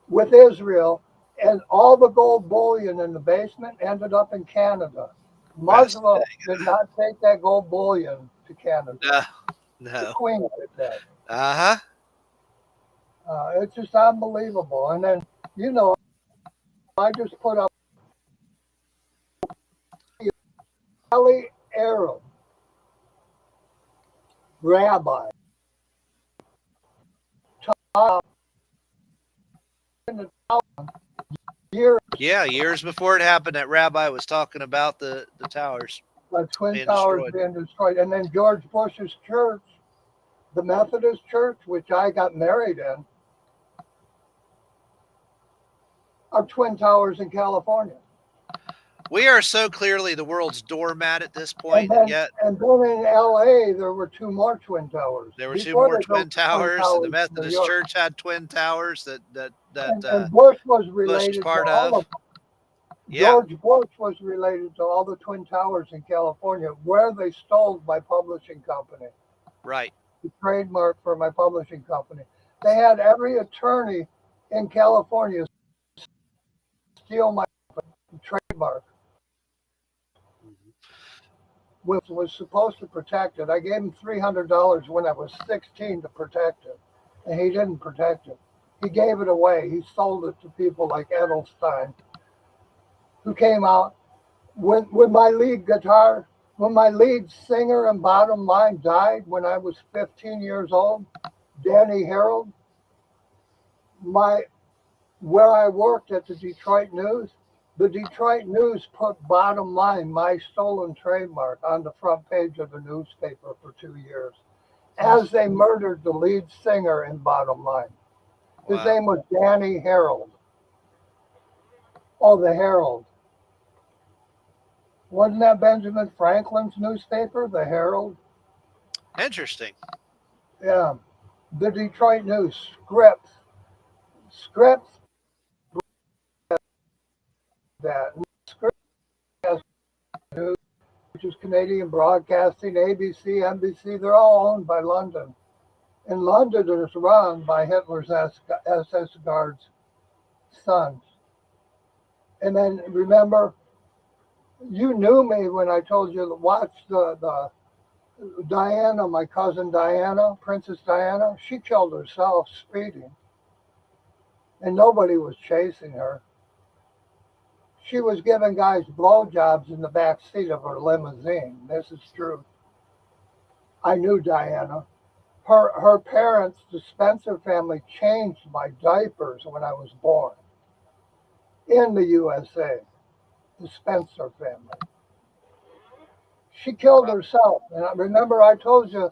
With Israel, and all the gold bullion in the basement ended up in Canada. Muslims did not take that gold bullion to Canada. No. The Queen did that. Uh-huh. It's just unbelievable. And then, you know, I just put up Eli Arab, rabbi, in the years, Years before it happened, that rabbi was talking about the towers. the Twin being Towers destroyed. being destroyed. And then George Bush's church, the Methodist church, which I got married in, are Twin Towers in California. We are so clearly the world's doormat at this point, And then, yet and then in LA, there were two more Twin Towers. there were two Before more they built twin towers, and the in New Methodist York. Church had twin towers that And Bush was Bush related was part to all of. of them. Yeah. George Bush was related to all the Twin Towers in California, where they stole my publishing company, Right. the trademark for my publishing company. They had every attorney in California steal my trademark, which was supposed to protect it. I gave him $300 when I was 16 to protect it, and he didn't protect it. He gave it away. He sold it to people like Edelstein, who came out when my lead singer and bottom line died when I was 15 years old, Danny Harold, where I worked at the Detroit News, the Detroit News put bottom line, my stolen trademark, on the front page of the newspaper for 2 years, as they murdered the lead singer in bottom line. His name was Danny Harold. Oh, the Herald. Wasn't that Benjamin Franklin's newspaper, the Herald? Interesting. Yeah. The Detroit News, Scripps, that. Scripps has news, which is Canadian Broadcasting, ABC, NBC. They're all owned by London. And London is run by Hitler's SS Guards' sons. And then remember, you knew me when I told you to watch the Diana, my cousin Diana, Princess Diana. She killed herself speeding, and nobody was chasing her. She was giving guys blowjobs in the back seat of her limousine. This is true. I knew Diana. Her parents, the Spencer family, changed my diapers when I was born in the USA. The Spencer family. She killed herself. And I remember I told you,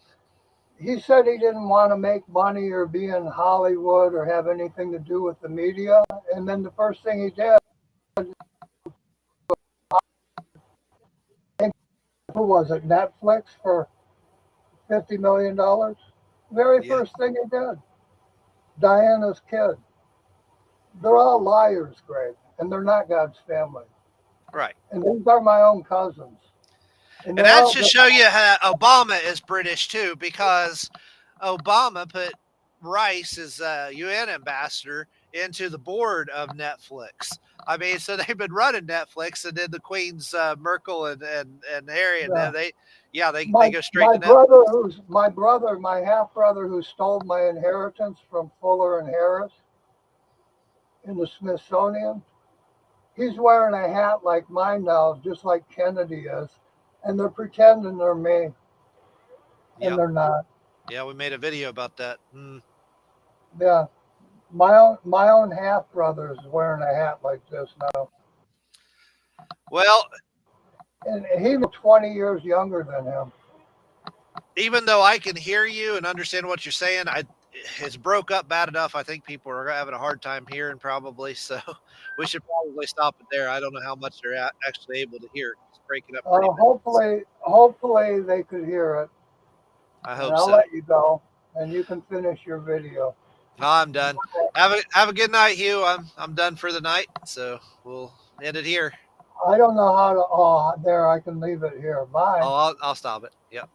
he said he didn't want to make money or be in Hollywood or have anything to do with the media. And then the first thing he did was it, Netflix for $50 million? Very Yeah. first thing he did. Diana's kid. They're all liars, Greg, and they're not God's family. Right. And these are my own cousins. And they that all should show you how Obama is British too, because Obama put Rice as a UN ambassador into the board of Netflix. I mean, so they've been running Netflix, and then the Queens, Merkel and Harry, and Yeah. they go straight to Netflix. My half brother who stole my inheritance from Fuller and Harris in the Smithsonian. He's wearing a hat like mine now, just like Kennedy is, and they're pretending they're me, and Yeah, they're not. yeah, we made a video about that. Yeah, my own half brother is wearing a hat like this now, Well, and he was 20 years younger than him. even though I can hear you and understand what you're saying, it's broke up bad enough. I think people are having a hard time hearing, probably. So we should probably stop it there. I don't know how much they're actually able to hear. It's breaking up pretty bad. Hopefully they could hear it. I And hope I'll so. let you go, and you can finish your video. No, I'm done. Have a good night, Hugh. I'm done for the night, so we'll end it here. I don't know how to. Oh, there, I can leave it here. Bye. Oh, I'll stop it. Yep.